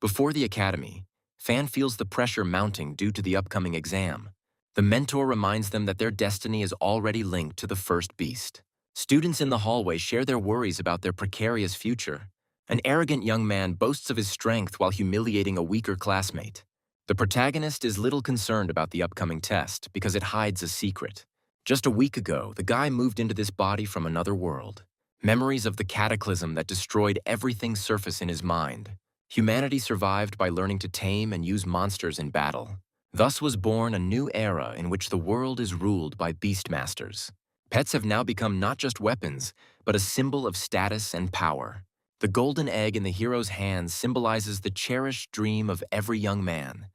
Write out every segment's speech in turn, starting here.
Before the academy, Fan feels the pressure mounting due to the upcoming exam. The mentor reminds them that their destiny is already linked to the first beast. Students in the hallway share their worries about their precarious future. An arrogant young man boasts of his strength while humiliating a weaker classmate. The protagonist is little concerned about the upcoming test because it hides a secret. Just a week ago, the guy moved into this body from another world. Memories of the cataclysm that destroyed everything surface in his mind. Humanity survived by learning to tame and use monsters in battle. Thus was born a new era in which the world is ruled by Beastmasters. Pets have now become not just weapons, but a symbol of status and power. The golden egg in the hero's hands symbolizes the cherished dream of every young man,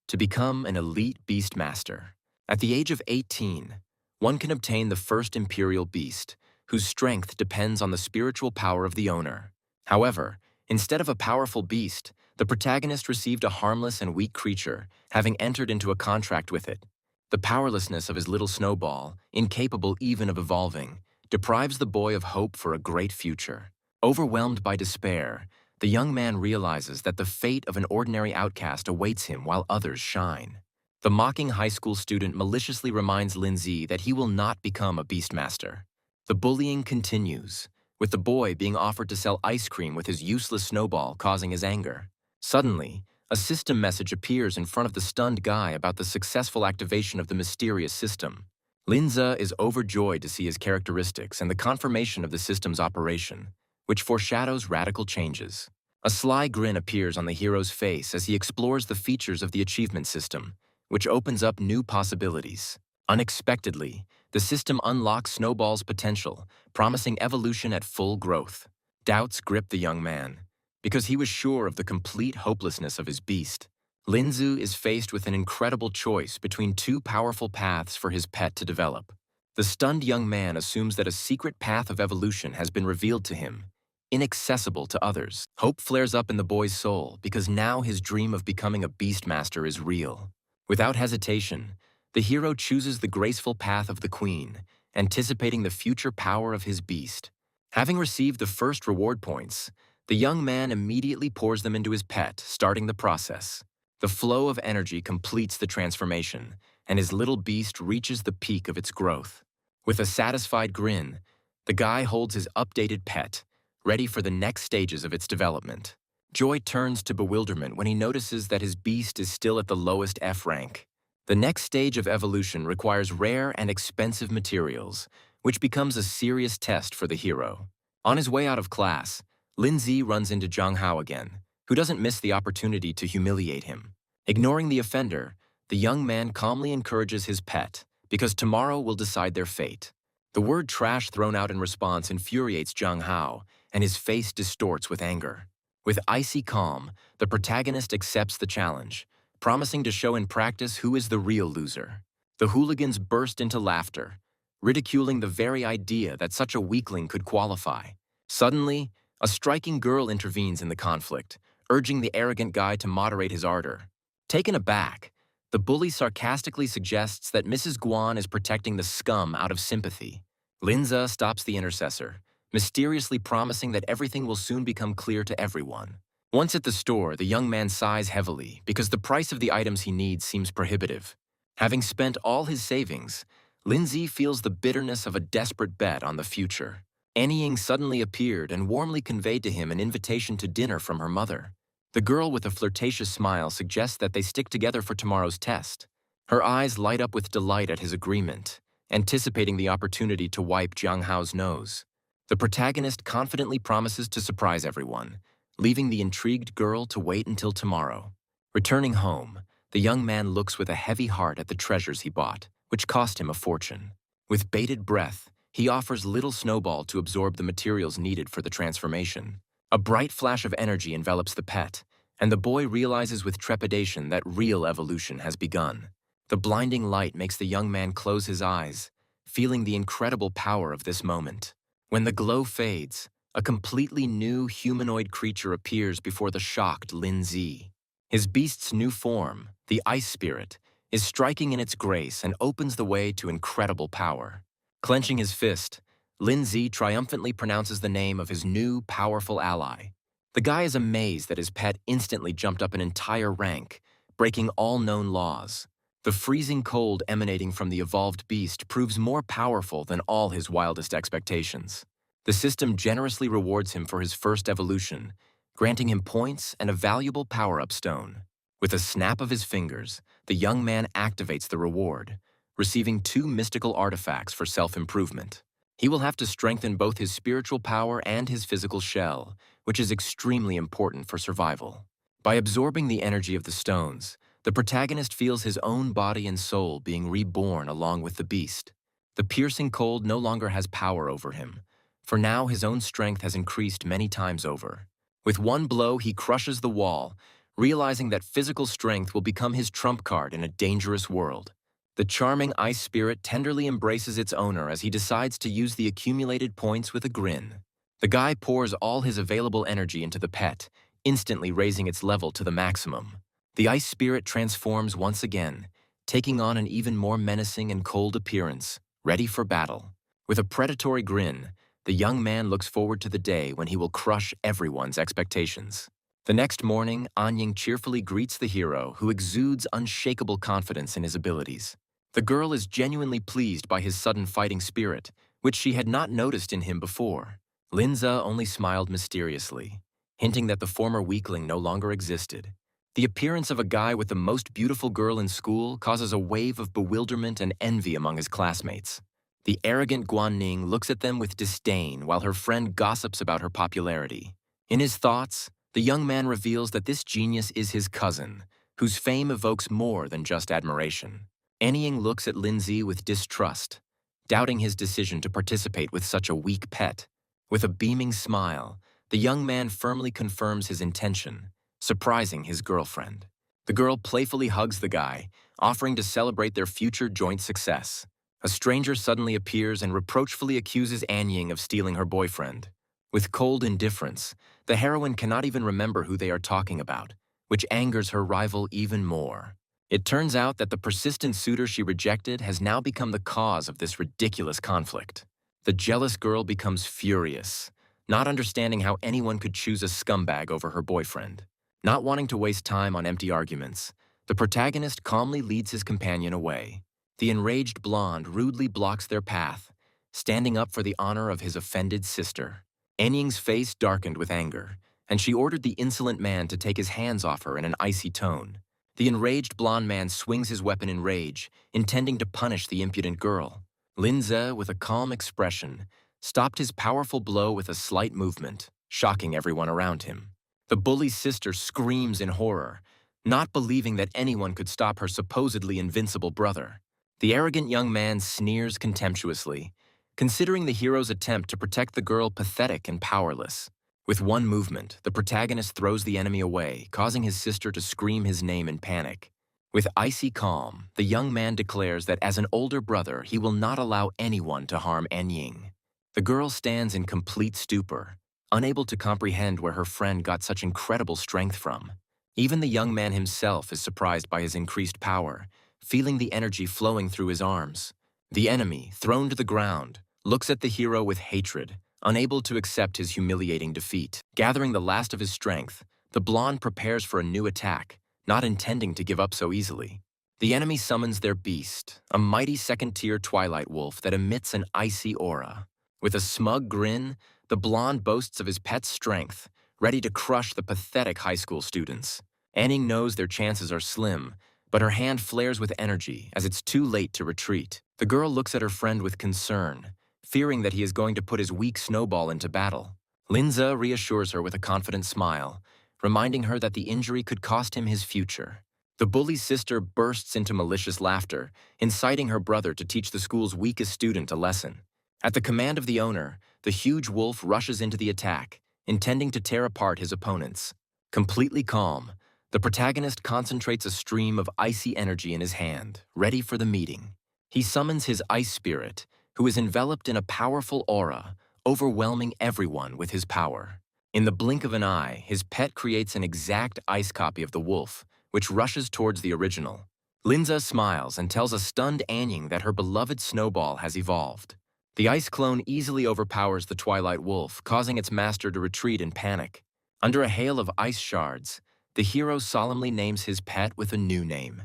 to become an elite Beastmaster. At the age of 18, one can obtain the first Imperial Beast, whose strength depends on the spiritual power of the owner. However, instead of a powerful beast, the protagonist received a harmless and weak creature, having entered into a contract with it. The powerlessness of his little snowball, incapable even of evolving, deprives the boy of hope for a great future. Overwhelmed by despair, the young man realizes that the fate of an ordinary outcast awaits him while others shine. The mocking high school student maliciously reminds Lindsay that he will not become a Beastmaster. The bullying continues, with the boy being offered to sell ice cream with his useless snowball causing his anger. Suddenly, a system message appears in front of the stunned guy about the successful activation of the mysterious system. Linza is overjoyed to see his characteristics and the confirmation of the system's operation, which foreshadows radical changes. A sly grin appears on the hero's face as he explores the features of the achievement system, which opens up new possibilities. Unexpectedly, the system unlocks Snowball's potential, promising evolution at full growth. Doubts grip the young man, because he was sure of the complete hopelessness of his beast. Linzu is faced with an incredible choice between two powerful paths for his pet to develop. The stunned young man assumes that a secret path of evolution has been revealed to him, inaccessible to others. Hope flares up in the boy's soul because now his dream of becoming a Beastmaster is real. Without hesitation, the hero chooses the graceful path of the queen, anticipating the future power of his beast. Having received the first reward points, the young man immediately pours them into his pet, starting the process. The flow of energy completes the transformation, and his little beast reaches the peak of its growth. With a satisfied grin, the guy holds his updated pet, ready for the next stages of its development. Joy turns to bewilderment when he notices that his beast is still at the lowest F rank. The next stage of evolution requires rare and expensive materials, which becomes a serious test for the hero. On his way out of class, Lindsay runs into Zhang Hao again, who doesn't miss the opportunity to humiliate him. Ignoring the offender, the young man calmly encourages his pet, because tomorrow will decide their fate. The word trash thrown out in response infuriates Zhang Hao, and his face distorts with anger. With icy calm, the protagonist accepts the challenge, promising to show in practice who is the real loser. The hooligans burst into laughter, ridiculing the very idea that such a weakling could qualify. Suddenly, a striking girl intervenes in the conflict, urging the arrogant guy to moderate his ardor. Taken aback, the bully sarcastically suggests that Mrs. Guan is protecting the scum out of sympathy. Linza stops the intercessor, mysteriously promising that everything will soon become clear to everyone. Once at the store, the young man sighs heavily because the price of the items he needs seems prohibitive. Having spent all his savings, Lindsay feels the bitterness of a desperate bet on the future. Anying suddenly appeared and warmly conveyed to him an invitation to dinner from her mother. The girl with a flirtatious smile suggests that they stick together for tomorrow's test. Her eyes light up with delight at his agreement, anticipating the opportunity to wipe Jiang Hao's nose. The protagonist confidently promises to surprise everyone, leaving the intrigued girl to wait until tomorrow. Returning home, the young man looks with a heavy heart at the treasures he bought, which cost him a fortune. With bated breath, he offers little Snowball to absorb the materials needed for the transformation. A bright flash of energy envelops the pet, and the boy realizes with trepidation that real evolution has begun. The blinding light makes the young man close his eyes, feeling the incredible power of this moment. When the glow fades, a completely new humanoid creature appears before the shocked Lindsay. His beast's new form, the Ice Spirit, is striking in its grace and opens the way to incredible power. Clenching his fist, Lindsay triumphantly pronounces the name of his new, powerful ally. The guy is amazed that his pet instantly jumped up an entire rank, breaking all known laws. The freezing cold emanating from the evolved beast proves more powerful than all his wildest expectations. The system generously rewards him for his first evolution, granting him points and a valuable power-up stone. With a snap of his fingers, the young man activates the reward, receiving 2 mystical artifacts for self-improvement. He will have to strengthen both his spiritual power and his physical shell, which is extremely important for survival. By absorbing the energy of the stones, the protagonist feels his own body and soul being reborn along with the beast. The piercing cold no longer has power over him, for now his own strength has increased many times over. With one blow, he crushes the wall, realizing that physical strength will become his trump card in a dangerous world. The charming ice spirit tenderly embraces its owner as he decides to use the accumulated points with a grin. The guy pours all his available energy into the pet, instantly raising its level to the maximum. The ice spirit transforms once again, taking on an even more menacing and cold appearance, ready for battle. With a predatory grin, the young man looks forward to the day when he will crush everyone's expectations. The next morning, Anying cheerfully greets the hero, who exudes unshakable confidence in his abilities. The girl is genuinely pleased by his sudden fighting spirit, which she had not noticed in him before. Linza only smiled mysteriously, hinting that the former weakling no longer existed. The appearance of a guy with the most beautiful girl in school causes a wave of bewilderment and envy among his classmates. The arrogant Guanning looks at them with disdain while her friend gossips about her popularity. In his thoughts, the young man reveals that this genius is his cousin, whose fame evokes more than just admiration. Anying looks at Lindsay with distrust, doubting his decision to participate with such a weak pet. With a beaming smile, the young man firmly confirms his intention, surprising his girlfriend. The girl playfully hugs the guy, offering to celebrate their future joint success. A stranger suddenly appears and reproachfully accuses Anying of stealing her boyfriend. With cold indifference, the heroine cannot even remember who they are talking about, which angers her rival even more. It turns out that the persistent suitor she rejected has now become the cause of this ridiculous conflict. The jealous girl becomes furious, not understanding how anyone could choose a scumbag over her boyfriend. Not wanting to waste time on empty arguments, the protagonist calmly leads his companion away. The enraged blonde rudely blocks their path, standing up for the honor of his offended sister. Anying's face darkened with anger, and she ordered the insolent man to take his hands off her in an icy tone. The enraged blonde man swings his weapon in rage, intending to punish the impudent girl. Linze, with a calm expression, stopped his powerful blow with a slight movement, shocking everyone around him. The bully's sister screams in horror, not believing that anyone could stop her supposedly invincible brother. The arrogant young man sneers contemptuously, considering the hero's attempt to protect the girl pathetic and powerless. With one movement, the protagonist throws the enemy away, causing his sister to scream his name in panic. With icy calm, the young man declares that as an older brother, he will not allow anyone to harm Anying. The girl stands in complete stupor, unable to comprehend where her friend got such incredible strength from. Even the young man himself is surprised by his increased power, feeling the energy flowing through his arms. The enemy, thrown to the ground, looks at the hero with hatred, unable to accept his humiliating defeat. Gathering the last of his strength, the blonde prepares for a new attack, not intending to give up so easily. The enemy summons their beast, a mighty second-tier twilight wolf that emits an icy aura. With a smug grin, the blonde boasts of his pet's strength, ready to crush the pathetic high school students. Anying knows their chances are slim, but her hand flares with energy as it's too late to retreat. The girl looks at her friend with concern, fearing that he is going to put his weak snowball into battle. Linza reassures her with a confident smile, reminding her that the injury could cost him his future. The bully's sister bursts into malicious laughter, inciting her brother to teach the school's weakest student a lesson. At the command of the owner, the huge wolf rushes into the attack, intending to tear apart his opponents. Completely calm, the protagonist concentrates a stream of icy energy in his hand, ready for the meeting. He summons his ice spirit, who is enveloped in a powerful aura, overwhelming everyone with his power. In the blink of an eye, his pet creates an exact ice copy of the wolf, which rushes towards the original. Linza smiles and tells a stunned Anying that her beloved snowball has evolved. The ice clone easily overpowers the twilight wolf, causing its master to retreat in panic. Under a hail of ice shards, the hero solemnly names his pet with a new name,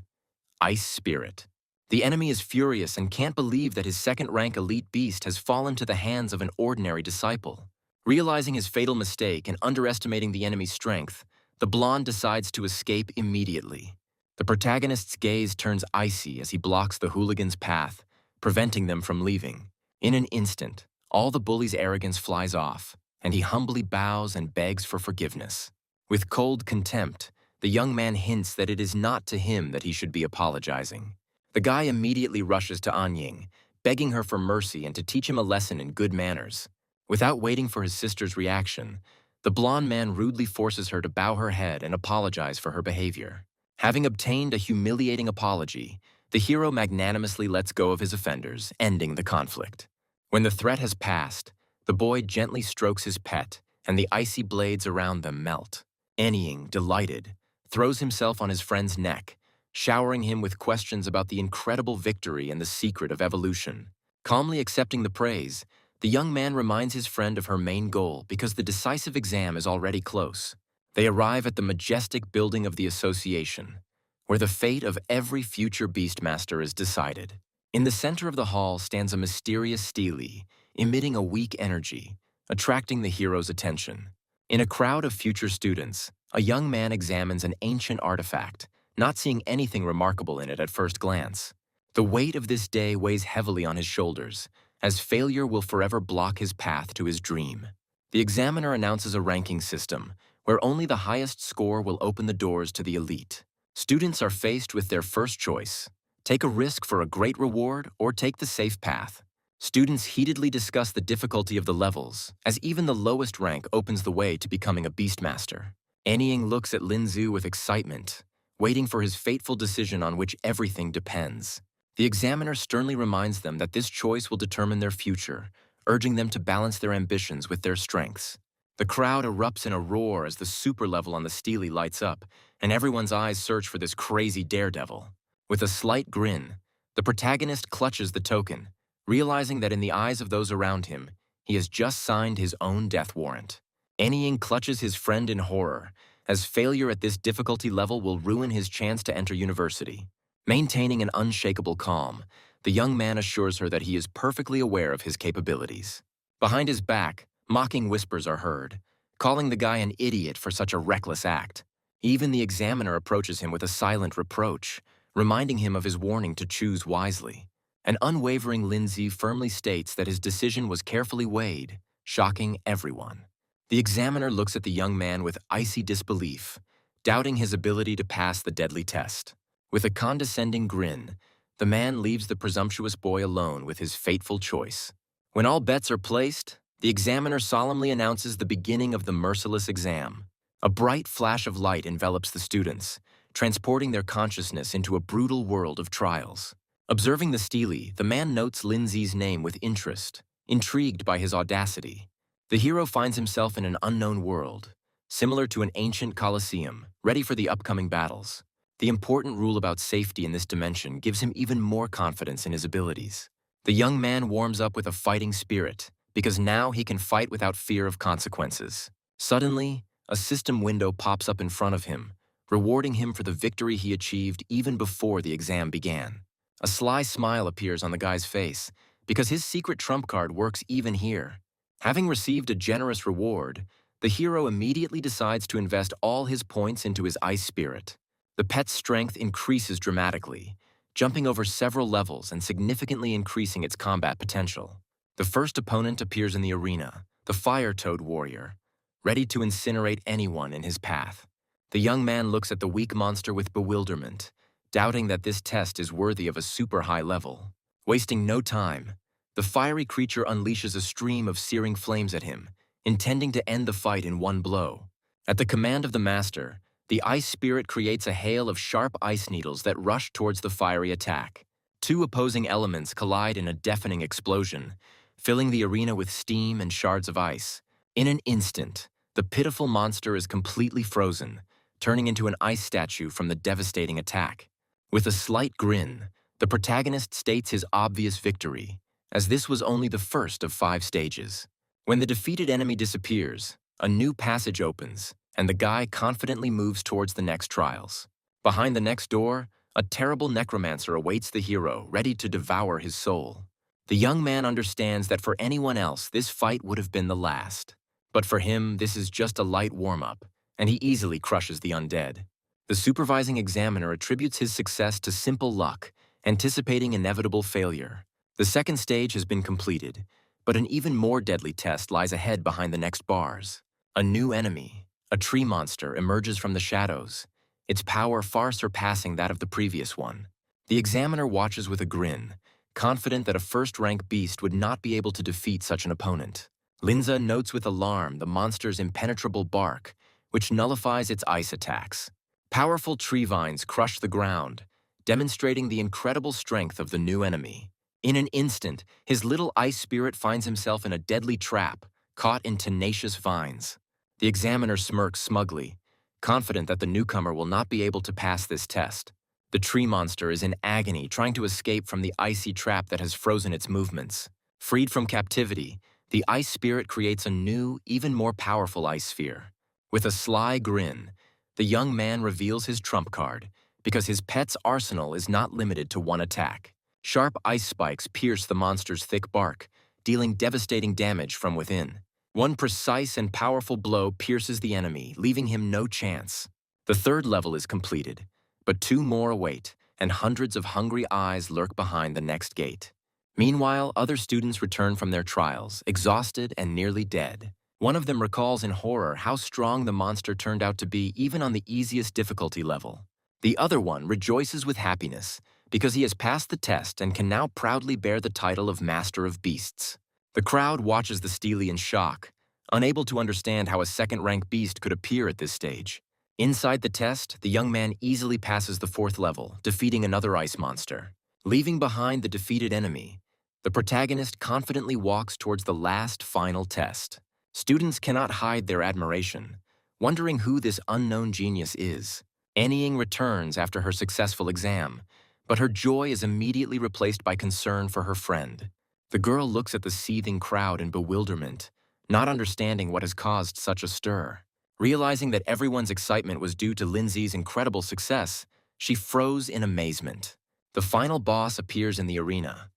Ice Spirit. The enemy is furious and can't believe that his second-rank elite beast has fallen to the hands of an ordinary disciple. Realizing his fatal mistake and underestimating the enemy's strength, the blonde decides to escape immediately. The protagonist's gaze turns icy as he blocks the hooligan's path, preventing them from leaving. In an instant, all the bully's arrogance flies off, and he humbly bows and begs for forgiveness. With cold contempt, the young man hints that it is not to him that he should be apologizing. The guy immediately rushes to Anying, begging her for mercy and to teach him a lesson in good manners. Without waiting for his sister's reaction, the blonde man rudely forces her to bow her head and apologize for her behavior. Having obtained a humiliating apology, the hero magnanimously lets go of his offenders, ending the conflict. When the threat has passed, the boy gently strokes his pet, and the icy blades around them melt. Anying, delighted, throws himself on his friend's neck, showering him with questions about the incredible victory and the secret of evolution. Calmly accepting the praise, the young man reminds his friend of her main goal because the decisive exam is already close. They arrive at the majestic building of the association, where the fate of every future Beastmaster is decided. In the center of the hall stands a mysterious stele, emitting a weak energy, attracting the hero's attention. In a crowd of future students, a young man examines an ancient artifact, not seeing anything remarkable in it at first glance. The weight of this day weighs heavily on his shoulders, as failure will forever block his path to his dream. The examiner announces a ranking system, where only the highest score will open the doors to the elite. Students are faced with their first choice: take a risk for a great reward or take the safe path. Students heatedly discuss the difficulty of the levels, as even the lowest rank opens the way to becoming a Beastmaster. Anying looks at Linzu with excitement, waiting for his fateful decision on which everything depends. The examiner sternly reminds them that this choice will determine their future, urging them to balance their ambitions with their strengths. The crowd erupts in a roar as the super level on the stele lights up, and everyone's eyes search for this crazy daredevil. With a slight grin, the protagonist clutches the token, realizing that in the eyes of those around him, he has just signed his own death warrant. Anying clutches his friend in horror, as failure at this difficulty level will ruin his chance to enter university. Maintaining an unshakable calm, the young man assures her that he is perfectly aware of his capabilities. Behind his back, mocking whispers are heard, calling the guy an idiot for such a reckless act. Even the examiner approaches him with a silent reproach, reminding him of his warning to choose wisely. An unwavering Lindsay firmly states that his decision was carefully weighed, shocking everyone. The examiner looks at the young man with icy disbelief, doubting his ability to pass the deadly test. With a condescending grin, the man leaves the presumptuous boy alone with his fateful choice. When all bets are placed, the examiner solemnly announces the beginning of the merciless exam. A bright flash of light envelops the students, transporting their consciousness into a brutal world of trials. Observing the stele, the man notes Lindsay's name with interest, intrigued by his audacity. The hero finds himself in an unknown world, similar to an ancient Colosseum, ready for the upcoming battles. The important rule about safety in this dimension gives him even more confidence in his abilities. The young man warms up with a fighting spirit, because now he can fight without fear of consequences. Suddenly, a system window pops up in front of him, rewarding him for the victory he achieved even before the exam began. A sly smile appears on the guy's face, because his secret trump card works even here. Having received a generous reward, the hero immediately decides to invest all his points into his ice spirit. The pet's strength increases dramatically, jumping over several levels and significantly increasing its combat potential. The first opponent appears in the arena, the fire-toad warrior, ready to incinerate anyone in his path. The young man looks at the weak monster with bewilderment, doubting that this test is worthy of a super high level. Wasting no time, the fiery creature unleashes a stream of searing flames at him, intending to end the fight in one blow. At the command of the master, the ice spirit creates a hail of sharp ice needles that rush towards the fiery attack. Two opposing elements collide in a deafening explosion, filling the arena with steam and shards of ice. In an instant, the pitiful monster is completely frozen, turning into an ice statue from the devastating attack. With a slight grin, the protagonist states his obvious victory, as this was only the first of 5 stages. When the defeated enemy disappears, a new passage opens, and the guy confidently moves towards the next trials. Behind the next door, a terrible necromancer awaits the hero, ready to devour his soul. The young man understands that for anyone else, this fight would have been the last. But for him, this is just a light warm-up, and he easily crushes the undead. The supervising examiner attributes his success to simple luck, anticipating inevitable failure. The second stage has been completed, but an even more deadly test lies ahead behind the next bars. A new enemy, a tree monster, emerges from the shadows, its power far surpassing that of the previous one. The examiner watches with a grin, confident that a first-rank beast would not be able to defeat such an opponent. Linza notes with alarm the monster's impenetrable bark, which nullifies its ice attacks. Powerful tree vines crush the ground, demonstrating the incredible strength of the new enemy. In an instant, his little ice spirit finds himself in a deadly trap, caught in tenacious vines. The examiner smirks smugly, confident that the newcomer will not be able to pass this test. The tree monster is in agony, trying to escape from the icy trap that has frozen its movements. Freed from captivity, the ice spirit creates a new, even more powerful ice sphere. With a sly grin, the young man reveals his trump card, because his pet's arsenal is not limited to one attack. Sharp ice spikes pierce the monster's thick bark, dealing devastating damage from within. One precise and powerful blow pierces the enemy, leaving him no chance. The third level is completed, but two more await, and hundreds of hungry eyes lurk behind the next gate. Meanwhile, other students return from their trials, exhausted and nearly dead. One of them recalls in horror how strong the monster turned out to be even on the easiest difficulty level. The other one rejoices with happiness, because he has passed the test and can now proudly bear the title of Master of Beasts. The crowd watches the Steely in shock, unable to understand how a second-rank beast could appear at this stage. Inside the test, the young man easily passes the fourth level, defeating another ice monster. Leaving behind the defeated enemy, the protagonist confidently walks towards the last final test. Students cannot hide their admiration, wondering who this unknown genius is. Anying returns after her successful exam, but her joy is immediately replaced by concern for her friend. The girl looks at the seething crowd in bewilderment, not understanding what has caused such a stir. Realizing that everyone's excitement was due to Lindsay's incredible success, she froze in amazement. The final boss appears in the arena,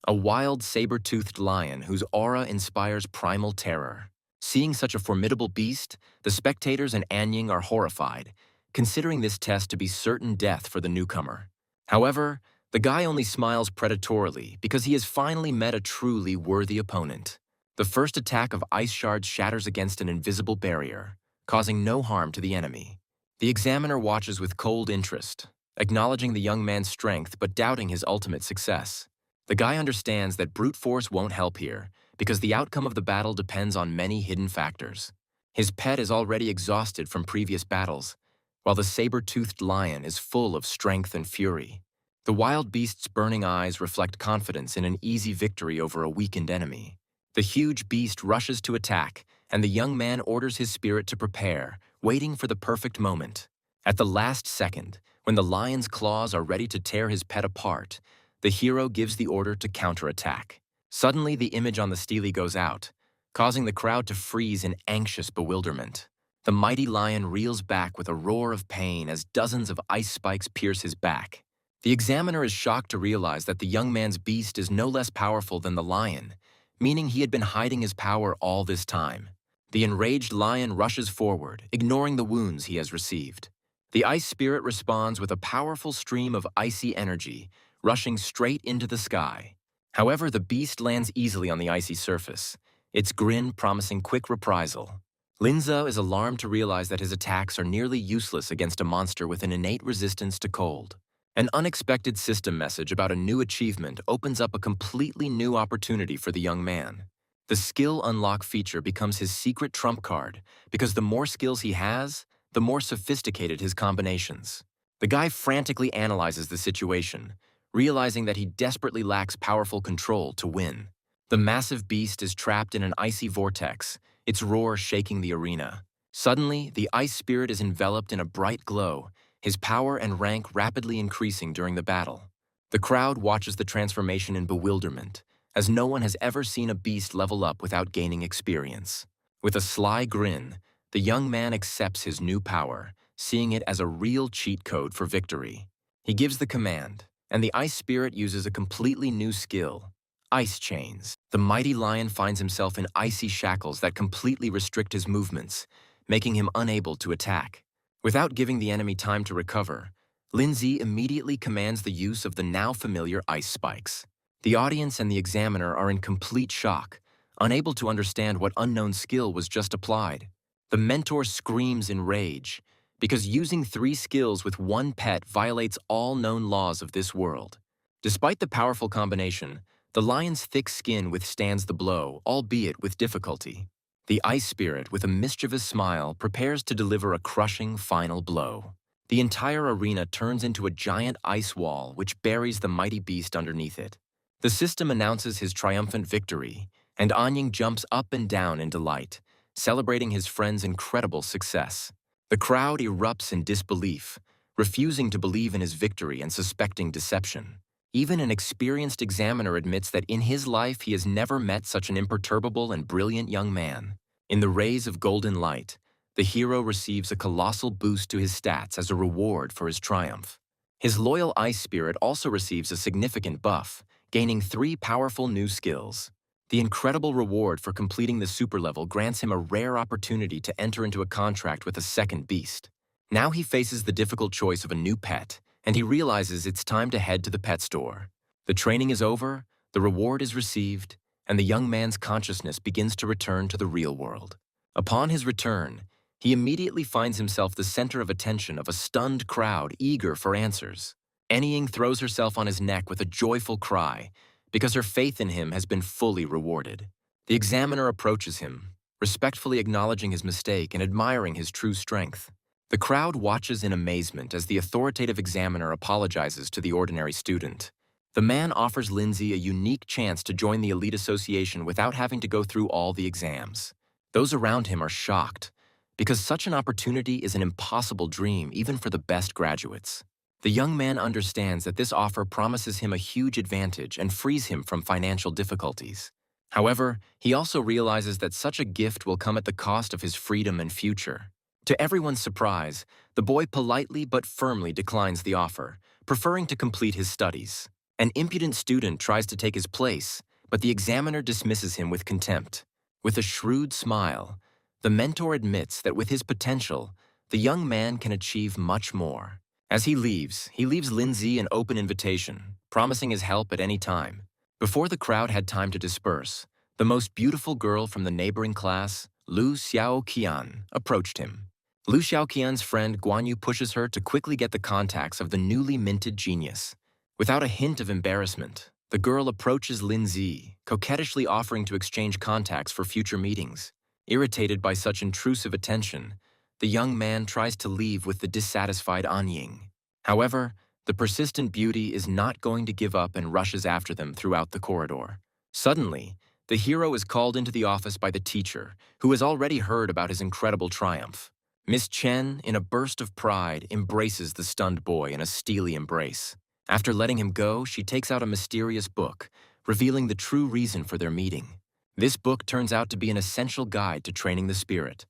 a wild saber-toothed lion whose aura inspires primal terror. Seeing such a formidable beast, the spectators and Anying are horrified, considering this test to be certain death for the newcomer. However, the guy only smiles predatorily because he has finally met a truly worthy opponent. The first attack of ice shards shatters against an invisible barrier, causing no harm to the enemy. The examiner watches with cold interest, acknowledging the young man's strength but doubting his ultimate success. The guy understands that brute force won't help here because the outcome of the battle depends on many hidden factors. His pet is already exhausted from previous battles, while the saber-toothed lion is full of strength and fury. The wild beast's burning eyes reflect confidence in an easy victory over a weakened enemy. The huge beast rushes to attack, and the young man orders his spirit to prepare, waiting for the perfect moment. At the last second, when the lion's claws are ready to tear his pet apart, the hero gives the order to counterattack. Suddenly, the image on the stele goes out, causing the crowd to freeze in anxious bewilderment. The mighty lion reels back with a roar of pain as dozens of ice spikes pierce his back. The examiner is shocked to realize that the young man's beast is no less powerful than the lion, meaning he had been hiding his power all this time. The enraged lion rushes forward, ignoring the wounds he has received. The ice spirit responds with a powerful stream of icy energy, rushing straight into the sky. However, the beast lands easily on the icy surface, its grin promising quick reprisal. Linza is alarmed to realize that his attacks are nearly useless against a monster with an innate resistance to cold. An unexpected system message about a new achievement opens up a completely new opportunity for the young man. The skill unlock feature becomes his secret trump card because the more skills he has, the more sophisticated his combinations. The guy frantically analyzes the situation, realizing that he desperately lacks powerful control to win. The massive beast is trapped in an icy vortex, its roar shaking the arena. Suddenly, the ice spirit is enveloped in a bright glow, his power and rank rapidly increasing during the battle. The crowd watches the transformation in bewilderment, as no one has ever seen a beast level up without gaining experience. With a sly grin, the young man accepts his new power, seeing it as a real cheat code for victory. He gives the command, and the ice spirit uses a completely new skill, ice chains. The mighty lion finds himself in icy shackles that completely restrict his movements, making him unable to attack. Without giving the enemy time to recover, Lindsay immediately commands the use of the now familiar ice spikes. The audience and the examiner are in complete shock, unable to understand what unknown skill was just applied. The mentor screams in rage, because using 3 skills with 1 pet violates all known laws of this world. Despite the powerful combination, the lion's thick skin withstands the blow, albeit with difficulty. The ice spirit, with a mischievous smile, prepares to deliver a crushing final blow. The entire arena turns into a giant ice wall which buries the mighty beast underneath it. The system announces his triumphant victory, and Anying jumps up and down in delight, celebrating his friend's incredible success. The crowd erupts in disbelief, refusing to believe in his victory and suspecting deception. Even an experienced examiner admits that in his life he has never met such an imperturbable and brilliant young man. In the rays of golden light, the hero receives a colossal boost to his stats as a reward for his triumph. His loyal ice spirit also receives a significant buff, gaining 3 powerful new skills. The incredible reward for completing the super level grants him a rare opportunity to enter into a contract with a second beast. Now he faces the difficult choice of a new pet, and he realizes it's time to head to the pet store. The training is over, the reward is received, and the young man's consciousness begins to return to the real world. Upon his return, he immediately finds himself the center of attention of a stunned crowd eager for answers. Anying throws herself on his neck with a joyful cry, because her faith in him has been fully rewarded. The examiner approaches him, respectfully acknowledging his mistake and admiring his true strength. The crowd watches in amazement as the authoritative examiner apologizes to the ordinary student. The man offers Lindsay a unique chance to join the elite association without having to go through all the exams. Those around him are shocked, because such an opportunity is an impossible dream even for the best graduates. The young man understands that this offer promises him a huge advantage and frees him from financial difficulties. However, he also realizes that such a gift will come at the cost of his freedom and future. To everyone's surprise, the boy politely but firmly declines the offer, preferring to complete his studies. An impudent student tries to take his place, but the examiner dismisses him with contempt. With a shrewd smile, the mentor admits that with his potential, the young man can achieve much more. As he leaves Lindsay an open invitation, promising his help at any time. Before the crowd had time to disperse, the most beautiful girl from the neighboring class, Lu Xiaoqian, approached him. Lu Xiaoqian's friend Guan Yu pushes her to quickly get the contacts of the newly minted genius. Without a hint of embarrassment, the girl approaches Lindsay, coquettishly offering to exchange contacts for future meetings. Irritated by such intrusive attention, the young man tries to leave with the dissatisfied Anying. However, the persistent beauty is not going to give up and rushes after them throughout the corridor. Suddenly, the hero is called into the office by the teacher, who has already heard about his incredible triumph. Miss Chen, in a burst of pride, embraces the stunned boy in a steely embrace. After letting him go, she takes out a mysterious book, revealing the true reason for their meeting. This book turns out to be an essential guide to training the spirit,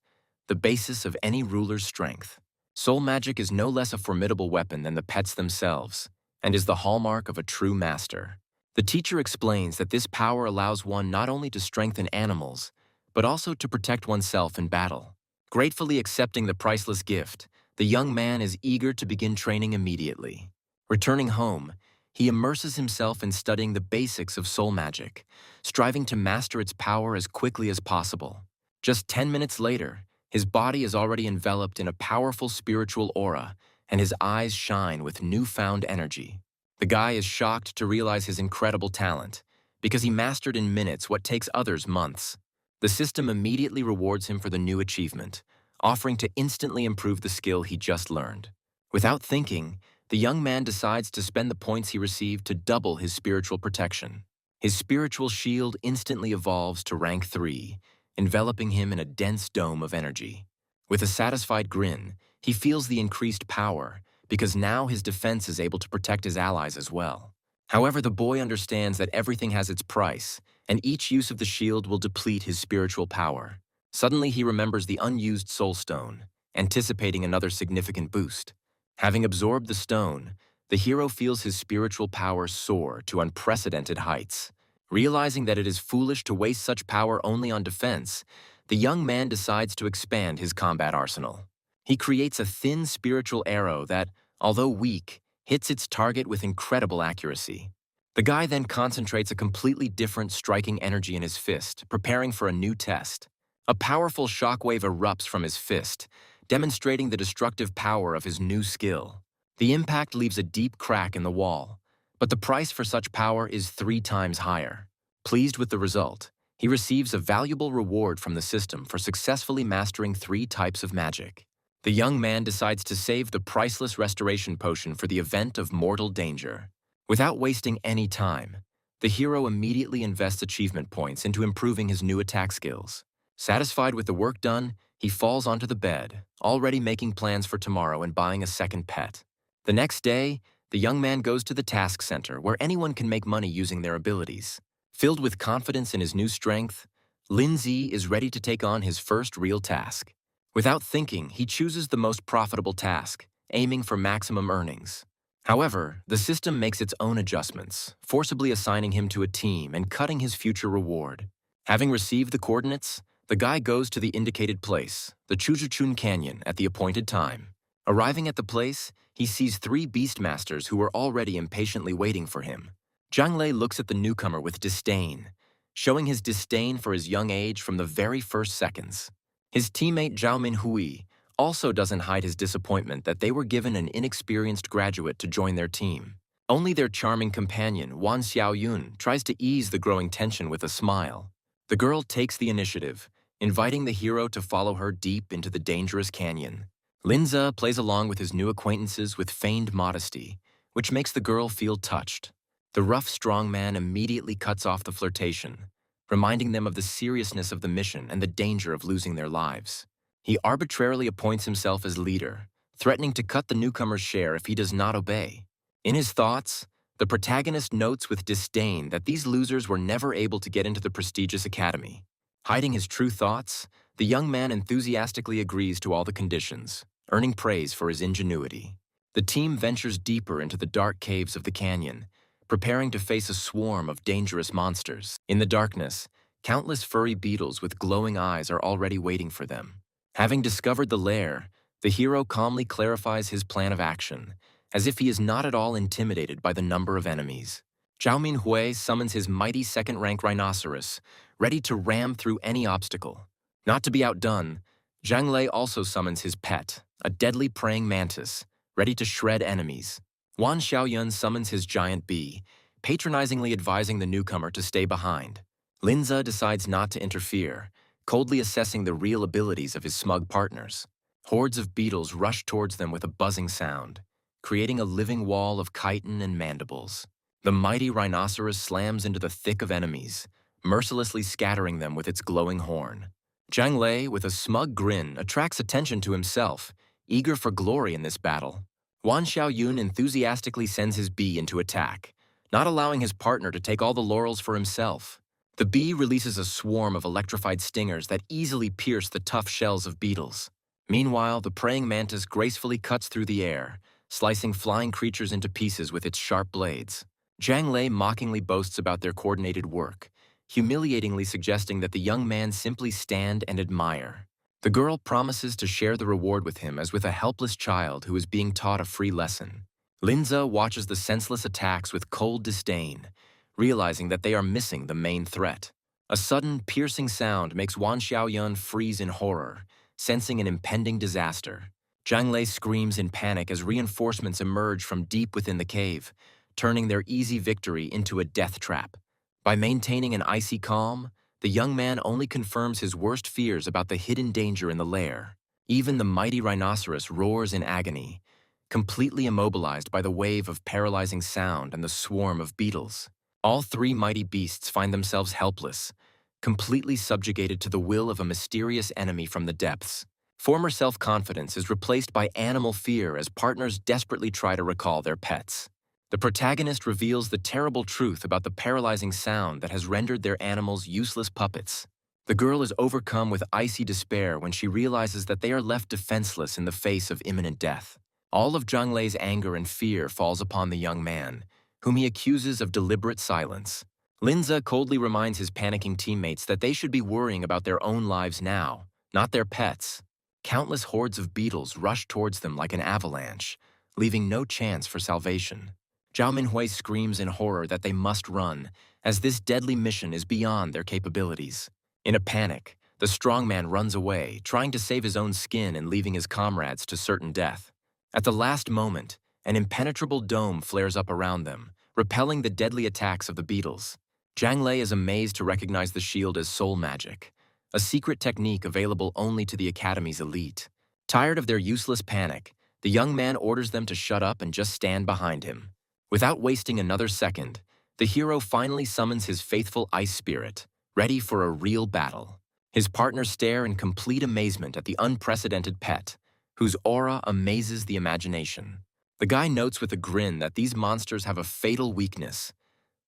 the basis of any ruler's strength. Soul magic is no less a formidable weapon than the pets themselves, and is the hallmark of a true master. The teacher explains that this power allows one not only to strengthen animals, but also to protect oneself in battle. Gratefully accepting the priceless gift, the young man is eager to begin training immediately. Returning home, he immerses himself in studying the basics of soul magic, striving to master its power as quickly as possible. Just 10 minutes later, his body is already enveloped in a powerful spiritual aura, and his eyes shine with newfound energy. The guy is shocked to realize his incredible talent, because he mastered in minutes what takes others months. The system immediately rewards him for the new achievement, offering to instantly improve the skill he just learned. Without thinking, the young man decides to spend the points he received to double his spiritual protection. His spiritual shield instantly evolves to rank 3, enveloping him in a dense dome of energy. With a satisfied grin, he feels the increased power, because now his defense is able to protect his allies as well. However, the boy understands that everything has its price, and each use of the shield will deplete his spiritual power. Suddenly, he remembers the unused soul stone, anticipating another significant boost. Having absorbed the stone, the hero feels his spiritual power soar to unprecedented heights. Realizing that it is foolish to waste such power only on defense, the young man decides to expand his combat arsenal. He creates a thin spiritual arrow that, although weak, hits its target with incredible accuracy. The guy then concentrates a completely different striking energy in his fist, preparing for a new test. A powerful shockwave erupts from his fist, demonstrating the destructive power of his new skill. The impact leaves a deep crack in the wall, but the price for such power is 3 times higher. Pleased with the result, he receives a valuable reward from the system for successfully mastering 3 types of magic. The young man decides to save the priceless restoration potion for the event of mortal danger. Without wasting any time, the hero immediately invests achievement points into improving his new attack skills. Satisfied with the work done, he falls onto the bed, already making plans for tomorrow and buying a second pet. The next day, the young man goes to the task center where anyone can make money using their abilities. Filled with confidence in his new strength, Lindsay is ready to take on his first real task. Without thinking, he chooses the most profitable task, aiming for maximum earnings. However, the system makes its own adjustments, forcibly assigning him to a team and cutting his future reward. Having received the coordinates, the guy goes to the indicated place, the Chujuchun Canyon, at the appointed time. Arriving at the place, he sees 3 Beastmasters who are already impatiently waiting for him. Zhang Lei looks at the newcomer with disdain, showing his disdain for his young age from the very first seconds. His teammate Zhao Minhui also doesn't hide his disappointment that they were given an inexperienced graduate to join their team. Only their charming companion, Wan Xiaoyun, tries to ease the growing tension with a smile. The girl takes the initiative, inviting the hero to follow her deep into the dangerous canyon. Linza plays along with his new acquaintances with feigned modesty, which makes the girl feel touched. The rough strong man immediately cuts off the flirtation, reminding them of the seriousness of the mission and the danger of losing their lives. He arbitrarily appoints himself as leader, threatening to cut the newcomer's share if he does not obey. In his thoughts, the protagonist notes with disdain that these losers were never able to get into the prestigious academy. Hiding his true thoughts, the young man enthusiastically agrees to all the conditions, earning praise for his ingenuity. The team ventures deeper into the dark caves of the canyon, preparing to face a swarm of dangerous monsters. In the darkness, countless furry beetles with glowing eyes are already waiting for them. Having discovered the lair, the hero calmly clarifies his plan of action, as if he is not at all intimidated by the number of enemies. Zhao Minhui summons his mighty second-rank rhinoceros, ready to ram through any obstacle. Not to be outdone, Zhang Lei also summons his pet, a deadly praying mantis, ready to shred enemies. Wan Xiaoyun summons his giant bee, patronizingly advising the newcomer to stay behind. Linza decides not to interfere, coldly assessing the real abilities of his smug partners. Hordes of beetles rush towards them with a buzzing sound, creating a living wall of chitin and mandibles. The mighty rhinoceros slams into the thick of enemies, mercilessly scattering them with its glowing horn. Zhang Lei, with a smug grin, attracts attention to himself, eager for glory in this battle. Wan Xiaoyun enthusiastically sends his bee into attack, not allowing his partner to take all the laurels for himself. The bee releases a swarm of electrified stingers that easily pierce the tough shells of beetles. Meanwhile, the praying mantis gracefully cuts through the air, slicing flying creatures into pieces with its sharp blades. Zhang Lei mockingly boasts about their coordinated work, humiliatingly suggesting that the young man simply stand and admire. The girl promises to share the reward with him as with a helpless child who is being taught a free lesson. Linza watches the senseless attacks with cold disdain, realizing that they are missing the main threat. A sudden, piercing sound makes Wan Xiaoyun freeze in horror, sensing an impending disaster. Zhang Lei screams in panic as reinforcements emerge from deep within the cave, turning their easy victory into a death trap. By maintaining an icy calm, the young man only confirms his worst fears about the hidden danger in the lair. Even the mighty rhinoceros roars in agony, completely immobilized by the wave of paralyzing sound and the swarm of beetles. All 3 mighty beasts find themselves helpless, completely subjugated to the will of a mysterious enemy from the depths. Former self-confidence is replaced by animal fear as partners desperately try to recall their pets. The protagonist reveals the terrible truth about the paralyzing sound that has rendered their animals useless puppets. The girl is overcome with icy despair when she realizes that they are left defenseless in the face of imminent death. All of Zhang Lei's anger and fear falls upon the young man, whom he accuses of deliberate silence. Linza coldly reminds his panicking teammates that they should be worrying about their own lives now, not their pets. Countless hordes of beetles rush towards them like an avalanche, leaving no chance for salvation. Zhao Minhui screams in horror that they must run, as this deadly mission is beyond their capabilities. In a panic, the strongman runs away, trying to save his own skin and leaving his comrades to certain death. At the last moment, an impenetrable dome flares up around them, repelling the deadly attacks of the beetles. Zhang Lei is amazed to recognize the shield as soul magic, a secret technique available only to the Academy's elite. Tired of their useless panic, the young man orders them to shut up and just stand behind him. Without wasting another second, the hero finally summons his faithful ice spirit, ready for a real battle. His partners stare in complete amazement at the unprecedented pet, whose aura amazes the imagination. The guy notes with a grin that these monsters have a fatal weakness,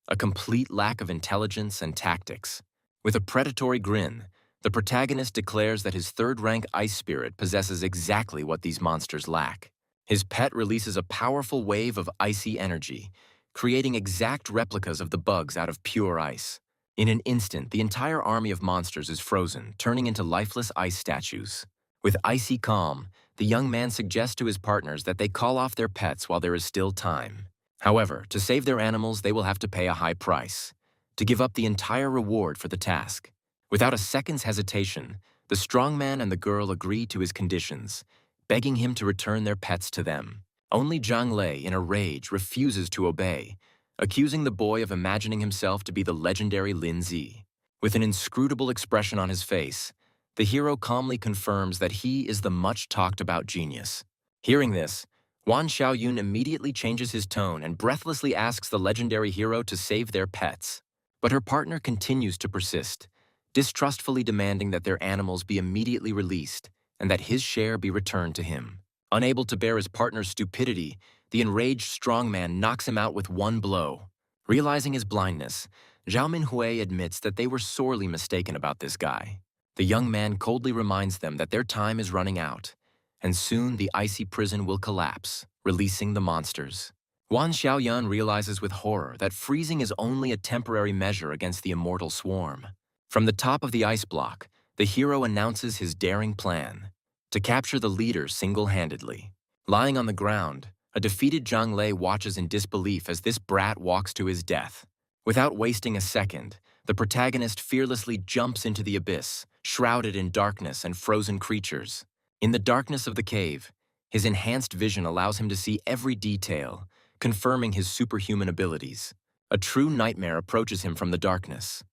a complete lack of intelligence and tactics. With a predatory grin, the protagonist declares that his third-rank ice spirit possesses exactly what these monsters lack. His pet releases a powerful wave of icy energy, creating exact replicas of the bugs out of pure ice. In an instant, the entire army of monsters is frozen, turning into lifeless ice statues. With icy calm, the young man suggests to his partners that they call off their pets while there is still time. However, to save their animals, they will have to pay a high price, to give up the entire reward for the task. Without a second's hesitation, the strongman and the girl agree to his conditions, begging him to return their pets to them. Only Zhang Lei, in a rage, refuses to obey, accusing the boy of imagining himself to be the legendary Lin Zi. With an inscrutable expression on his face, the hero calmly confirms that he is the much-talked-about genius. Hearing this, Wan Xiaoyun immediately changes his tone and breathlessly asks the legendary hero to save their pets. But her partner continues to persist, distrustfully demanding that their animals be immediately released and that his share be returned to him. Unable to bear his partner's stupidity, the enraged strongman knocks him out with one blow. Realizing his blindness, Zhao Minhui admits that they were sorely mistaken about this guy. The young man coldly reminds them that their time is running out, and soon the icy prison will collapse, releasing the monsters. Wan Xiaoyan realizes with horror that freezing is only a temporary measure against the immortal swarm. From the top of the ice block, the hero announces his daring plan: to capture the leader single-handedly. Lying on the ground, a defeated Zhang Lei watches in disbelief as this brat walks to his death. Without wasting a second, the protagonist fearlessly jumps into the abyss, shrouded in darkness and frozen creatures. In the darkness of the cave, his enhanced vision allows him to see every detail, confirming his superhuman abilities. A true nightmare approaches him from the darkness,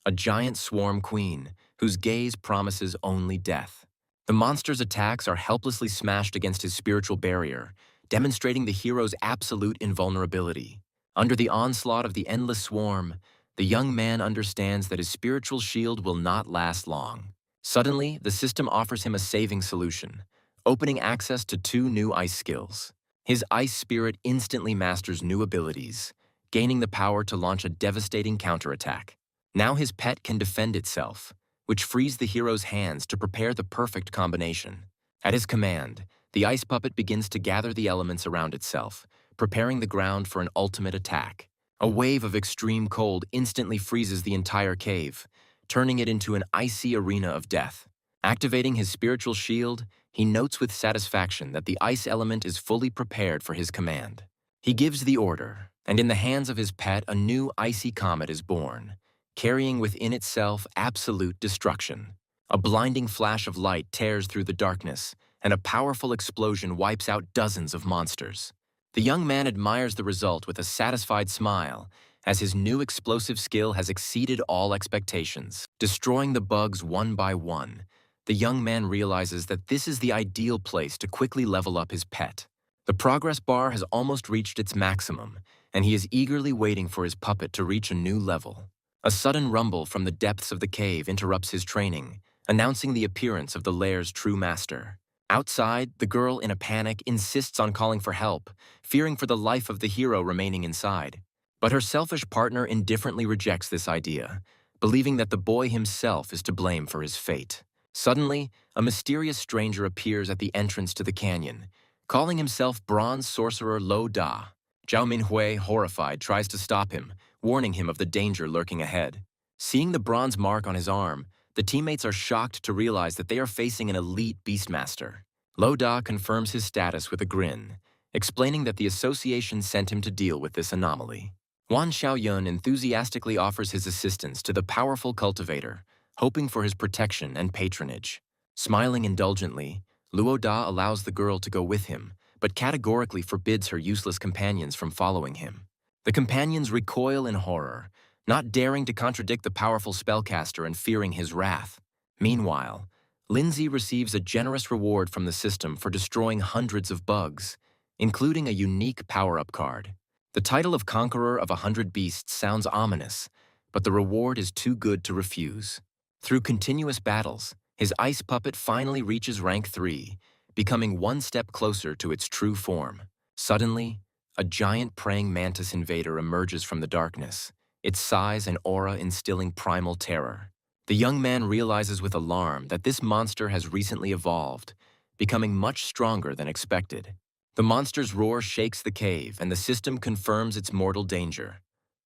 a giant swarm queen whose gaze promises only death. The monster's attacks are helplessly smashed against his spiritual barrier, demonstrating the hero's absolute invulnerability. Under the onslaught of the endless swarm, the young man understands that his spiritual shield will not last long. Suddenly, the system offers him a saving solution, opening access to 2 new ice skills. His ice spirit instantly masters new abilities, gaining the power to launch a devastating counterattack. Now his pet can defend itself, which frees the hero's hands to prepare the perfect combination. At his command, the ice puppet begins to gather the elements around itself, preparing the ground for an ultimate attack. A wave of extreme cold instantly freezes the entire cave, turning it into an icy arena of death. Activating his spiritual shield, he notes with satisfaction that the ice element is fully prepared for his command. He gives the order, and in the hands of his pet, a new icy comet is born, carrying within itself absolute destruction. A blinding flash of light tears through the darkness, and a powerful explosion wipes out dozens of monsters. The young man admires the result with a satisfied smile, as his new explosive skill has exceeded all expectations. Destroying the bugs one by one, the young man realizes that this is the ideal place to quickly level up his pet. The progress bar has almost reached its maximum, and he is eagerly waiting for his puppet to reach a new level. A sudden rumble from the depths of the cave interrupts his training, announcing the appearance of the lair's true master. Outside, the girl, in a panic, insists on calling for help, fearing for the life of the hero remaining inside. But her selfish partner indifferently rejects this idea, believing that the boy himself is to blame for his fate. Suddenly, a mysterious stranger appears at the entrance to the canyon, calling himself Bronze Sorcerer Lo Da. Zhao Minhui, horrified, tries to stop him, warning him of the danger lurking ahead. Seeing the bronze mark on his arm, the teammates are shocked to realize that they are facing an elite Beastmaster. Lo Da confirms his status with a grin, explaining that the association sent him to deal with this anomaly. Wan Xiaoyun enthusiastically offers his assistance to the powerful cultivator, hoping for his protection and patronage. Smiling indulgently, Luo Da allows the girl to go with him, but categorically forbids her useless companions from following him. The companions recoil in horror, not daring to contradict the powerful spellcaster and fearing his wrath. Meanwhile, Lindsay receives a generous reward from the system for destroying hundreds of bugs, including a unique power-up card. The title of Conqueror of 100 Beasts sounds ominous, but the reward is too good to refuse. Through continuous battles, his ice puppet finally reaches rank 3, becoming one step closer to its true form. Suddenly, a giant praying mantis invader emerges from the darkness, its size and aura instilling primal terror. The young man realizes with alarm that this monster has recently evolved, becoming much stronger than expected. The monster's roar shakes the cave, and the system confirms its mortal danger.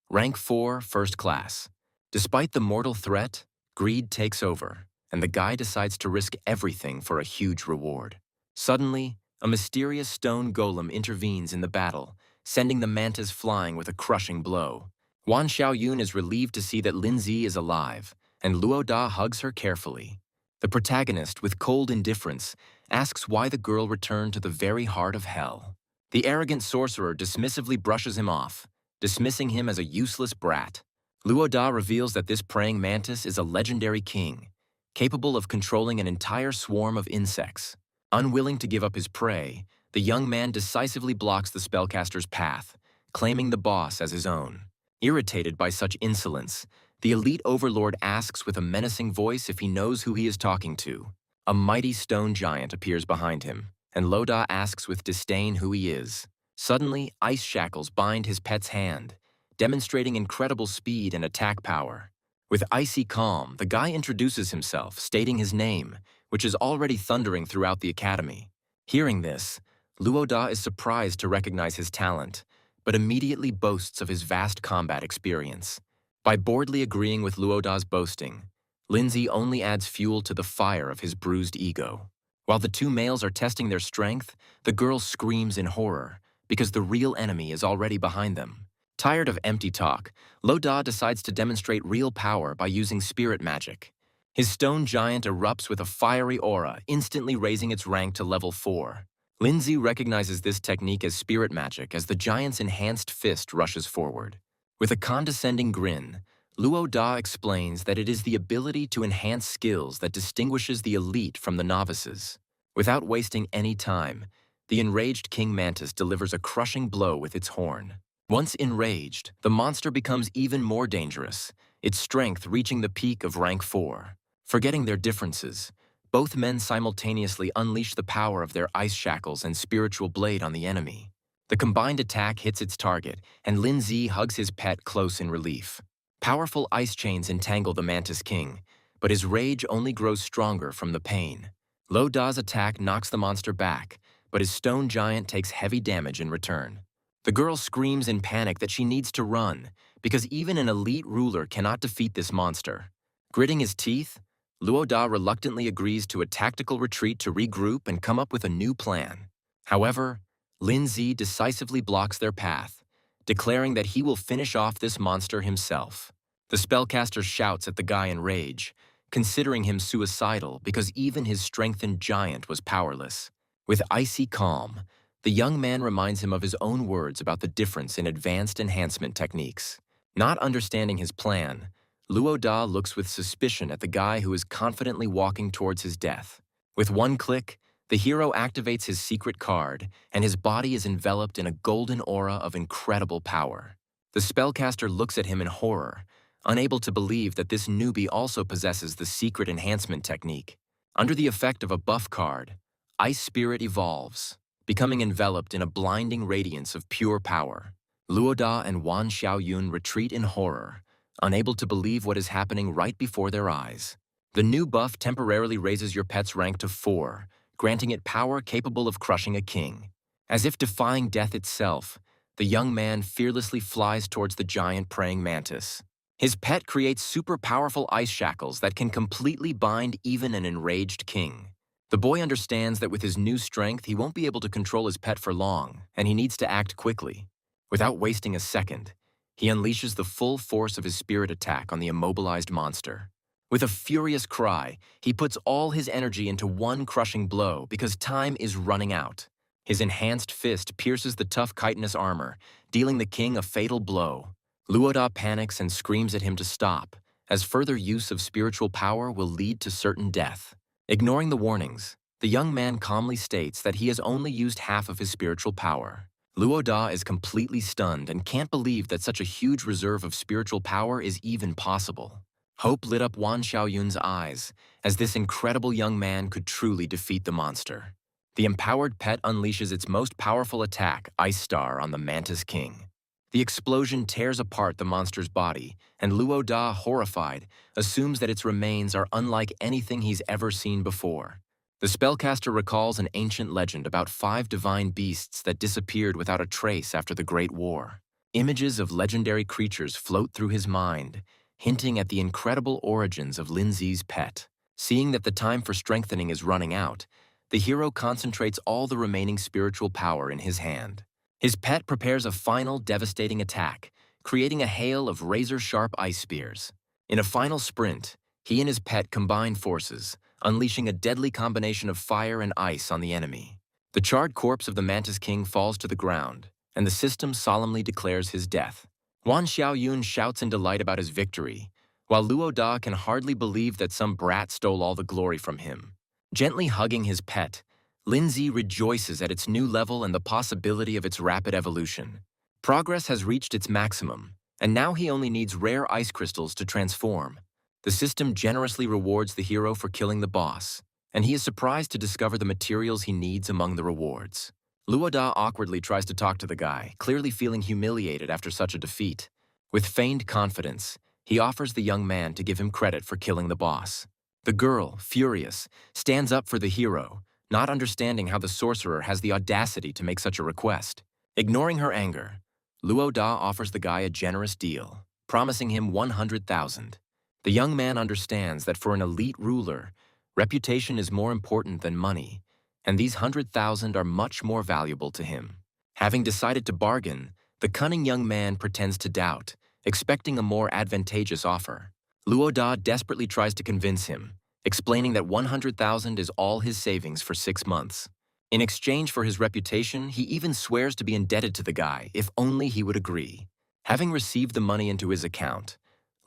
Rank 4, First Class. Despite the mortal threat, greed takes over, and the guy decides to risk everything for a huge reward. Suddenly, a mysterious stone golem intervenes in the battle, sending the mantis flying with a crushing blow. Wan Xiaoyun is relieved to see that Lindsay is alive, and Luo Da hugs her carefully. The protagonist, with cold indifference, asks why the girl returned to the very heart of hell. The arrogant sorcerer dismissively brushes him off, dismissing him as a useless brat. Luo Da reveals that this praying mantis is a legendary king, capable of controlling an entire swarm of insects. Unwilling to give up his prey, the young man decisively blocks the spellcaster's path, claiming the boss as his own. Irritated by such insolence, the elite overlord asks with a menacing voice if he knows who he is talking to. A mighty stone giant appears behind him, and Lo Da asks with disdain who he is. Suddenly, ice shackles bind his pet's hand, demonstrating incredible speed and attack power. With icy calm, the guy introduces himself, stating his name, which is already thundering throughout the academy. Hearing this, Luo Da is surprised to recognize his talent, but immediately boasts of his vast combat experience. By boldly agreeing with Luo Da's boasting, Lindsay only adds fuel to the fire of his bruised ego. While the two males are testing their strength, the girl screams in horror, because the real enemy is already behind them. Tired of empty talk, Lo Da decides to demonstrate real power by using spirit magic. His stone giant erupts with a fiery aura, instantly raising its rank to level 4. Lindsay recognizes this technique as spirit magic as the giant's enhanced fist rushes forward. With a condescending grin, Luo Da explains that it is the ability to enhance skills that distinguishes the elite from the novices. Without wasting any time, the enraged King Mantis delivers a crushing blow with its horn. Once enraged, the monster becomes even more dangerous, its strength reaching the peak of rank 4. Forgetting their differences, both men simultaneously unleash the power of their ice shackles and spiritual blade on the enemy. The combined attack hits its target, and Lindsay hugs his pet close in relief. Powerful ice chains entangle the Mantis King, but his rage only grows stronger from the pain. Lo Da's attack knocks the monster back, but his stone giant takes heavy damage in return. The girl screams in panic that she needs to run, because even an elite ruler cannot defeat this monster. Gritting his teeth, Luo Da reluctantly agrees to a tactical retreat to regroup and come up with a new plan. However, Lindsay decisively blocks their path, declaring that he will finish off this monster himself. The spellcaster shouts at the guy in rage, considering him suicidal because even his strengthened giant was powerless. With icy calm, the young man reminds him of his own words about the difference in advanced enhancement techniques. Not understanding his plan, Luo Da looks with suspicion at the guy who is confidently walking towards his death. With one click, the hero activates his secret card, and his body is enveloped in a golden aura of incredible power. The spellcaster looks at him in horror, unable to believe that this newbie also possesses the secret enhancement technique. Under the effect of a buff card, Ice Spirit evolves, becoming enveloped in a blinding radiance of pure power. Luo Da and Wan Xiaoyun retreat in horror, unable to believe what is happening right before their eyes. The new buff temporarily raises your pet's rank to 4, granting it power capable of crushing a king. As if defying death itself, the young man fearlessly flies towards the giant praying mantis. His pet creates super powerful ice shackles that can completely bind even an enraged king. The boy understands that with his new strength, he won't be able to control his pet for long, and he needs to act quickly. Without wasting a second, he unleashes the full force of his spirit attack on the immobilized monster. With a furious cry, he puts all his energy into one crushing blow because time is running out. His enhanced fist pierces the tough chitinous armor, dealing the king a fatal blow. Luoda panics and screams at him to stop, as further use of spiritual power will lead to certain death. Ignoring the warnings, the young man calmly states that he has only used half of his spiritual power. Luoda is completely stunned and can't believe that such a huge reserve of spiritual power is even possible. Hope lit up Wan Xiaoyun's eyes, as this incredible young man could truly defeat the monster. The empowered pet unleashes its most powerful attack, Ice Star, on the Mantis King. The explosion tears apart the monster's body, and Luoda, horrified, assumes that its remains are unlike anything he's ever seen before. The spellcaster recalls an ancient legend about 5 divine beasts that disappeared without a trace after the Great War. Images of legendary creatures float through his mind, hinting at the incredible origins of Linzi's pet. Seeing that the time for strengthening is running out, the hero concentrates all the remaining spiritual power in his hand. His pet prepares a final devastating attack, creating a hail of razor-sharp ice spears. In a final sprint, he and his pet combine forces, unleashing a deadly combination of fire and ice on the enemy. The charred corpse of the Mantis King falls to the ground, and the system solemnly declares his death. Wan Xiaoyun shouts in delight about his victory, while Luoda can hardly believe that some brat stole all the glory from him. Gently hugging his pet, Linzi rejoices at its new level and the possibility of its rapid evolution. Progress has reached its maximum, and now he only needs rare ice crystals to transform. The system generously rewards the hero for killing the boss, and he is surprised to discover the materials he needs among the rewards. Luoda awkwardly tries to talk to the guy, clearly feeling humiliated after such a defeat. With feigned confidence, he offers the young man to give him credit for killing the boss. The girl, furious, stands up for the hero, not understanding how the sorcerer has the audacity to make such a request. Ignoring her anger, Luoda offers the guy a generous deal, promising him 100,000. The young man understands that for an elite ruler, reputation is more important than money, and these 100,000 are much more valuable to him. Having decided to bargain, the cunning young man pretends to doubt, expecting a more advantageous offer. Luoda desperately tries to convince him, explaining that 100,000 is all his savings for 6 months. In exchange for his reputation, he even swears to be indebted to the guy if only he would agree. Having received the money into his account,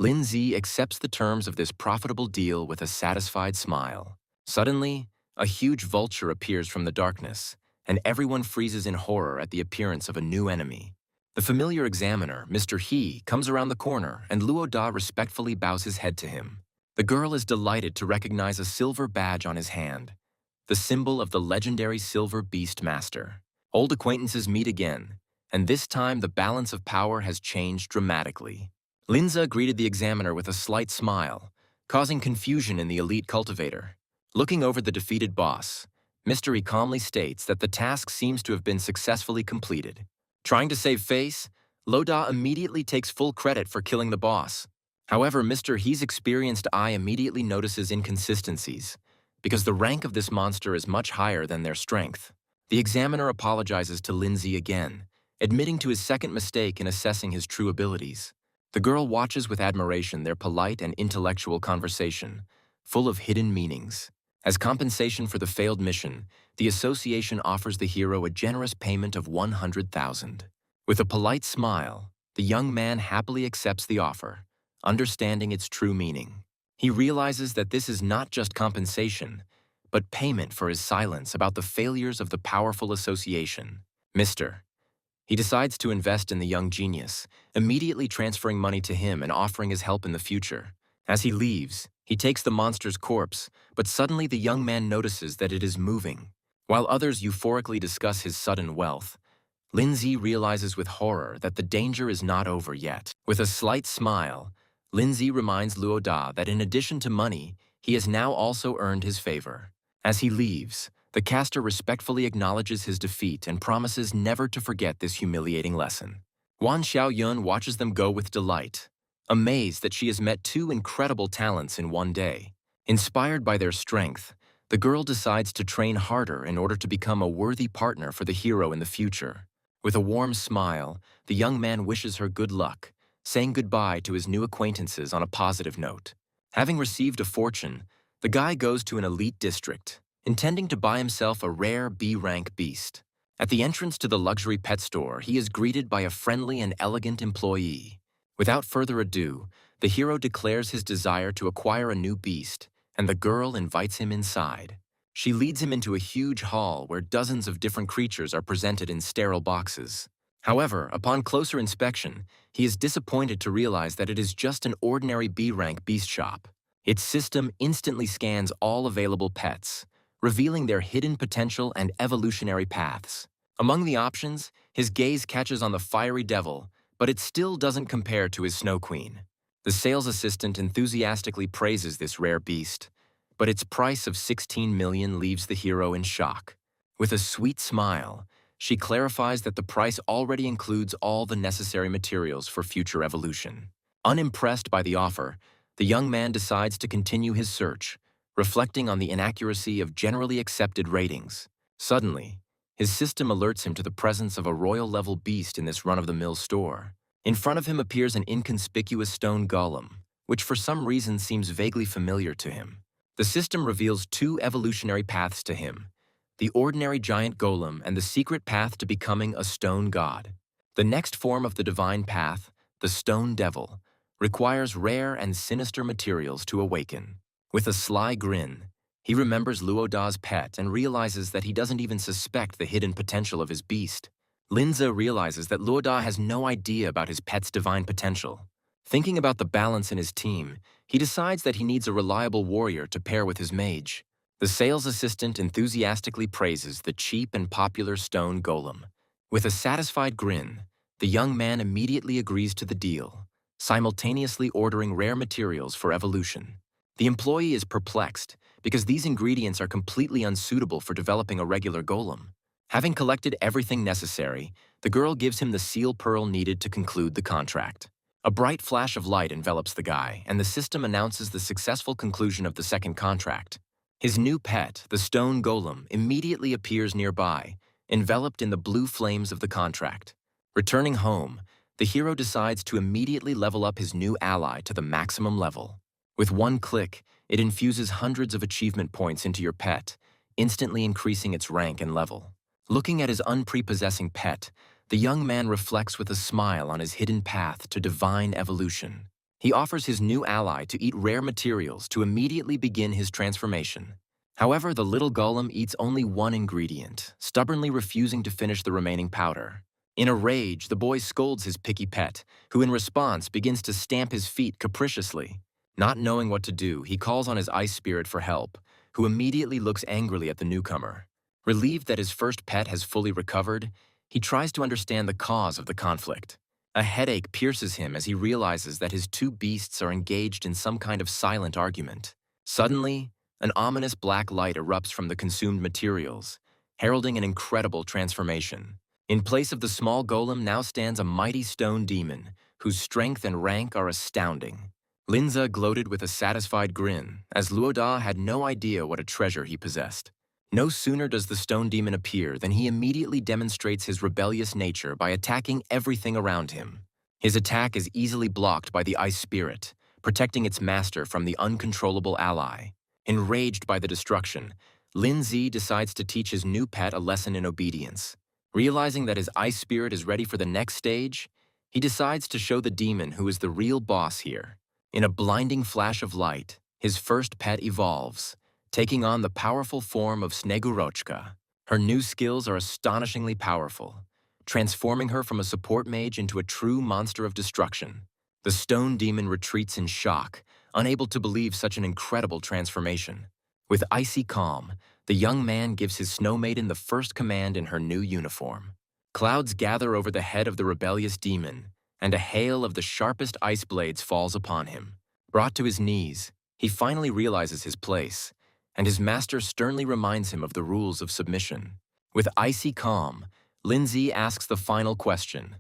Linzi accepts the terms of this profitable deal with a satisfied smile. Suddenly, a huge vulture appears from the darkness, and everyone freezes in horror at the appearance of a new enemy. The familiar examiner, Mr. He, comes around the corner, and Luoda respectfully bows his head to him. The girl is delighted to recognize a silver badge on his hand, the symbol of the legendary Silver Beastmaster. Old acquaintances meet again, and this time the balance of power has changed dramatically. Linza greeted the examiner with a slight smile, causing confusion in the elite cultivator. Looking over the defeated boss, Mr. He calmly states that the task seems to have been successfully completed. Trying to save face, Luoda immediately takes full credit for killing the boss. However, Mr. He's experienced eye immediately notices inconsistencies, because the rank of this monster is much higher than their strength. The examiner apologizes to Linzi again, admitting to his second mistake in assessing his true abilities. The girl watches with admiration their polite and intellectual conversation, full of hidden meanings. As compensation for the failed mission, the association offers the hero a generous payment of 100,000. With a polite smile, the young man happily accepts the offer, understanding its true meaning. He realizes that this is not just compensation, but payment for his silence about the failures of the powerful association. Mr. He decides to invest in the young genius, immediately transferring money to him and offering his help in the future. As he leaves, he takes the monster's corpse, but suddenly the young man notices that it is moving. While others euphorically discuss his sudden wealth, Linzi realizes with horror that the danger is not over yet. With a slight smile, Lindsay reminds Luo Da that in addition to money, he has now also earned his favor. As he leaves, the caster respectfully acknowledges his defeat and promises never to forget this humiliating lesson. Wan Xiaoyun watches them go with delight, amazed that she has met two incredible talents in one day. Inspired by their strength, the girl decides to train harder in order to become a worthy partner for the hero in the future. With a warm smile, the young man wishes her good luck, saying goodbye to his new acquaintances on a positive note. Having received a fortune, the guy goes to an elite district, intending to buy himself a rare B-rank beast. At the entrance to the luxury pet store, he is greeted by a friendly and elegant employee. Without further ado, the hero declares his desire to acquire a new beast, and the girl invites him inside. She leads him into a huge hall where dozens of different creatures are presented in sterile boxes. However, upon closer inspection, he is disappointed to realize that it is just an ordinary B-rank beast shop. Its system instantly scans all available pets, revealing their hidden potential and evolutionary paths. Among the options, his gaze catches on the fiery devil, but it still doesn't compare to his Snow Queen. The sales assistant enthusiastically praises this rare beast, but its price of 16 million leaves the hero in shock. With a sweet smile, she clarifies that the price already includes all the necessary materials for future evolution. Unimpressed by the offer, the young man decides to continue his search, reflecting on the inaccuracy of generally accepted ratings. Suddenly, his system alerts him to the presence of a royal-level beast in this run-of-the-mill store. In front of him appears an inconspicuous stone golem, which for some reason seems vaguely familiar to him. The system reveals two evolutionary paths to him: the ordinary giant golem and the secret path to becoming a stone god. The next form of the divine path, the stone devil, requires rare and sinister materials to awaken. With a sly grin, he remembers Luo Da's pet and realizes that he doesn't even suspect the hidden potential of his beast. Linza realizes that Luo Da has no idea about his pet's divine potential. Thinking about the balance in his team, he decides that he needs a reliable warrior to pair with his mage. The sales assistant enthusiastically praises the cheap and popular stone golem. With a satisfied grin, the young man immediately agrees to the deal, simultaneously ordering rare materials for evolution. The employee is perplexed because these ingredients are completely unsuitable for developing a regular golem. Having collected everything necessary, the girl gives him the seal pearl needed to conclude the contract. A bright flash of light envelops the guy, and the system announces the successful conclusion of the second contract. His new pet, the stone golem, immediately appears nearby, enveloped in the blue flames of the contract. Returning home, the hero decides to immediately level up his new ally to the maximum level. With one click, it infuses hundreds of achievement points into your pet, instantly increasing its rank and level. Looking at his unprepossessing pet, the young man reflects with a smile on his hidden path to divine evolution. He offers his new ally to eat rare materials to immediately begin his transformation. However, the little golem eats only one ingredient, stubbornly refusing to finish the remaining powder. In a rage, the boy scolds his picky pet, who in response begins to stamp his feet capriciously. Not knowing what to do, he calls on his ice spirit for help, who immediately looks angrily at the newcomer. Relieved that his first pet has fully recovered, he tries to understand the cause of the conflict. A headache pierces him as he realizes that his two beasts are engaged in some kind of silent argument. Suddenly, an ominous black light erupts from the consumed materials, heralding an incredible transformation. In place of the small golem now stands a mighty stone demon, whose strength and rank are astounding. Linza gloated with a satisfied grin, as Luo Da had no idea what a treasure he possessed. No sooner does the stone demon appear than he immediately demonstrates his rebellious nature by attacking everything around him. His attack is easily blocked by the ice spirit, protecting its master from the uncontrollable ally. Enraged by the destruction, Lin Zi decides to teach his new pet a lesson in obedience. Realizing that his ice spirit is ready for the next stage, he decides to show the demon who is the real boss here. In a blinding flash of light, his first pet evolves, taking on the powerful form of Snegurochka. Her new skills are astonishingly powerful, transforming her from a support mage into a true monster of destruction. The stone demon retreats in shock, unable to believe such an incredible transformation. With icy calm, the young man gives his snow maiden the first command in her new uniform. Clouds gather over the head of the rebellious demon, and a hail of the sharpest ice blades falls upon him. Brought to his knees, he finally realizes his place, and his master sternly reminds him of the rules of submission. With icy calm, Lindsay asks the final question,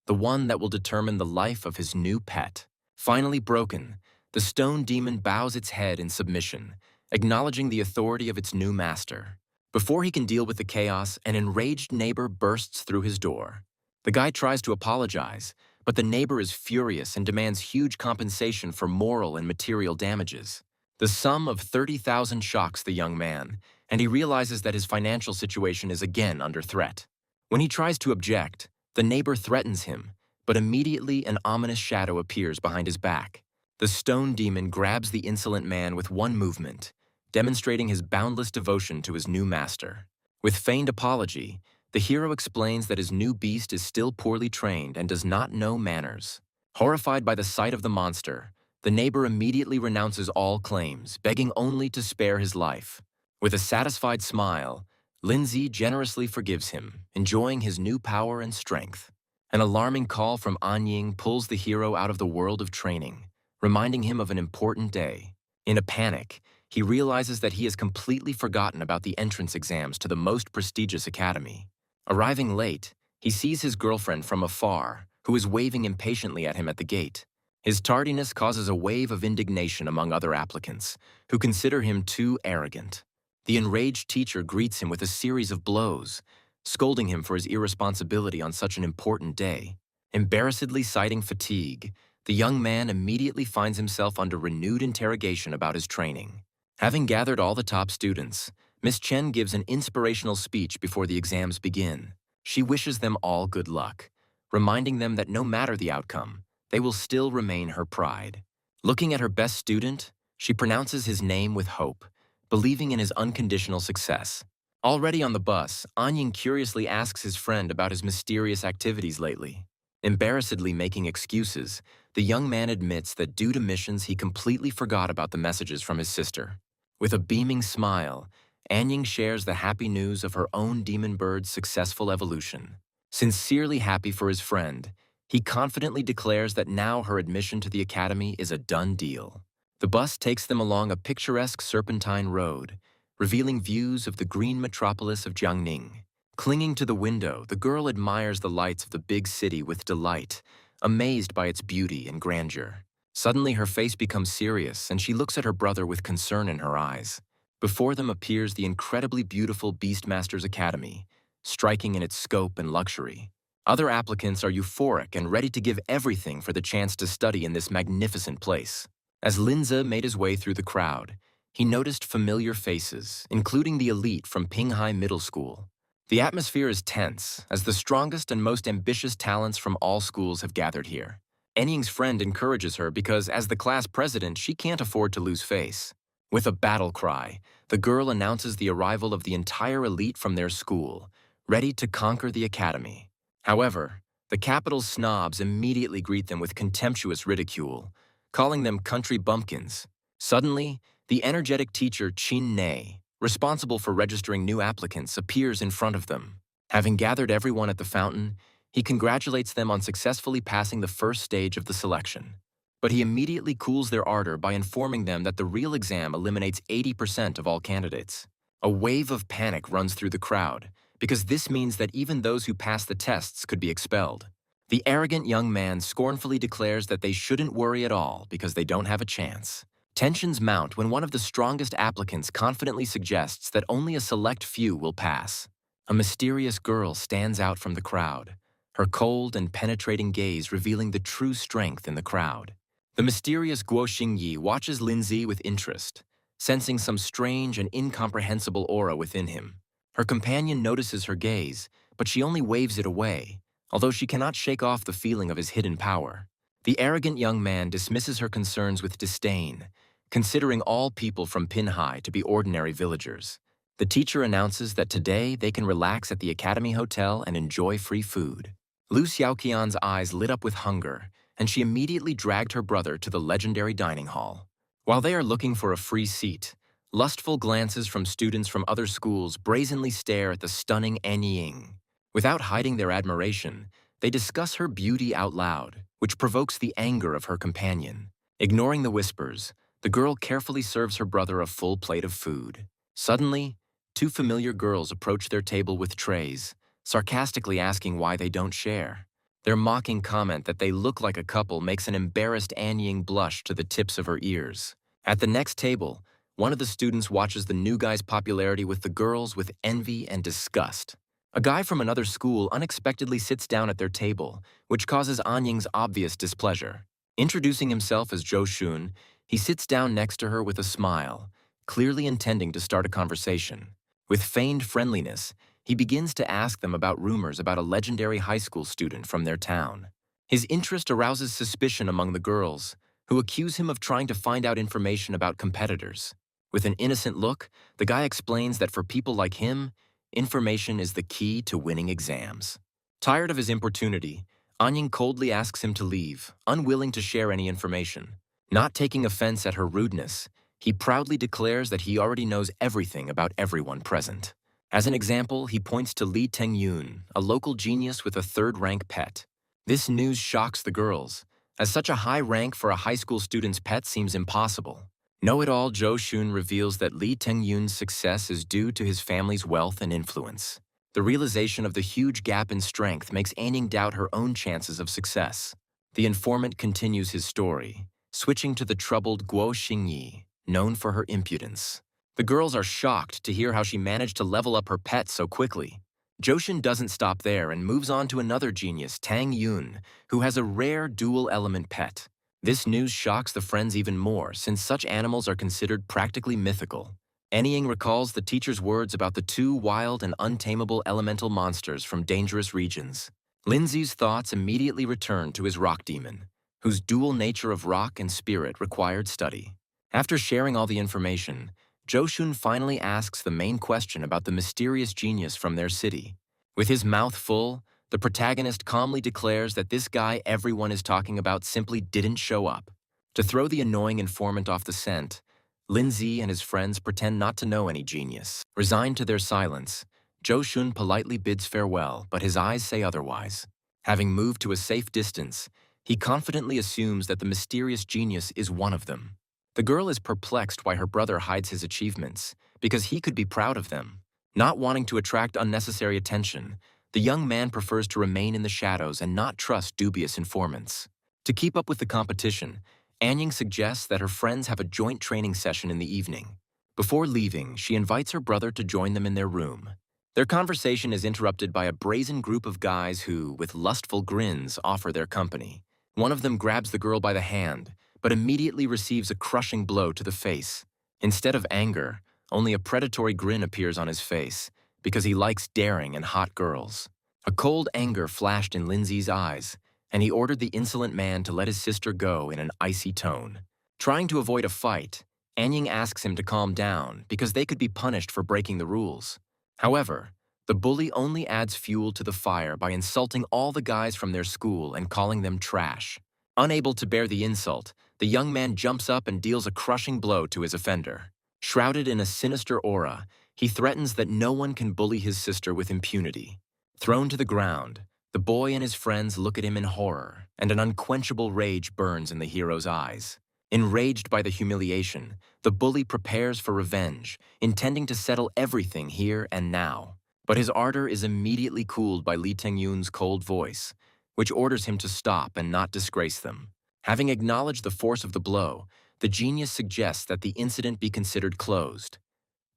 the one that will determine the life of his new pet. Finally broken, the stone demon bows its head in submission, acknowledging the authority of its new master. Before he can deal with the chaos, an enraged neighbor bursts through his door. The guy tries to apologize, but the neighbor is furious and demands huge compensation for moral and material damages. The sum of 30,000 shocks the young man, and he realizes that his financial situation is again under threat. When he tries to object, the neighbor threatens him, but immediately an ominous shadow appears behind his back. The stone demon grabs the insolent man with one movement, demonstrating his boundless devotion to his new master. With feigned apology, the hero explains that his new beast is still poorly trained and does not know manners. Horrified by the sight of the monster, the neighbor immediately renounces all claims, begging only to spare his life. With a satisfied smile, Lindsay generously forgives him, enjoying his new power and strength. An alarming call from Anying pulls the hero out of the world of training, reminding him of an important day. In a panic, he realizes that he has completely forgotten about the entrance exams to the most prestigious academy. Arriving late, he sees his girlfriend from afar, who is waving impatiently at him at the gate. His tardiness causes a wave of indignation among other applicants, who consider him too arrogant. The enraged teacher greets him with a series of blows, scolding him for his irresponsibility on such an important day. Embarrassedly citing fatigue, the young man immediately finds himself under renewed interrogation about his training. Having gathered all the top students, Miss Chen gives an inspirational speech before the exams begin. She wishes them all good luck, reminding them that no matter the outcome, they will still remain her pride. Looking at her best student, she pronounces his name with hope, believing in his unconditional success. Already on the bus, Anying curiously asks his friend about his mysterious activities lately. Embarrassedly making excuses, the young man admits that due to missions he completely forgot about the messages from his sister. With a beaming smile, Anying shares the happy news of her own demon bird's successful evolution. Sincerely happy for his friend, he confidently declares that now her admission to the academy is a done deal. The bus takes them along a picturesque serpentine road, revealing views of the green metropolis of Jiangning. Clinging to the window, the girl admires the lights of the big city with delight, amazed by its beauty and grandeur. Suddenly her face becomes serious, and she looks at her brother with concern in her eyes. Before them appears the incredibly beautiful Beastmaster's Academy, striking in its scope and luxury. Other applicants are euphoric and ready to give everything for the chance to study in this magnificent place. As Linza made his way through the crowd, he noticed familiar faces, including the elite from Pinghai Middle School. The atmosphere is tense, as the strongest and most ambitious talents from all schools have gathered here. Anying's friend encourages her because, as the class president, she can't afford to lose face. With a battle cry, the girl announces the arrival of the entire elite from their school, ready to conquer the academy. However, the capital's snobs immediately greet them with contemptuous ridicule, calling them country bumpkins. Suddenly, the energetic teacher Qin Nei, responsible for registering new applicants, appears in front of them. Having gathered everyone at the fountain, he congratulates them on successfully passing the first stage of the selection. But he immediately cools their ardor by informing them that the real exam eliminates 80% of all candidates. A wave of panic runs through the crowd, because this means that even those who pass the tests could be expelled. The arrogant young man scornfully declares that they shouldn't worry at all because they don't have a chance. Tensions mount when one of the strongest applicants confidently suggests that only a select few will pass. A mysterious girl stands out from the crowd, her cold and penetrating gaze revealing the true strength in the crowd. The mysterious Guo Xingyi watches Lindsay with interest, sensing some strange and incomprehensible aura within him. Her companion notices her gaze, but she only waves it away, although she cannot shake off the feeling of his hidden power. The arrogant young man dismisses her concerns with disdain, considering all people from Pinhai to be ordinary villagers. The teacher announces that today they can relax at the Academy Hotel and enjoy free food. Lu Xiaoqian's eyes lit up with hunger, and she immediately dragged her brother to the legendary dining hall. While they are looking for a free seat, lustful glances from students from other schools brazenly stare at the stunning Anying. Without hiding their admiration, They discuss her beauty out loud, which provokes the anger of her companion. Ignoring the whispers, the girl carefully serves her brother a full plate of food. Suddenly, two familiar girls approach their table with trays, sarcastically asking why they don't share. Their mocking comment that they look like a couple makes an embarrassed An Ying blush to the tips of her ears. At the next table, one of the students watches the new guy's popularity with the girls with envy and disgust. A guy from another school unexpectedly sits down at their table, which causes An Ying's obvious displeasure. Introducing himself as Jo Shun, he sits down next to her with a smile, clearly intending to start a conversation. With feigned friendliness, he begins to ask them about rumors about a legendary high school student from their town. His interest arouses suspicion among the girls, who accuse him of trying to find out information about competitors. With an innocent look, the guy explains that for people like him, information is the key to winning exams. Tired of his importunity, An Ying coldly asks him to leave, unwilling to share any information. Not taking offense at her rudeness, he proudly declares that he already knows everything about everyone present. As an example, he points to Lee Teng-yoon, a local genius with a third-rank pet. This news shocks the girls, as such a high rank for a high school student's pet seems impossible. Know-it-all Jo Shun reveals that Lee Teng-yoon's success is due to his family's wealth and influence. The realization of the huge gap in strength makes An Ying doubt her own chances of success. The informant continues his story, switching to the troubled Guo Xingyi, known for her impudence. The girls are shocked to hear how she managed to level up her pet so quickly. Joshin doesn't stop there and moves on to another genius, Tang Yun, who has a rare dual-element pet. This news shocks the friends even more, since such animals are considered practically mythical. An Ying recalls the teacher's words about the two wild and untamable elemental monsters from dangerous regions. Lindsay's thoughts immediately return to his rock demon, whose dual nature of rock and spirit required study. After sharing all the information, Joshun finally asks the main question about the mysterious genius from their city. With his mouth full, the protagonist calmly declares that this guy everyone is talking about simply didn't show up. To throw the annoying informant off the scent, Lindsay and his friends pretend not to know any genius. Resigned to their silence, Joshun politely bids farewell, but his eyes say otherwise. Having moved to a safe distance, he confidently assumes that the mysterious genius is one of them. The girl is perplexed why her brother hides his achievements, because he could be proud of them. Not wanting to attract unnecessary attention, the young man prefers to remain in the shadows and not trust dubious informants. To keep up with the competition, An Ying suggests that her friends have a joint training session in the evening. Before leaving, she invites her brother to join them in their room. Their conversation is interrupted by a brazen group of guys who, with lustful grins, offer their company. One of them grabs the girl by the hand, but immediately receives a crushing blow to the face. Instead of anger, only a predatory grin appears on his face, because he likes daring and hot girls. A cold anger flashed in Lindsay's eyes, and he ordered the insolent man to let his sister go in an icy tone. Trying to avoid a fight, An Ying asks him to calm down because they could be punished for breaking the rules. However, the bully only adds fuel to the fire by insulting all the guys from their school and calling them trash. Unable to bear the insult, the young man jumps up and deals a crushing blow to his offender. Shrouded in a sinister aura, he threatens that no one can bully his sister with impunity. Thrown to the ground, the boy and his friends look at him in horror, and an unquenchable rage burns in the hero's eyes. Enraged by the humiliation, the bully prepares for revenge, intending to settle everything here and now. But his ardor is immediately cooled by Lee Teng-yoon's cold voice, which orders him to stop and not disgrace them. Having acknowledged the force of the blow, the genius suggests that the incident be considered closed.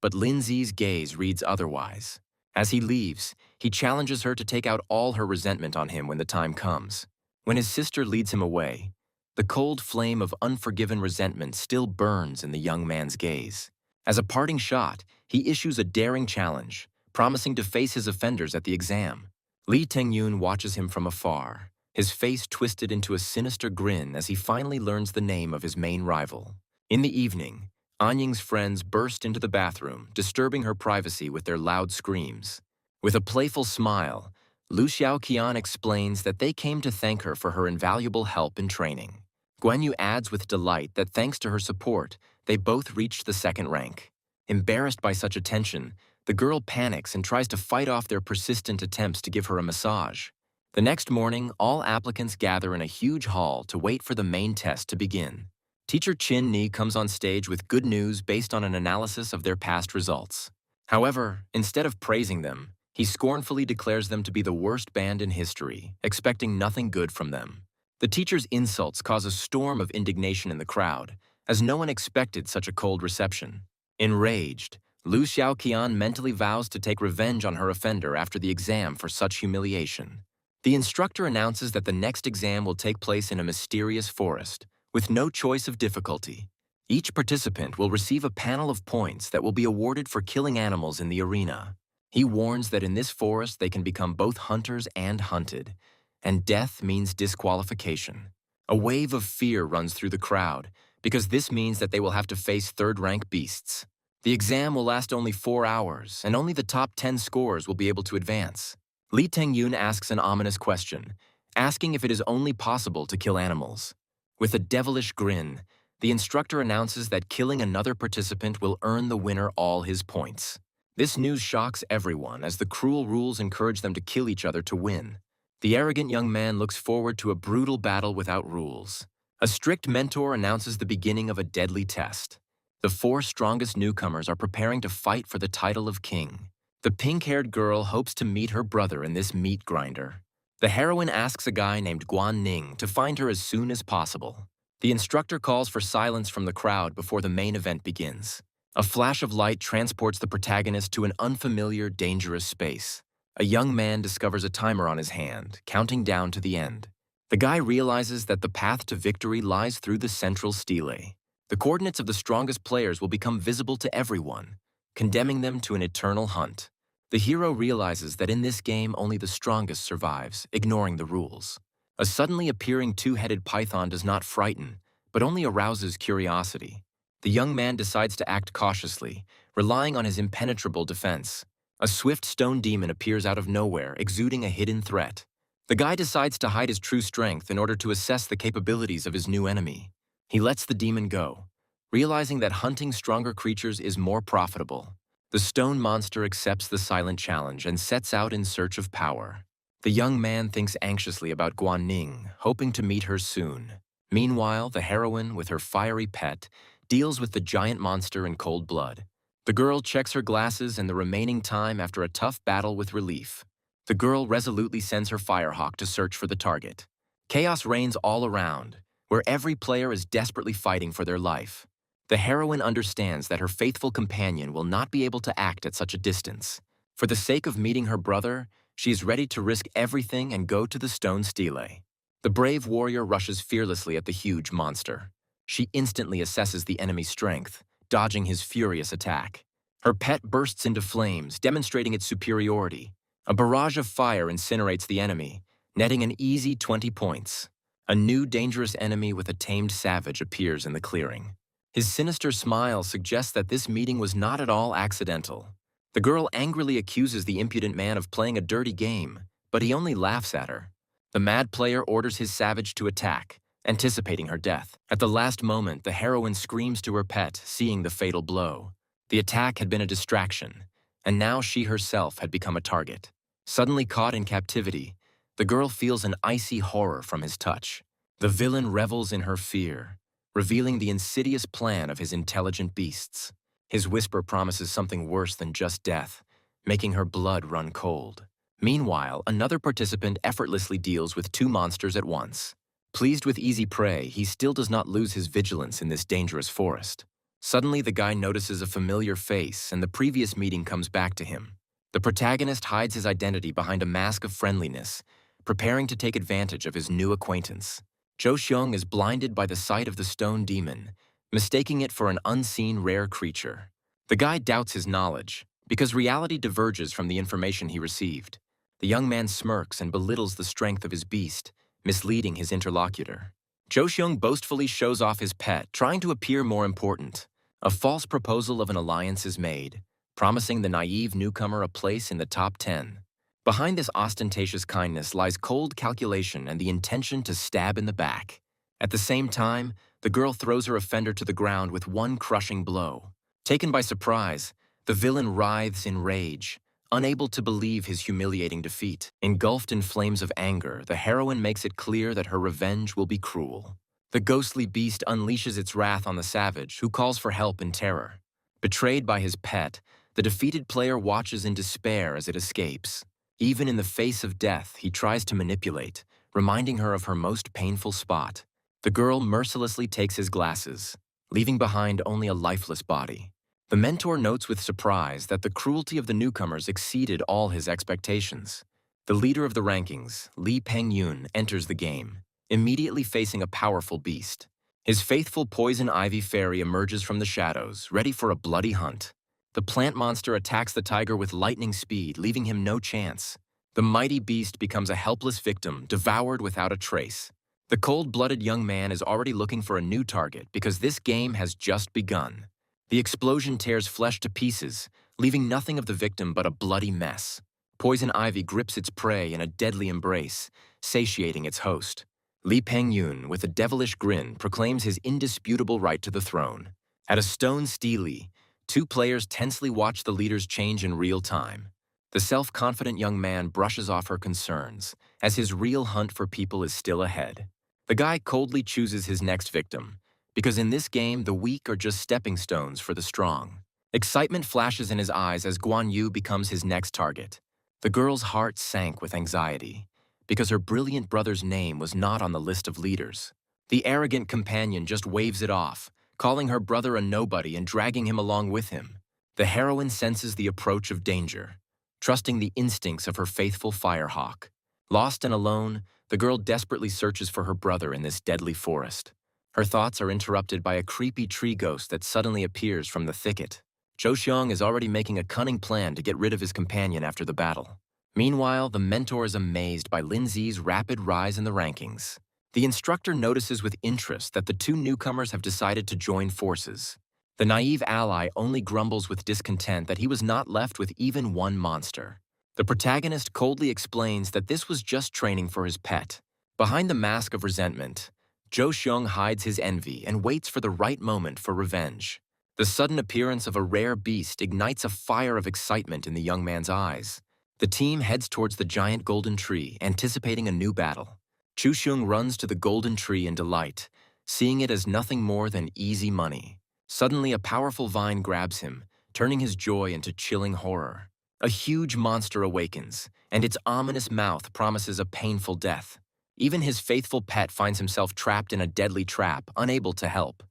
But Lindsay's gaze reads otherwise. As he leaves, he challenges her to take out all her resentment on him when the time comes. When his sister leads him away, the cold flame of unforgiven resentment still burns in the young man's gaze. As a parting shot, he issues a daring challenge, promising to face his offenders at the exam. Lee Teng-yoon watches him from afar, his face twisted into a sinister grin as he finally learns the name of his main rival. In the evening, An Ying's friends burst into the bathroom, disturbing her privacy with their loud screams. With a playful smile, Lu Xiaoqian explains that they came to thank her for her invaluable help in training. Guan Yu adds with delight that thanks to her support, they both reached the second rank. Embarrassed by such attention, the girl panics and tries to fight off their persistent attempts to give her a massage. The next morning, all applicants gather in a huge hall to wait for the main test to begin. Teacher Chin Ni comes on stage with good news based on an analysis of their past results. However, instead of praising them, he scornfully declares them to be the worst band in history, expecting nothing good from them. The teacher's insults cause a storm of indignation in the crowd, as no one expected such a cold reception. Enraged, Lu Xiaoqian mentally vows to take revenge on her offender after the exam for such humiliation. The instructor announces that the next exam will take place in a mysterious forest, with no choice of difficulty. Each participant will receive a panel of points that will be awarded for killing animals in the arena. He warns that in this forest they can become both hunters and hunted, and death means disqualification. A wave of fear runs through the crowd, because this means that they will have to face third-rank beasts. The exam will last only 4 hours, and only the top 10 scorers will be able to advance. Li Tengyun asks an ominous question, asking if it is only possible to kill animals. With a devilish grin, the instructor announces that killing another participant will earn the winner all his points. This news shocks everyone, as the cruel rules encourage them to kill each other to win. The arrogant young man looks forward to a brutal battle without rules. A strict mentor announces the beginning of a deadly test. The 4 strongest newcomers are preparing to fight for the title of king. The pink-haired girl hopes to meet her brother in this meat grinder. The heroine asks a guy named Guan Ning to find her as soon as possible. The instructor calls for silence from the crowd before the main event begins. A flash of light transports the protagonist to an unfamiliar, dangerous space. A young man discovers a timer on his hand, counting down to the end. The guy realizes that the path to victory lies through the central stele. The coordinates of the strongest players will become visible to everyone, condemning them to an eternal hunt. The hero realizes that in this game only the strongest survives, ignoring the rules. A suddenly appearing 2-headed python does not frighten, but only arouses curiosity. The young man decides to act cautiously, relying on his impenetrable defense. A swift stone demon appears out of nowhere, exuding a hidden threat. The guy decides to hide his true strength in order to assess the capabilities of his new enemy. He lets the demon go, realizing that hunting stronger creatures is more profitable. The stone monster accepts the silent challenge and sets out in search of power. The young man thinks anxiously about Guan Ning, hoping to meet her soon. Meanwhile, the heroine, with her fiery pet, deals with the giant monster in cold blood. The girl checks her glasses and the remaining time after a tough battle with relief. The girl resolutely sends her firehawk to search for the target. Chaos reigns all around, where every player is desperately fighting for their life. The heroine understands that her faithful companion will not be able to act at such a distance. For the sake of meeting her brother, she is ready to risk everything and go to the stone stele. The brave warrior rushes fearlessly at the huge monster. She instantly assesses the enemy's strength, dodging his furious attack. Her pet bursts into flames, demonstrating its superiority. A barrage of fire incinerates the enemy, netting an easy 20 points. A new dangerous enemy with a tamed savage appears in the clearing. His sinister smile suggests that this meeting was not at all accidental. The girl angrily accuses the impudent man of playing a dirty game, but he only laughs at her. The mad player orders his savage to attack, anticipating her death. At the last moment, the heroine screams to her pet, seeing the fatal blow. The attack had been a distraction, and now she herself had become a target. Suddenly caught in captivity, the girl feels an icy horror from his touch. The villain revels in her fear, revealing the insidious plan of his intelligent beasts. His whisper promises something worse than just death, making her blood run cold. Meanwhile, another participant effortlessly deals with 2 monsters at once. Pleased with easy prey, he still does not lose his vigilance in this dangerous forest. Suddenly, the guy notices a familiar face, and the previous meeting comes back to him. The protagonist hides his identity behind a mask of friendliness, preparing to take advantage of his new acquaintance. Zhou Xiong is blinded by the sight of the stone demon, mistaking it for an unseen rare creature. The guy doubts his knowledge, because reality diverges from the information he received. The young man smirks and belittles the strength of his beast, misleading his interlocutor. Zhou Xiong boastfully shows off his pet, trying to appear more important. A false proposal of an alliance is made, promising the naive newcomer a place in the top 10. Behind this ostentatious kindness lies cold calculation and the intention to stab in the back. At the same time, the girl throws her offender to the ground with one crushing blow. Taken by surprise, the villain writhes in rage, unable to believe his humiliating defeat. Engulfed in flames of anger, the heroine makes it clear that her revenge will be cruel. The ghostly beast unleashes its wrath on the savage, who calls for help in terror. Betrayed by his pet, the defeated player watches in despair as it escapes. Even in the face of death, he tries to manipulate, reminding her of her most painful spot. The girl mercilessly takes his glasses, leaving behind only a lifeless body. The mentor notes with surprise that the cruelty of the newcomers exceeded all his expectations. The leader of the rankings, Lee Peng-yun, enters the game, immediately facing a powerful beast. His faithful poison ivy fairy emerges from the shadows, ready for a bloody hunt. The plant monster attacks the tiger with lightning speed, leaving him no chance. The mighty beast becomes a helpless victim, devoured without a trace. The cold-blooded young man is already looking for a new target because this game has just begun. The explosion tears flesh to pieces, leaving nothing of the victim but a bloody mess. Poison ivy grips its prey in a deadly embrace, satiating its host. Lee Peng-yun, with a devilish grin, proclaims his indisputable right to the throne. At a stone stele, two players tensely watch the leaders change in real time. The self-confident young man brushes off her concerns, as his real hunt for people is still ahead. The guy coldly chooses his next victim, because in this game, the weak are just stepping stones for the strong. Excitement flashes in his eyes as Guan Yu becomes his next target. The girl's heart sank with anxiety, because her brilliant brother's name was not on the list of leaders. The arrogant companion just waves it off, calling her brother a nobody and dragging him along with him. The heroine senses the approach of danger, trusting the instincts of her faithful firehawk. Lost and alone, the girl desperately searches for her brother in this deadly forest. Her thoughts are interrupted by a creepy tree ghost that suddenly appears from the thicket. Zhou Xiong is already making a cunning plan to get rid of his companion after the battle. Meanwhile, the mentor is amazed by Lin Zi's rapid rise in the rankings. The instructor notices with interest that the two newcomers have decided to join forces. The naive ally only grumbles with discontent that he was not left with even one monster. The protagonist coldly explains that this was just training for his pet. Behind the mask of resentment, Zhou Xiong hides his envy and waits for the right moment for revenge. The sudden appearance of a rare beast ignites a fire of excitement in the young man's eyes. The team heads towards the giant golden tree, anticipating a new battle. Chu Xiong runs to the golden tree in delight, seeing it as nothing more than easy money. Suddenly, a powerful vine grabs him, turning his joy into chilling horror. A huge monster awakens, and its ominous mouth promises a painful death. Even his faithful pet finds himself trapped in a deadly trap, unable to help.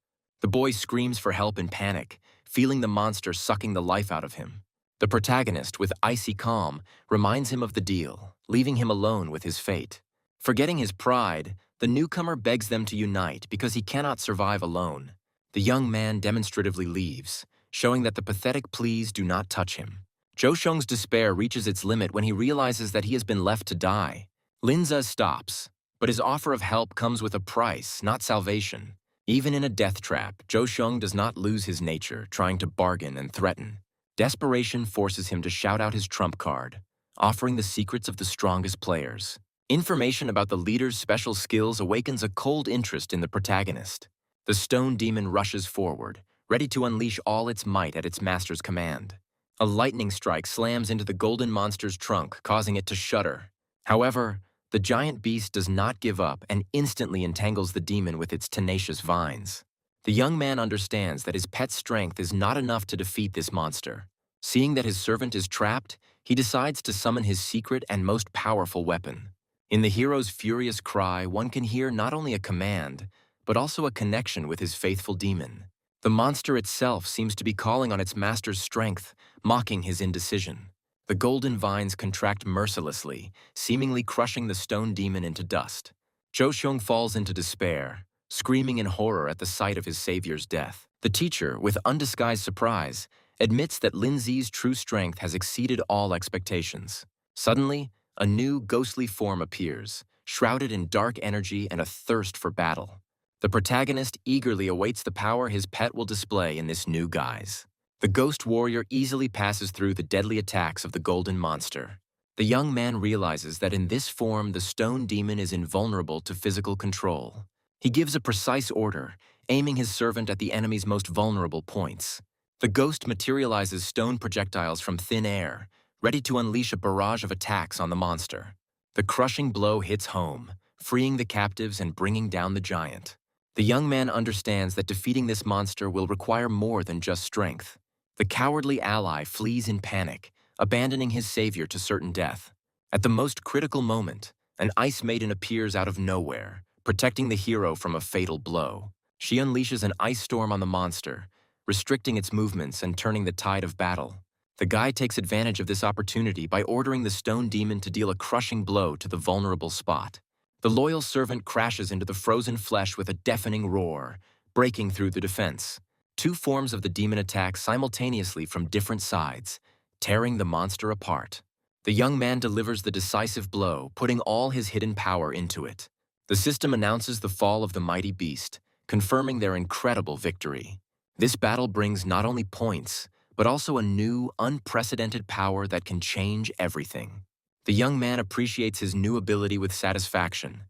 The boy screams for help in panic, feeling the monster sucking the life out of him. The protagonist, with icy calm, reminds him of the deal, leaving him alone with his fate. Forgetting his pride, the newcomer begs them to unite because he cannot survive alone. The young man demonstratively leaves, showing that the pathetic pleas do not touch him. Zhou Xiong's despair reaches its limit when he realizes that he has been left to die. Lin Zi stops, but his offer of help comes with a price, not salvation. Even in a death trap, Zhou Xiong does not lose his nature, trying to bargain and threaten. Desperation forces him to shout out his trump card, offering the secrets of the strongest players. Information about the leader's special skills awakens a cold interest in the protagonist. The stone demon rushes forward, ready to unleash all its might at its master's command. A lightning strike slams into the golden monster's trunk, causing it to shudder. However, the giant beast does not give up and instantly entangles the demon with its tenacious vines. The young man understands that his pet's strength is not enough to defeat this monster. Seeing that his servant is trapped, he decides to summon his secret and most powerful weapon. In the hero's furious cry, one can hear not only a command, but also a connection with his faithful demon. The monster itself seems to be calling on its master's strength, mocking his indecision. The golden vines contract mercilessly, seemingly crushing the stone demon into dust. Zhou Xiong falls into despair, screaming in horror at the sight of his savior's death. The teacher, with undisguised surprise, admits that Lin Zi's true strength has exceeded all expectations. Suddenly, a new ghostly form appears, shrouded in dark energy and a thirst for battle. The protagonist eagerly awaits the power his pet will display in this new guise. The ghost warrior easily passes through the deadly attacks of the golden monster. The young man realizes that in this form the stone demon is invulnerable to physical control. He gives a precise order, aiming his servant at the enemy's most vulnerable points. The ghost materializes stone projectiles from thin air, ready to unleash a barrage of attacks on the monster. The crushing blow hits home, freeing the captives and bringing down the giant. The young man understands that defeating this monster will require more than just strength. The cowardly ally flees in panic, abandoning his savior to certain death. At the most critical moment, an ice maiden appears out of nowhere, protecting the hero from a fatal blow. She unleashes an ice storm on the monster, restricting its movements and turning the tide of battle. The guy takes advantage of this opportunity by ordering the stone demon to deal a crushing blow to the vulnerable spot. The loyal servant crashes into the frozen flesh with a deafening roar, breaking through the defense. Two forms of the demon attack simultaneously from different sides, tearing the monster apart. The young man delivers the decisive blow, putting all his hidden power into it. The system announces the fall of the mighty beast, confirming their incredible victory. This battle brings not only points, but also a new, unprecedented power that can change everything. The young man appreciates his new ability with satisfaction,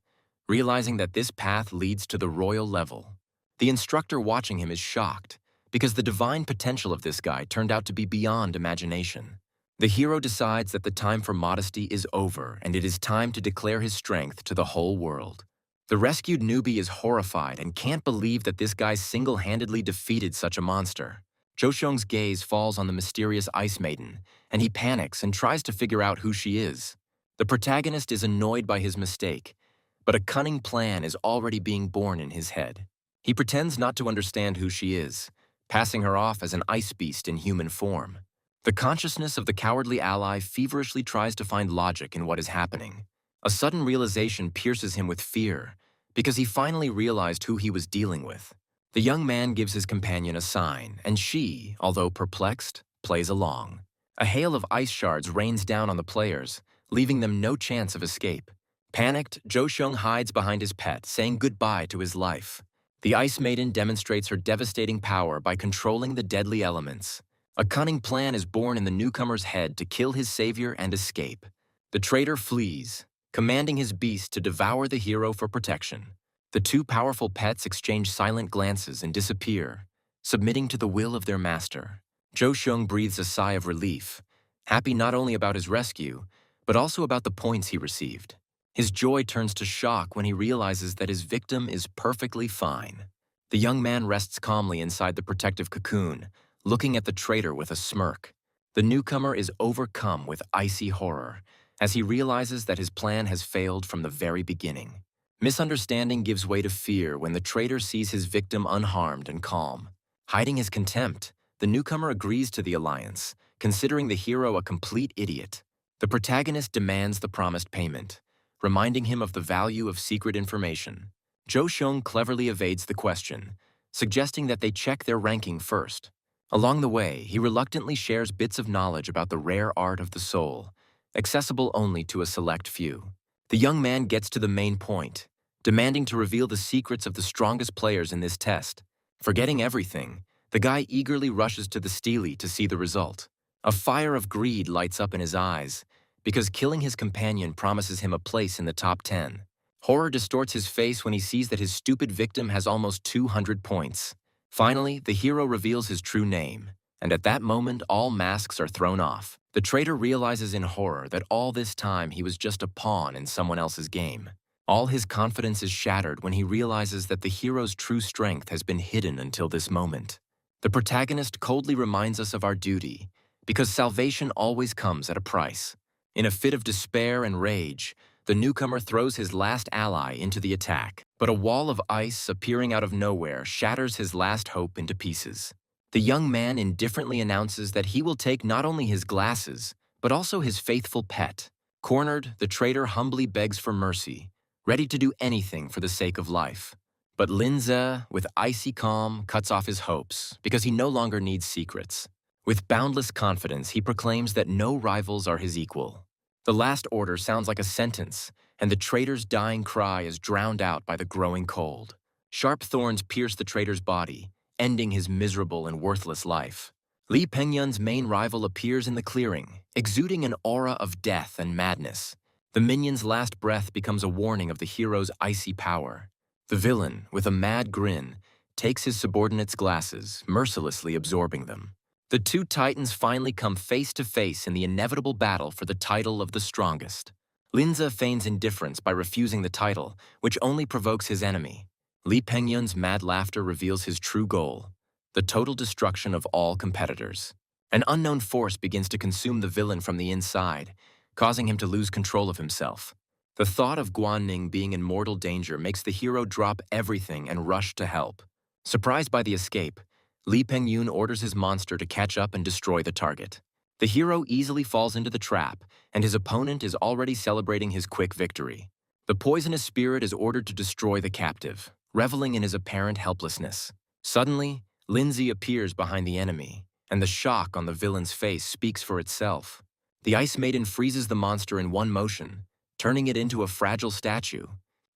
realizing that this path leads to the royal level. The instructor watching him is shocked, because the divine potential of this guy turned out to be beyond imagination. The hero decides that the time for modesty is over and it is time to declare his strength to the whole world. The rescued newbie is horrified and can't believe that this guy single-handedly defeated such a monster. Joseong's gaze falls on the mysterious ice maiden, and he panics and tries to figure out who she is. The protagonist is annoyed by his mistake, but a cunning plan is already being born in his head. He pretends not to understand who she is, passing her off as an ice beast in human form. The consciousness of the cowardly ally feverishly tries to find logic in what is happening. A sudden realization pierces him with fear, because he finally realized who he was dealing with. The young man gives his companion a sign, and she, although perplexed, plays along. A hail of ice shards rains down on the players, leaving them no chance of escape. Panicked, Joseong hides behind his pet, saying goodbye to his life. The Ice Maiden demonstrates her devastating power by controlling the deadly elements. A cunning plan is born in the newcomer's head to kill his savior and escape. The traitor flees, commanding his beast to devour the hero for protection. The two powerful pets exchange silent glances and disappear, submitting to the will of their master. Joseong breathes a sigh of relief, happy not only about his rescue, but also about the points he received. His joy turns to shock when he realizes that his victim is perfectly fine. The young man rests calmly inside the protective cocoon, looking at the traitor with a smirk. The newcomer is overcome with icy horror, as he realizes that his plan has failed from the very beginning. Misunderstanding gives way to fear when the traitor sees his victim unharmed and calm. Hiding his contempt, the newcomer agrees to the alliance, considering the hero a complete idiot. The protagonist demands the promised payment, reminding him of the value of secret information. Joseong cleverly evades the question, suggesting that they check their ranking first. Along the way, he reluctantly shares bits of knowledge about the rare art of the soul, accessible only to a select few. The young man gets to the main point, demanding to reveal the secrets of the strongest players in this test. Forgetting everything, the guy eagerly rushes to the stele to see the result. A fire of greed lights up in his eyes, because killing his companion promises him a place in the top 10. Horror distorts his face when he sees that his stupid victim has almost 200 points. Finally, the hero reveals his true name, and at that moment all masks are thrown off. The traitor realizes in horror that all this time he was just a pawn in someone else's game. All his confidence is shattered when he realizes that the hero's true strength has been hidden until this moment. The protagonist coldly reminds us of our duty, because salvation always comes at a price. In a fit of despair and rage, the newcomer throws his last ally into the attack, but a wall of ice appearing out of nowhere shatters his last hope into pieces. The young man indifferently announces that he will take not only his glasses, but also his faithful pet. Cornered, the traitor humbly begs for mercy, ready to do anything for the sake of life. But Linze, with icy calm, cuts off his hopes because he no longer needs secrets. With boundless confidence, he proclaims that no rivals are his equal. The last order sounds like a sentence, and the traitor's dying cry is drowned out by the growing cold. Sharp thorns pierce the traitor's body, ending his miserable and worthless life. Lee Pengyun's main rival appears in the clearing, exuding an aura of death and madness. The minion's last breath becomes a warning of the hero's icy power. The villain, with a mad grin, takes his subordinate's glasses, mercilessly absorbing them. The two titans finally come face to face in the inevitable battle for the title of the strongest. Linza feigns indifference by refusing the title, which only provokes his enemy. Lee Pengyun's mad laughter reveals his true goal, the total destruction of all competitors. An unknown force begins to consume the villain from the inside, causing him to lose control of himself. The thought of Guanning being in mortal danger makes the hero drop everything and rush to help. Surprised by the escape, Lee Pengyun orders his monster to catch up and destroy the target. The hero easily falls into the trap, and his opponent is already celebrating his quick victory. The poisonous spirit is ordered to destroy the captive, reveling in his apparent helplessness. Suddenly, Lindsay appears behind the enemy, and the shock on the villain's face speaks for itself. The Ice Maiden freezes the monster in one motion, turning it into a fragile statue.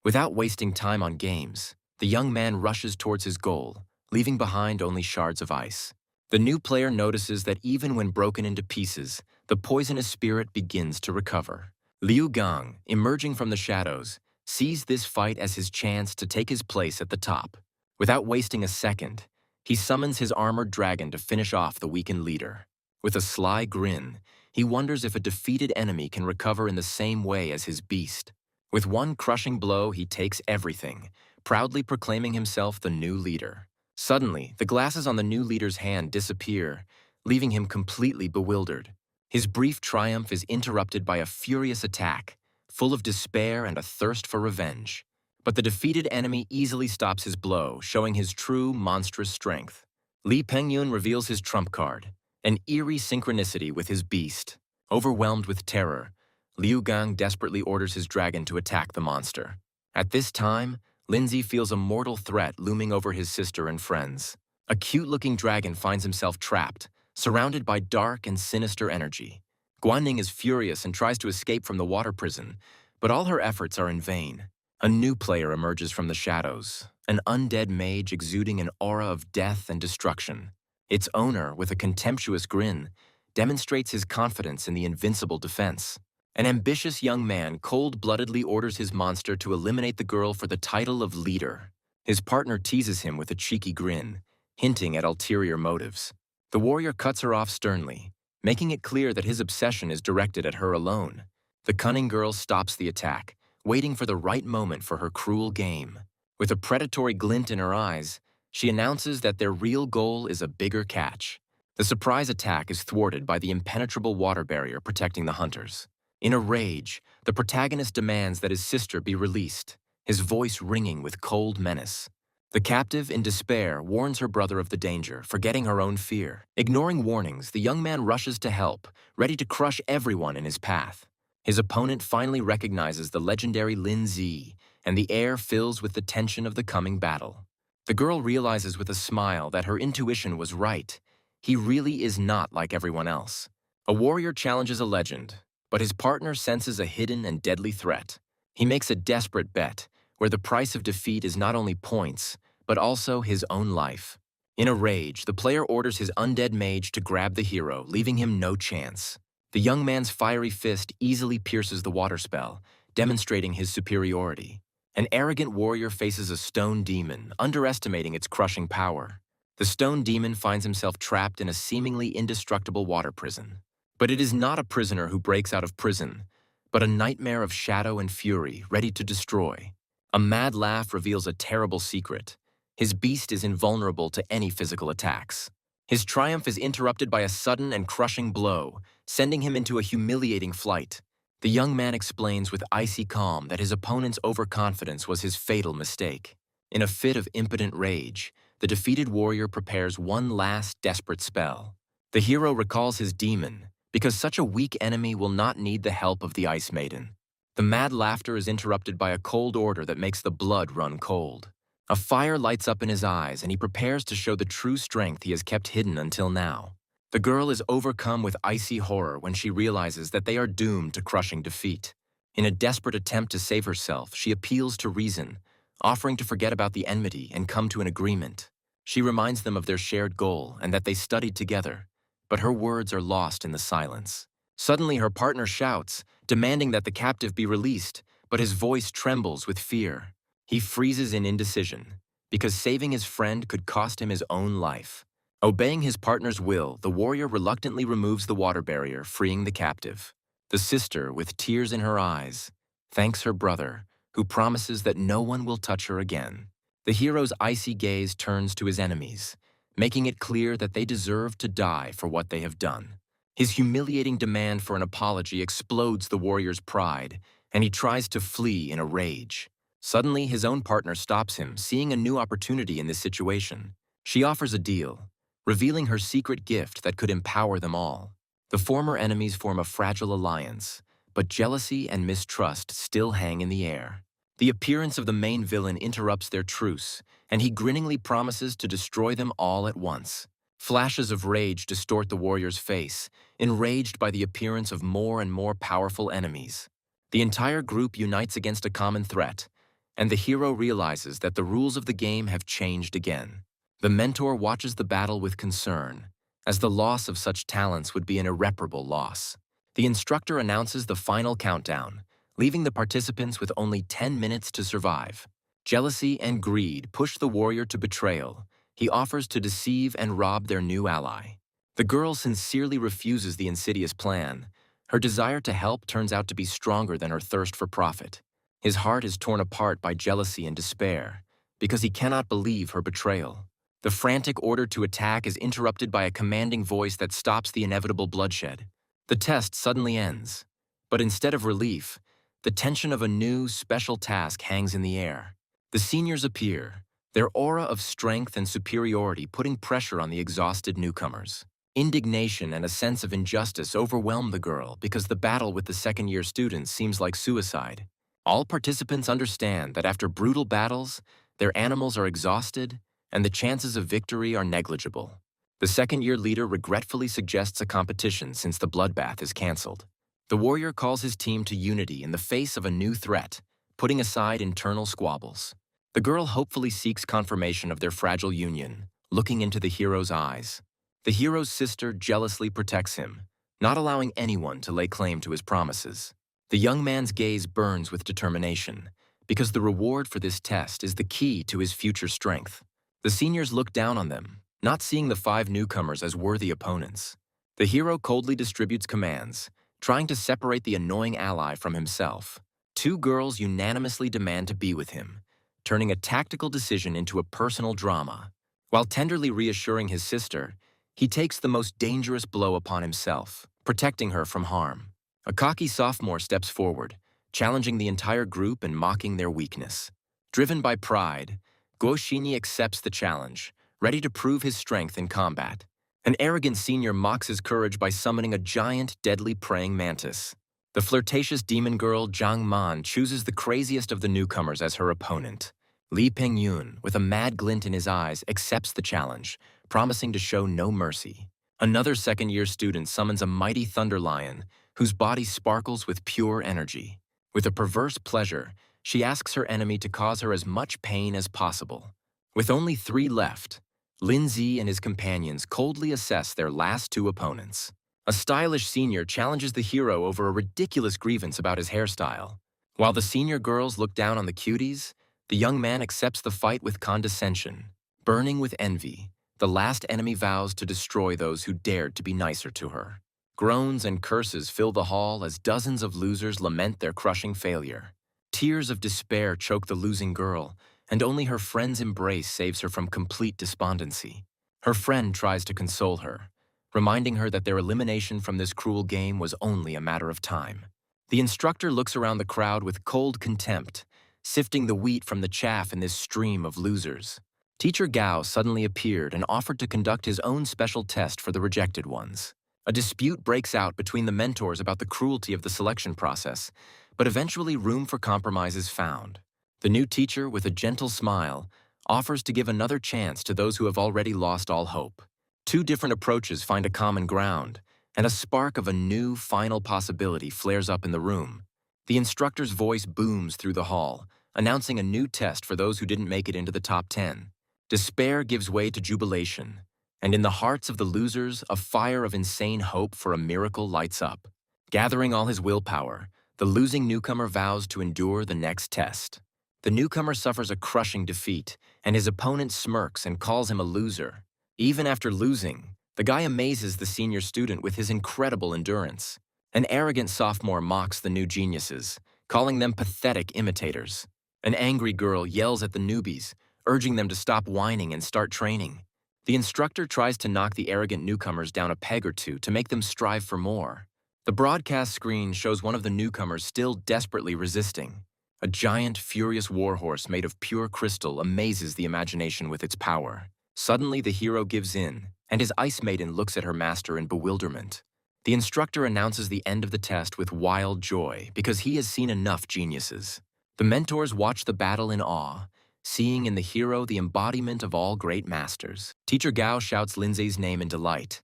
Without wasting time on games, the young man rushes towards his goal, leaving behind only shards of ice. The new player notices that even when broken into pieces, the poisonous spirit begins to recover. Liu Gang, emerging from the shadows, sees this fight as his chance to take his place at the top. Without wasting a second, he summons his armored dragon to finish off the weakened leader. With a sly grin, he wonders if a defeated enemy can recover in the same way as his beast. With one crushing blow, he takes everything, proudly proclaiming himself the new leader. Suddenly, the glasses on the new leader's hand disappear, leaving him completely bewildered. His brief triumph is interrupted by a furious attack, full of despair and a thirst for revenge. But the defeated enemy easily stops his blow, showing his true, monstrous strength. Lee Pengyun reveals his trump card, an eerie synchronicity with his beast. Overwhelmed with terror, Liu Gang desperately orders his dragon to attack the monster. At this time, Lindsay feels a mortal threat looming over his sister and friends. A cute-looking dragon finds himself trapped, surrounded by dark and sinister energy. Guanning is furious and tries to escape from the water prison, but all her efforts are in vain. A new player emerges from the shadows, an undead mage exuding an aura of death and destruction. Its owner, with a contemptuous grin, demonstrates his confidence in the invincible defense. An ambitious young man cold-bloodedly orders his monster to eliminate the girl for the title of leader. His partner teases him with a cheeky grin, hinting at ulterior motives. The warrior cuts her off sternly, making it clear that his obsession is directed at her alone. The cunning girl stops the attack, waiting for the right moment for her cruel game. With a predatory glint in her eyes, she announces that their real goal is a bigger catch. The surprise attack is thwarted by the impenetrable water barrier protecting the hunters. In a rage, the protagonist demands that his sister be released, his voice ringing with cold menace. The captive, in despair, warns her brother of the danger, forgetting her own fear. Ignoring warnings, the young man rushes to help, ready to crush everyone in his path. His opponent finally recognizes the legendary Lin Zi, and the air fills with the tension of the coming battle. The girl realizes with a smile that her intuition was right. He really is not like everyone else. A warrior challenges a legend, but his partner senses a hidden and deadly threat. He makes a desperate bet, where the price of defeat is not only points, but also his own life. In a rage, the player orders his undead mage to grab the hero, leaving him no chance. The young man's fiery fist easily pierces the water spell, demonstrating his superiority. An arrogant warrior faces a stone demon, underestimating its crushing power. The stone demon finds himself trapped in a seemingly indestructible water prison. But it is not a prisoner who breaks out of prison, but a nightmare of shadow and fury, ready to destroy. A mad laugh reveals a terrible secret. His beast is invulnerable to any physical attacks. His triumph is interrupted by a sudden and crushing blow, sending him into a humiliating flight. The young man explains with icy calm that his opponent's overconfidence was his fatal mistake. In a fit of impotent rage, the defeated warrior prepares one last desperate spell. The hero recalls his demon, because such a weak enemy will not need the help of the Ice Maiden. The mad laughter is interrupted by a cold order that makes the blood run cold. A fire lights up in his eyes, and he prepares to show the true strength he has kept hidden until now. The girl is overcome with icy horror when she realizes that they are doomed to crushing defeat. In a desperate attempt to save herself, she appeals to reason, offering to forget about the enmity and come to an agreement. She reminds them of their shared goal and that they studied together, but her words are lost in the silence. Suddenly, her partner shouts, demanding that the captive be released, but his voice trembles with fear. He freezes in indecision, because saving his friend could cost him his own life. Obeying his partner's will, the warrior reluctantly removes the water barrier, freeing the captive. The sister, with tears in her eyes, thanks her brother, who promises that no one will touch her again. The hero's icy gaze turns to his enemies, making it clear that they deserve to die for what they have done. His humiliating demand for an apology explodes the warrior's pride, and he tries to flee in a rage. Suddenly, his own partner stops him, seeing a new opportunity in this situation. She offers a deal, revealing her secret gift that could empower them all. The former enemies form a fragile alliance, but jealousy and mistrust still hang in the air. The appearance of the main villain interrupts their truce, and he grinningly promises to destroy them all at once. Flashes of rage distort the warrior's face, enraged by the appearance of more and more powerful enemies. The entire group unites against a common threat, and the hero realizes that the rules of the game have changed again. The mentor watches the battle with concern, as the loss of such talents would be an irreparable loss. The instructor announces the final countdown, leaving the participants with only 10 minutes to survive. Jealousy and greed push the warrior to betrayal. He offers to deceive and rob their new ally. The girl sincerely refuses the insidious plan. Her desire to help turns out to be stronger than her thirst for profit. His heart is torn apart by jealousy and despair, because he cannot believe her betrayal. The frantic order to attack is interrupted by a commanding voice that stops the inevitable bloodshed. The test suddenly ends, but instead of relief, the tension of a new, special task hangs in the air. The seniors appear, their aura of strength and superiority putting pressure on the exhausted newcomers. Indignation and a sense of injustice overwhelm the girl because the battle with the second-year students seems like suicide. All participants understand that after brutal battles, their animals are exhausted and the chances of victory are negligible. The second-year leader regretfully suggests a competition since the bloodbath is canceled. The warrior calls his team to unity in the face of a new threat, putting aside internal squabbles. The girl hopefully seeks confirmation of their fragile union, looking into the hero's eyes. The hero's sister jealously protects him, not allowing anyone to lay claim to his promises. The young man's gaze burns with determination, because the reward for this test is the key to his future strength. The seniors look down on them, not seeing the 5 newcomers as worthy opponents. The hero coldly distributes commands, trying to separate the annoying ally from himself. 2 girls unanimously demand to be with him, turning a tactical decision into a personal drama. While tenderly reassuring his sister, he takes the most dangerous blow upon himself, protecting her from harm. A cocky sophomore steps forward, challenging the entire group and mocking their weakness. Driven by pride, Guo Xinyi accepts the challenge, ready to prove his strength in combat. An arrogant senior mocks his courage by summoning a giant, deadly praying mantis. The flirtatious demon girl Zhang Man chooses the craziest of the newcomers as her opponent. Li Pengyun, with a mad glint in his eyes, accepts the challenge, promising to show no mercy. Another second-year student summons a mighty thunder lion, whose body sparkles with pure energy. With a perverse pleasure, she asks her enemy to cause her as much pain as possible. With only 3 left, Lin Zi and his companions coldly assess their last 2 opponents. A stylish senior challenges the hero over a ridiculous grievance about his hairstyle. While the senior girls look down on the cuties, the young man accepts the fight with condescension. Burning with envy, the last enemy vows to destroy those who dared to be nicer to her. Groans and curses fill the hall as dozens of losers lament their crushing failure. Tears of despair choke the losing girl, and only her friend's embrace saves her from complete despondency. Her friend tries to console her, reminding her that their elimination from this cruel game was only a matter of time. The instructor looks around the crowd with cold contempt, sifting the wheat from the chaff in this stream of losers. Teacher Gao suddenly appeared and offered to conduct his own special test for the rejected ones. A dispute breaks out between the mentors about the cruelty of the selection process, but eventually room for compromise is found. The new teacher, with a gentle smile, offers to give another chance to those who have already lost all hope. 2 different approaches find a common ground, and a spark of a new, final possibility flares up in the room. The instructor's voice booms through the hall, announcing a new test for those who didn't make it into the top 10. Despair gives way to jubilation, and in the hearts of the losers, a fire of insane hope for a miracle lights up. Gathering all his willpower, the losing newcomer vows to endure the next test. The newcomer suffers a crushing defeat, and his opponent smirks and calls him a loser. Even after losing, the guy amazes the senior student with his incredible endurance. An arrogant sophomore mocks the new geniuses, calling them pathetic imitators. An angry girl yells at the newbies, urging them to stop whining and start training. The instructor tries to knock the arrogant newcomers down a peg or two to make them strive for more. The broadcast screen shows one of the newcomers still desperately resisting. A giant, furious warhorse made of pure crystal amazes the imagination with its power. Suddenly, the hero gives in, and his ice maiden looks at her master in bewilderment. The instructor announces the end of the test with wild joy because he has seen enough geniuses. The mentors watch the battle in awe, seeing in the hero the embodiment of all great masters. Teacher Gao shouts Lindsay's name in delight,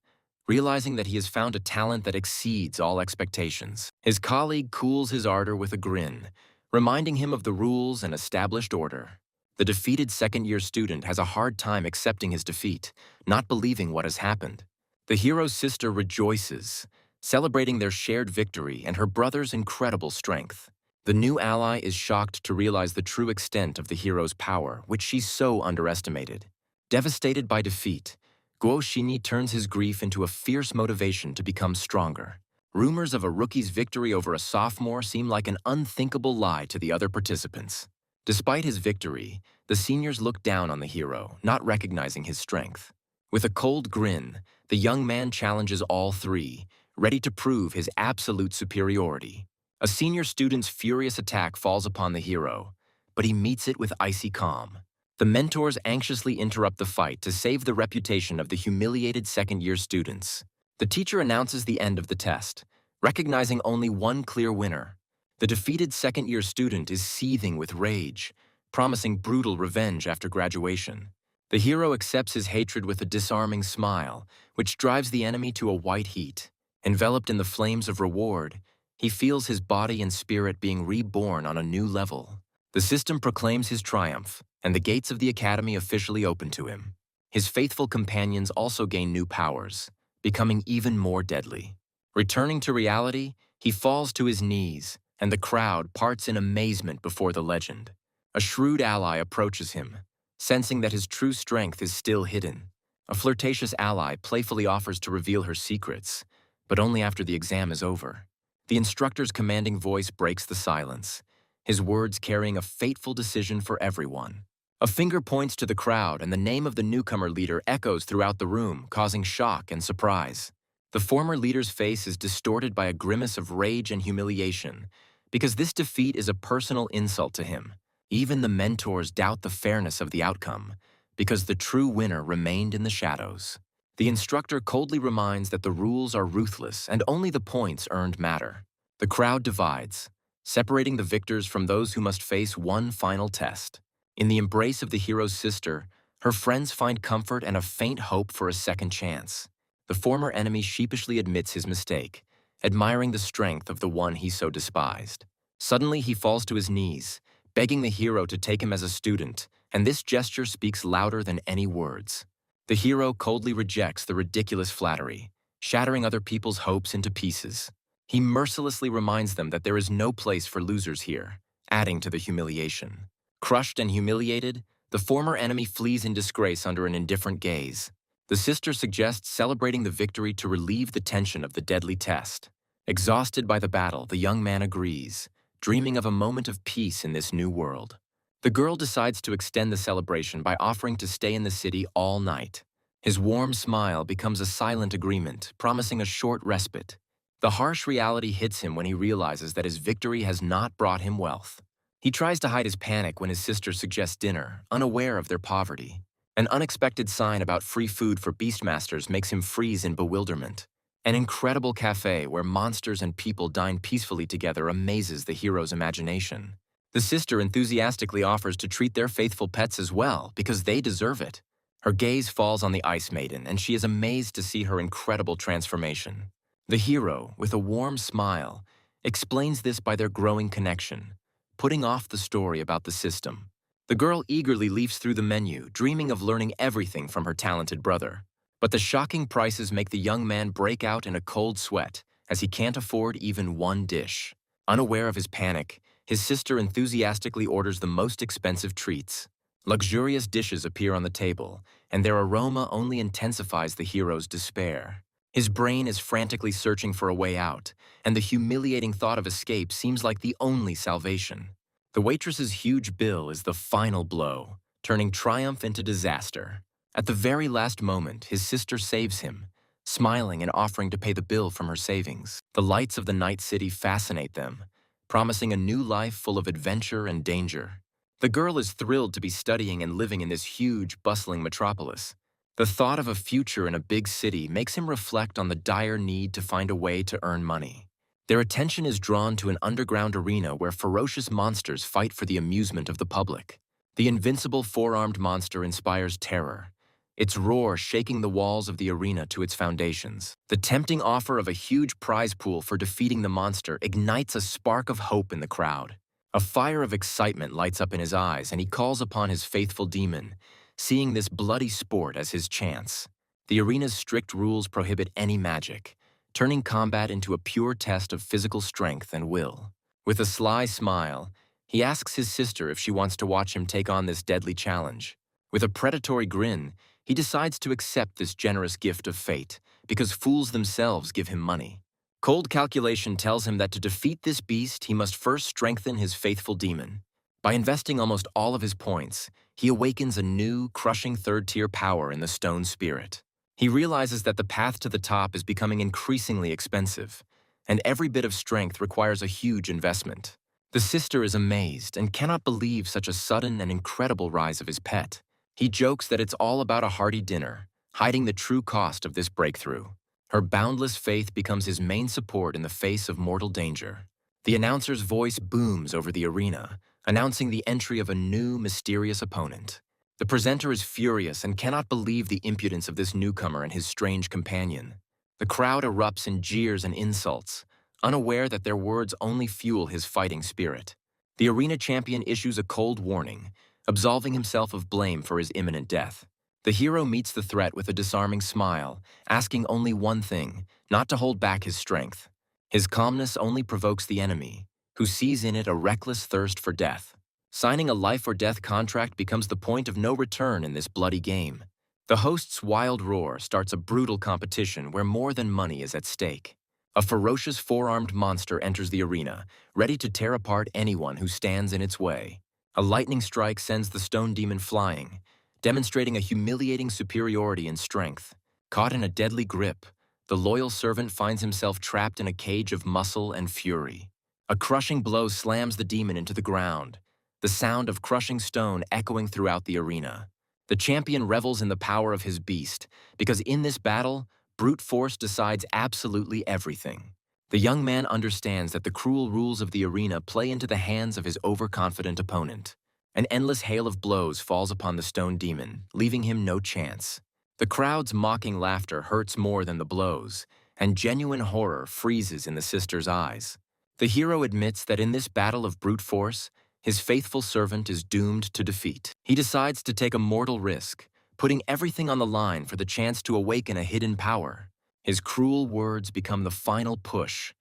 realizing that he has found a talent that exceeds all expectations. His colleague cools his ardor with a grin, reminding him of the rules and established order. The defeated second-year student has a hard time accepting his defeat, not believing what has happened. The hero's sister rejoices, celebrating their shared victory and her brother's incredible strength. The new ally is shocked to realize the true extent of the hero's power, which she so underestimated. Devastated by defeat, Guo Xinyi turns his grief into a fierce motivation to become stronger. Rumors of a rookie's victory over a sophomore seem like an unthinkable lie to the other participants. Despite his victory, the seniors look down on the hero, not recognizing his strength. With a cold grin, the young man challenges all three, ready to prove his absolute superiority. A senior student's furious attack falls upon the hero, but he meets it with icy calm. The mentors anxiously interrupt the fight to save the reputation of the humiliated second-year students. The teacher announces the end of the test, recognizing only one clear winner. The defeated second-year student is seething with rage, promising brutal revenge after graduation. The hero accepts his hatred with a disarming smile, which drives the enemy to a white heat. Enveloped in the flames of reward, he feels his body and spirit being reborn on a new level. The system proclaims his triumph, and the gates of the academy officially open to him. His faithful companions also gain new powers, becoming even more deadly. Returning to reality, he falls to his knees, and the crowd parts in amazement before the legend. A shrewd ally approaches him, sensing that his true strength is still hidden. A flirtatious ally playfully offers to reveal her secrets, but only after the exam is over. The instructor's commanding voice breaks the silence, his words carrying a fateful decision for everyone. A finger points to the crowd, and the name of the newcomer leader echoes throughout the room, causing shock and surprise. The former leader's face is distorted by a grimace of rage and humiliation, because this defeat is a personal insult to him. Even the mentors doubt the fairness of the outcome, because the true winner remained in the shadows. The instructor coldly reminds that the rules are ruthless and only the points earned matter. The crowd divides, separating the victors from those who must face one final test. In the embrace of the hero's sister, her friends find comfort and a faint hope for a second chance. The former enemy sheepishly admits his mistake, admiring the strength of the one he so despised. Suddenly, he falls to his knees, begging the hero to take him as a student, and this gesture speaks louder than any words. The hero coldly rejects the ridiculous flattery, shattering other people's hopes into pieces. He mercilessly reminds them that there is no place for losers here, adding to the humiliation. Crushed and humiliated, the former enemy flees in disgrace under an indifferent gaze. The sister suggests celebrating the victory to relieve the tension of the deadly test. Exhausted by the battle, the young man agrees, dreaming of a moment of peace in this new world. The girl decides to extend the celebration by offering to stay in the city all night. His warm smile becomes a silent agreement, promising a short respite. The harsh reality hits him when he realizes that his victory has not brought him wealth. He tries to hide his panic when his sister suggests dinner, unaware of their poverty. An unexpected sign about free food for Beastmasters makes him freeze in bewilderment. An incredible cafe where monsters and people dine peacefully together amazes the hero's imagination. The sister enthusiastically offers to treat their faithful pets as well because they deserve it. Her gaze falls on the Ice Maiden, and she is amazed to see her incredible transformation. The hero, with a warm smile, explains this by their growing connection, putting off the story about the system. The girl eagerly leafs through the menu, dreaming of learning everything from her talented brother. But the shocking prices make the young man break out in a cold sweat, as he can't afford even one dish. Unaware of his panic, his sister enthusiastically orders the most expensive treats. Luxurious dishes appear on the table, and their aroma only intensifies the hero's despair. His brain is frantically searching for a way out, and the humiliating thought of escape seems like the only salvation. The waitress's huge bill is the final blow, turning triumph into disaster. At the very last moment, his sister saves him, smiling and offering to pay the bill from her savings. The lights of the night city fascinate them, promising a new life full of adventure and danger. The girl is thrilled to be studying and living in this huge, bustling metropolis. The thought of a future in a big city makes him reflect on the dire need to find a way to earn money. Their attention is drawn to an underground arena where ferocious monsters fight for the amusement of the public. The invincible four-armed monster inspires terror, its roar shaking the walls of the arena to its foundations. The tempting offer of a huge prize pool for defeating the monster ignites a spark of hope in the crowd. A fire of excitement lights up in his eyes, and he calls upon his faithful demon, seeing this bloody sport as his chance. The arena's strict rules prohibit any magic, turning combat into a pure test of physical strength and will. With a sly smile, he asks his sister if she wants to watch him take on this deadly challenge. With a predatory grin, he decides to accept this generous gift of fate, because fools themselves give him money. Cold calculation tells him that to defeat this beast, he must first strengthen his faithful demon. By investing almost all of his points, he awakens a new, crushing third-tier power in the stone spirit. He realizes that the path to the top is becoming increasingly expensive, and every bit of strength requires a huge investment. The sister is amazed and cannot believe such a sudden and incredible rise of his pet. He jokes that it's all about a hearty dinner, hiding the true cost of this breakthrough. Her boundless faith becomes his main support in the face of mortal danger. The announcer's voice booms over the arena, announcing the entry of a new, mysterious opponent. The presenter is furious and cannot believe the impudence of this newcomer and his strange companion. The crowd erupts in jeers and insults, unaware that their words only fuel his fighting spirit. The arena champion issues a cold warning, absolving himself of blame for his imminent death. The hero meets the threat with a disarming smile, asking only one thing, not to hold back his strength. His calmness only provokes the enemy, who sees in it a reckless thirst for death. Signing a life-or-death contract becomes the point of no return in this bloody game. The host's wild roar starts a brutal competition where more than money is at stake. A ferocious four-armed monster enters the arena, ready to tear apart anyone who stands in its way. A lightning strike sends the stone demon flying, demonstrating a humiliating superiority in strength. Caught in a deadly grip, the loyal servant finds himself trapped in a cage of muscle and fury. A crushing blow slams the demon into the ground, the sound of crushing stone echoing throughout the arena. The champion revels in the power of his beast, because in this battle, brute force decides absolutely everything. The young man understands that the cruel rules of the arena play into the hands of his overconfident opponent. An endless hail of blows falls upon the stone demon, leaving him no chance. The crowd's mocking laughter hurts more than the blows, and genuine horror freezes in the sister's eyes. The hero admits that in this battle of brute force, his faithful servant is doomed to defeat. He decides to take a mortal risk, putting everything on the line for the chance to awaken a hidden power. His cruel words become the final push,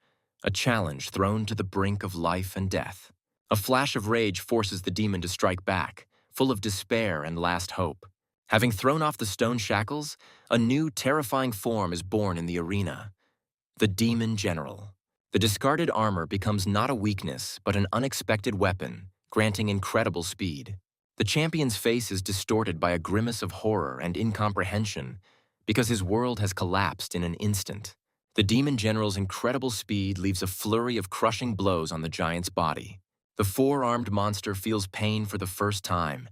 a challenge thrown to the brink of life and death. A flash of rage forces the demon to strike back, full of despair and last hope. Having thrown off the stone shackles, a new, terrifying form is born in the arena: the Demon General. The discarded armor becomes not a weakness, but an unexpected weapon, granting incredible speed. The champion's face is distorted by a grimace of horror and incomprehension, because his world has collapsed in an instant. The Demon General's incredible speed leaves a flurry of crushing blows on the giant's body. The four-armed monster feels pain for the first time,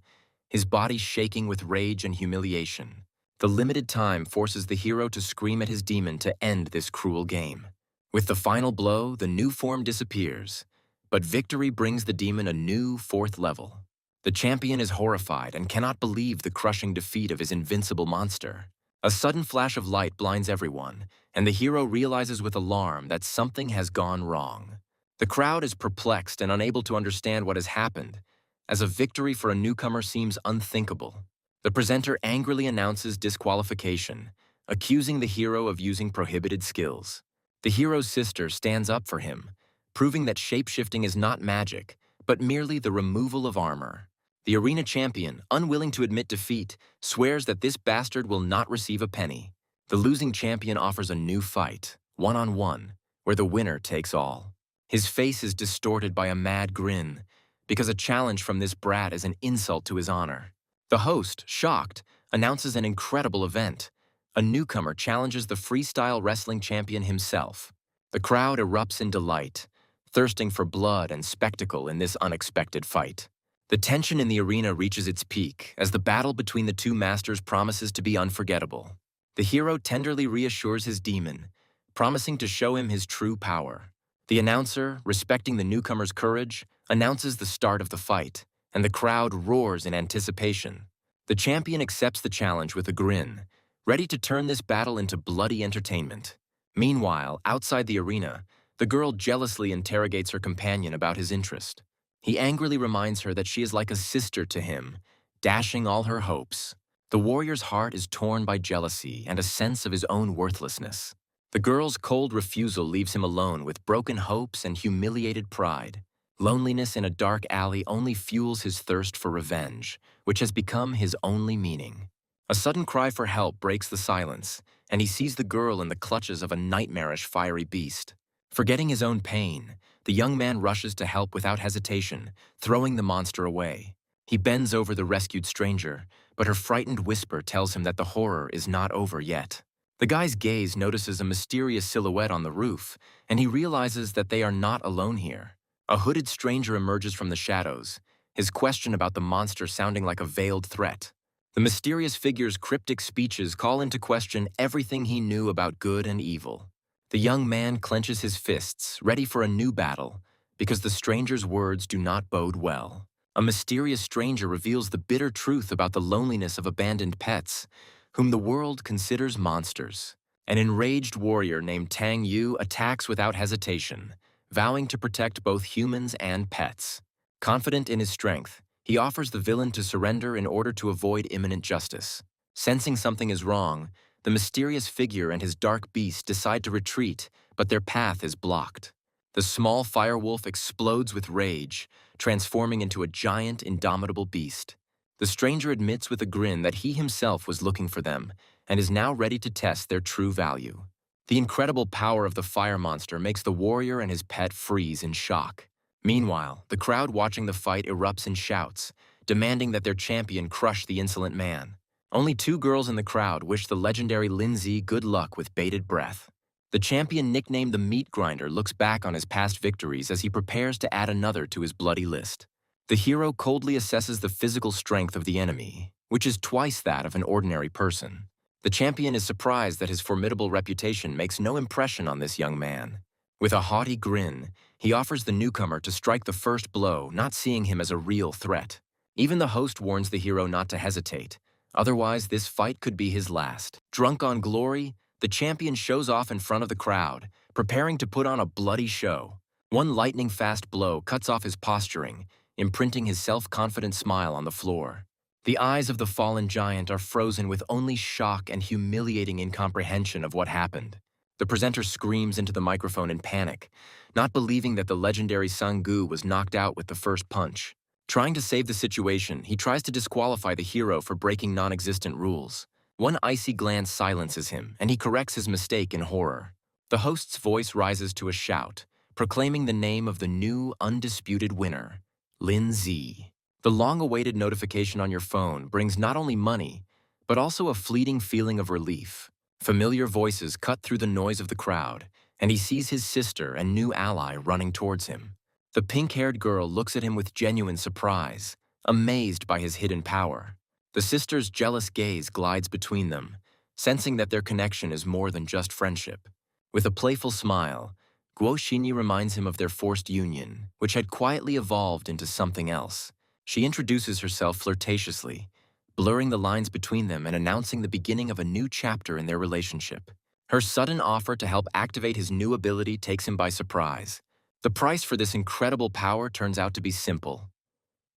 his body shaking with rage and humiliation. The limited time forces the hero to scream at his demon to end this cruel game. With the final blow, the new form disappears, but victory brings the demon a new fourth level. The champion is horrified and cannot believe the crushing defeat of his invincible monster. A sudden flash of light blinds everyone, and the hero realizes with alarm that something has gone wrong. The crowd is perplexed and unable to understand what has happened, as a victory for a newcomer seems unthinkable. The presenter angrily announces disqualification, accusing the hero of using prohibited skills. The hero's sister stands up for him, proving that shape-shifting is not magic, but merely the removal of armor. The arena champion, unwilling to admit defeat, swears that this bastard will not receive a penny. The losing champion offers a new fight, one-on-one, where the winner takes all. His face is distorted by a mad grin, because a challenge from this brat is an insult to his honor. The host, shocked, announces an incredible event. A newcomer challenges the freestyle wrestling champion himself. The crowd erupts in delight, thirsting for blood and spectacle in this unexpected fight. The tension in the arena reaches its peak as the battle between the two masters promises to be unforgettable. The hero tenderly reassures his demon, promising to show him his true power. The announcer, respecting the newcomer's courage, announces the start of the fight, and the crowd roars in anticipation. The champion accepts the challenge with a grin, ready to turn this battle into bloody entertainment. Meanwhile, outside the arena, the girl jealously interrogates her companion about his interest. He angrily reminds her that she is like a sister to him, dashing all her hopes. The warrior's heart is torn by jealousy and a sense of his own worthlessness. The girl's cold refusal leaves him alone with broken hopes and humiliated pride. Loneliness in a dark alley only fuels his thirst for revenge, which has become his only meaning. A sudden cry for help breaks the silence, and he sees the girl in the clutches of a nightmarish fiery beast. Forgetting his own pain, the young man rushes to help without hesitation, throwing the monster away. He bends over the rescued stranger, but her frightened whisper tells him that the horror is not over yet. The guy's gaze notices a mysterious silhouette on the roof, and he realizes that they are not alone here. A hooded stranger emerges from the shadows, his question about the monster sounding like a veiled threat. The mysterious figure's cryptic speeches call into question everything he knew about good and evil. The young man clenches his fists, ready for a new battle, because the stranger's words do not bode well. A mysterious stranger reveals the bitter truth about the loneliness of abandoned pets, whom the world considers monsters. An enraged warrior named Tang Yu attacks without hesitation, vowing to protect both humans and pets. Confident in his strength, he offers the villain to surrender in order to avoid imminent justice. Sensing something is wrong, the mysterious figure and his dark beast decide to retreat, but their path is blocked. The small firewolf explodes with rage, transforming into a giant, indomitable beast. The stranger admits with a grin that he himself was looking for them and is now ready to test their true value. The incredible power of the fire monster makes the warrior and his pet freeze in shock. Meanwhile, the crowd watching the fight erupts in shouts, demanding that their champion crush the insolent man. Only two girls in the crowd wish the legendary Lindsay good luck with bated breath. The champion nicknamed the Meat Grinder looks back on his past victories as he prepares to add another to his bloody list. The hero coldly assesses the physical strength of the enemy, which is twice that of an ordinary person. The champion is surprised that his formidable reputation makes no impression on this young man. With a haughty grin, he offers the newcomer to strike the first blow, not seeing him as a real threat. Even the host warns the hero not to hesitate, otherwise this fight could be his last. Drunk on glory, the champion shows off in front of the crowd, preparing to put on a bloody show. One lightning-fast blow cuts off his posturing, imprinting his self-confident smile on the floor. The eyes of the fallen giant are frozen with only shock and humiliating incomprehension of what happened. The presenter screams into the microphone in panic, not believing that the legendary Sun Gu was knocked out with the first punch. Trying to save the situation, he tries to disqualify the hero for breaking non-existent rules. One icy glance silences him, and he corrects his mistake in horror. The host's voice rises to a shout, proclaiming the name of the new, undisputed winner, Lin Zi. The long-awaited notification on your phone brings not only money, but also a fleeting feeling of relief. Familiar voices cut through the noise of the crowd, and he sees his sister and new ally running towards him. The pink-haired girl looks at him with genuine surprise, amazed by his hidden power. The sister's jealous gaze glides between them, sensing that their connection is more than just friendship. With a playful smile, Guo Xinyi reminds him of their forced union, which had quietly evolved into something else. She introduces herself flirtatiously, blurring the lines between them and announcing the beginning of a new chapter in their relationship. Her sudden offer to help activate his new ability takes him by surprise. The price for this incredible power turns out to be simple: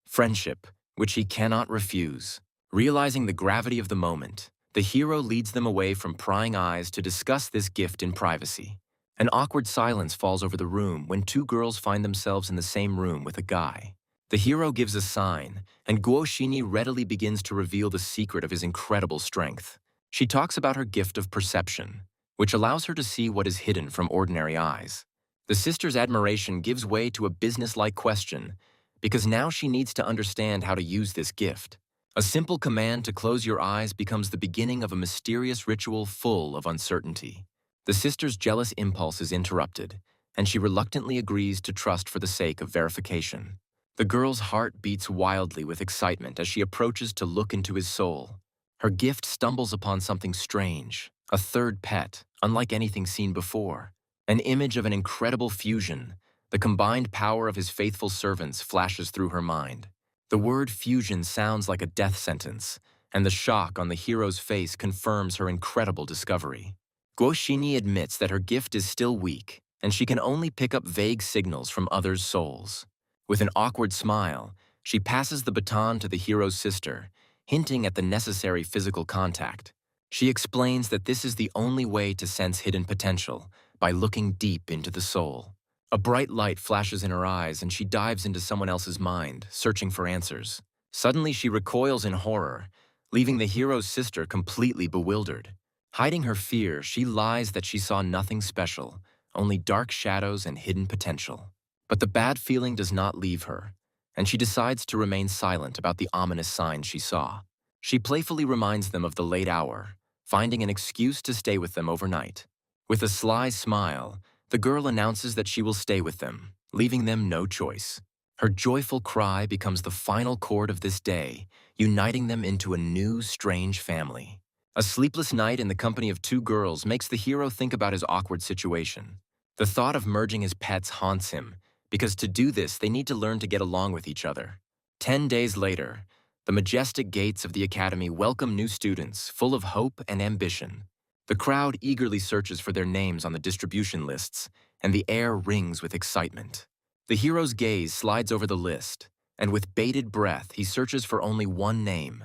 friendship, which he cannot refuse. Realizing the gravity of the moment, the hero leads them away from prying eyes to discuss this gift in privacy. An awkward silence falls over the room when two girls find themselves in the same room with a guy. The hero gives a sign, and Guo Xini readily begins to reveal the secret of his incredible strength. She talks about her gift of perception, which allows her to see what is hidden from ordinary eyes. The sister's admiration gives way to a business-like question, because now she needs to understand how to use this gift. A simple command to close your eyes becomes the beginning of a mysterious ritual full of uncertainty. The sister's jealous impulse is interrupted, and she reluctantly agrees to trust for the sake of verification. The girl's heart beats wildly with excitement as she approaches to look into his soul. Her gift stumbles upon something strange, a third pet, unlike anything seen before. An image of an incredible fusion, the combined power of his faithful servants flashes through her mind. The word fusion sounds like a death sentence, and the shock on the hero's face confirms her incredible discovery. Guo Xini admits that her gift is still weak, and she can only pick up vague signals from others' souls. With an awkward smile, she passes the baton to the hero's sister, hinting at the necessary physical contact. She explains that this is the only way to sense hidden potential, by looking deep into the soul. A bright light flashes in her eyes and she dives into someone else's mind, searching for answers. Suddenly she recoils in horror, leaving the hero's sister completely bewildered. Hiding her fear, she lies that she saw nothing special, only dark shadows and hidden potential. But the bad feeling does not leave her, and she decides to remain silent about the ominous signs she saw. She playfully reminds them of the late hour, finding an excuse to stay with them overnight. With a sly smile, the girl announces that she will stay with them, leaving them no choice. Her joyful cry becomes the final chord of this day, uniting them into a new, strange family. A sleepless night in the company of two girls makes the hero think about his awkward situation. The thought of merging his pets haunts him, because to do this they need to learn to get along with each other. 10 days later, the majestic gates of the academy welcome new students, full of hope and ambition. The crowd eagerly searches for their names on the distribution lists, and the air rings with excitement. The hero's gaze slides over the list, and with bated breath he searches for only one name: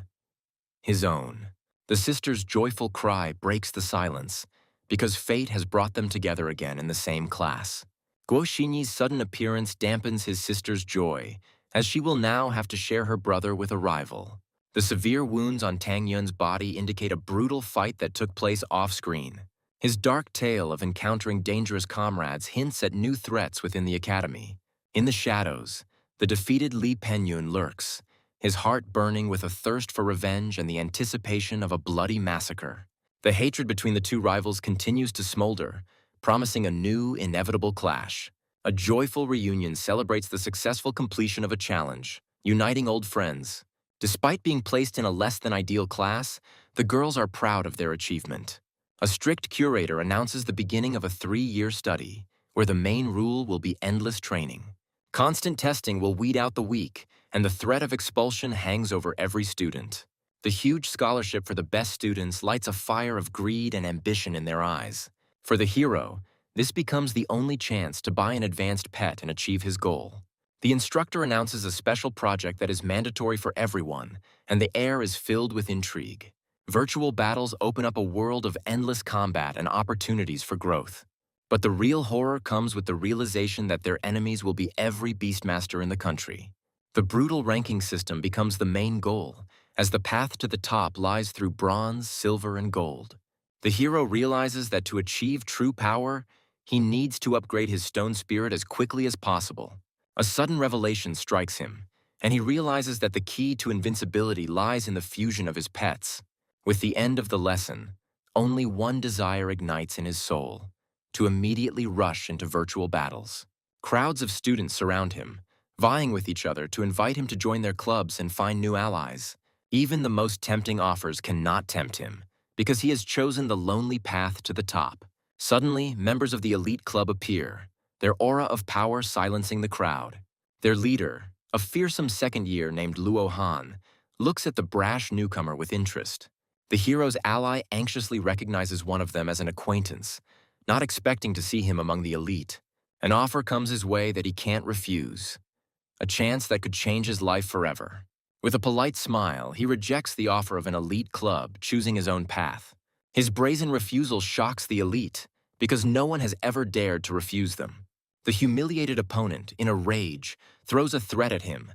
his own. The sister's joyful cry breaks the silence, because fate has brought them together again in the same class. Guo Xinyi's sudden appearance dampens his sister's joy, as she will now have to share her brother with a rival. The severe wounds on Tang Yun's body indicate a brutal fight that took place off-screen. His dark tale of encountering dangerous comrades hints at new threats within the academy. In the shadows, the defeated Li Penyun lurks, his heart burning with a thirst for revenge and the anticipation of a bloody massacre. The hatred between the two rivals continues to smolder, promising a new, inevitable clash. A joyful reunion celebrates the successful completion of a challenge, uniting old friends. Despite being placed in a less-than-ideal class, the girls are proud of their achievement. A strict curator announces the beginning of a 3-year study, where the main rule will be endless training. Constant testing will weed out the weak, and the threat of expulsion hangs over every student. The huge scholarship for the best students lights a fire of greed and ambition in their eyes. For the hero, this becomes the only chance to buy an advanced pet and achieve his goal. The instructor announces a special project that is mandatory for everyone, and the air is filled with intrigue. Virtual battles open up a world of endless combat and opportunities for growth. But the real horror comes with the realization that their enemies will be every Beastmaster in the country. The brutal ranking system becomes the main goal, as the path to the top lies through bronze, silver, and gold. The hero realizes that to achieve true power, he needs to upgrade his stone spirit as quickly as possible. A sudden revelation strikes him, and he realizes that the key to invincibility lies in the fusion of his pets. With the end of the lesson, only one desire ignites in his soul: to immediately rush into virtual battles. Crowds of students surround him, vying with each other to invite him to join their clubs and find new allies. Even the most tempting offers cannot tempt him, because he has chosen the lonely path to the top. Suddenly, members of the elite club appear, their aura of power silencing the crowd. Their leader, a fearsome second year named Luo Han, looks at the brash newcomer with interest. The hero's ally anxiously recognizes one of them as an acquaintance, not expecting to see him among the elite. An offer comes his way that he can't refuse, a chance that could change his life forever. With a polite smile, he rejects the offer of an elite club, choosing his own path. His brazen refusal shocks the elite, because no one has ever dared to refuse them. The humiliated opponent, in a rage, throws a threat at him,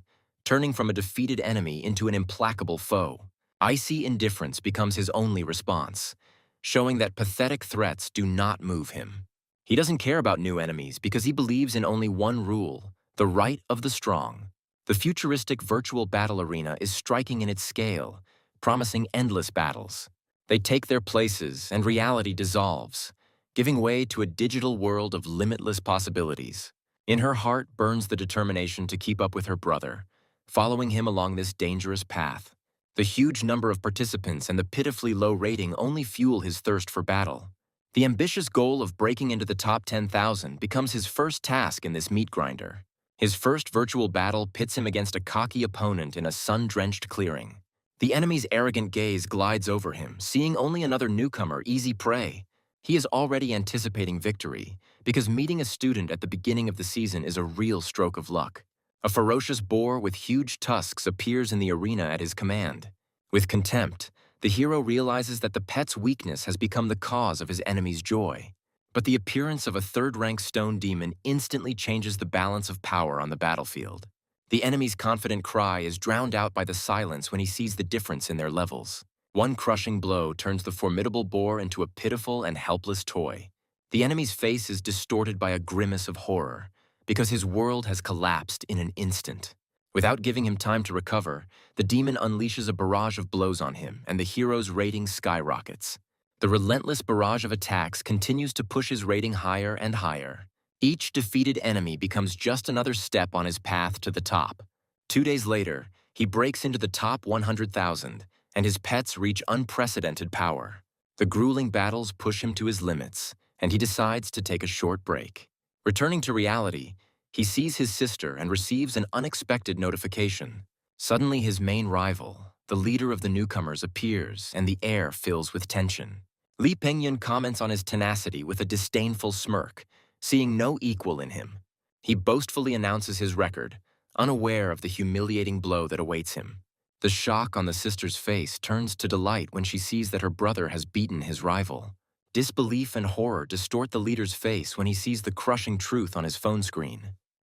turning from a defeated enemy into an implacable foe. Icy indifference becomes his only response, showing that pathetic threats do not move him. He doesn't care about new enemies because he believes in only one rule: the right of the strong. The futuristic virtual battle arena is striking in its scale, promising endless battles. They take their places and reality dissolves, giving way to a digital world of limitless possibilities. In her heart burns the determination to keep up with her brother, following him along this dangerous path. The huge number of participants and the pitifully low rating only fuel his thirst for battle. The ambitious goal of breaking into the top 10,000 becomes his first task in this meat grinder. His first virtual battle pits him against a cocky opponent in a sun-drenched clearing. The enemy's arrogant gaze glides over him, seeing only another newcomer, easy prey. He is already anticipating victory, because meeting a student at the beginning of the season is a real stroke of luck. A ferocious boar with huge tusks appears in the arena at his command. With contempt, the hero realizes that the pet's weakness has become the cause of his enemy's joy. But the appearance of a third-rank stone demon instantly changes the balance of power on the battlefield. The enemy's confident cry is drowned out by the silence when he sees the difference in their levels. One crushing blow turns the formidable boar into a pitiful and helpless toy. The enemy's face is distorted by a grimace of horror, because his world has collapsed in an instant. Without giving him time to recover, the demon unleashes a barrage of blows on him, and the hero's rating skyrockets. The relentless barrage of attacks continues to push his rating higher and higher. Each defeated enemy becomes just another step on his path to the top. 2 days later, he breaks into the top 100,000, and his pets reach unprecedented power. The grueling battles push him to his limits, and he decides to take a short break. Returning to reality, he sees his sister and receives an unexpected notification. Suddenly, his main rival, the leader of the newcomers, appears, and the air fills with tension. Li Pengyun comments on his tenacity with a disdainful smirk, seeing no equal in him. He boastfully announces his record, unaware of the humiliating blow that awaits him. The shock on the sister's face turns to delight when she sees that her brother has beaten his rival. Disbelief and horror distort the leader's face when he sees the crushing truth on his phone screen.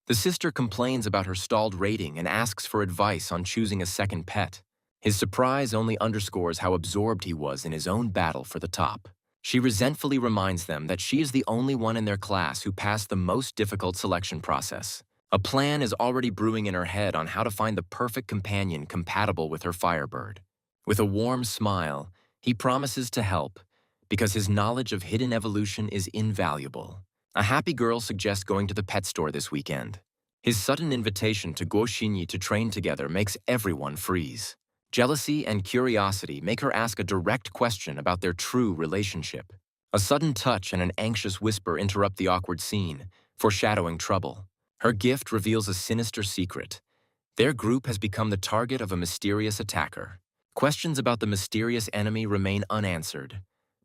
The sister complains about her stalled rating and asks for advice on choosing a second pet. His surprise only underscores how absorbed he was in his own battle for the top. She resentfully reminds them that she is the only one in their class who passed the most difficult selection process. A plan is already brewing in her head on how to find the perfect companion compatible with her Firebird. With a warm smile, he promises to help, because his knowledge of hidden evolution is invaluable. A happy girl suggests going to the pet store this weekend. His sudden invitation to Guo Xinyi to train together makes everyone freeze. Jealousy and curiosity make her ask a direct question about their true relationship. A sudden touch and an anxious whisper interrupt the awkward scene, foreshadowing trouble. Her gift reveals a sinister secret. Their group has become the target of a mysterious attacker. Questions about the mysterious enemy remain unanswered,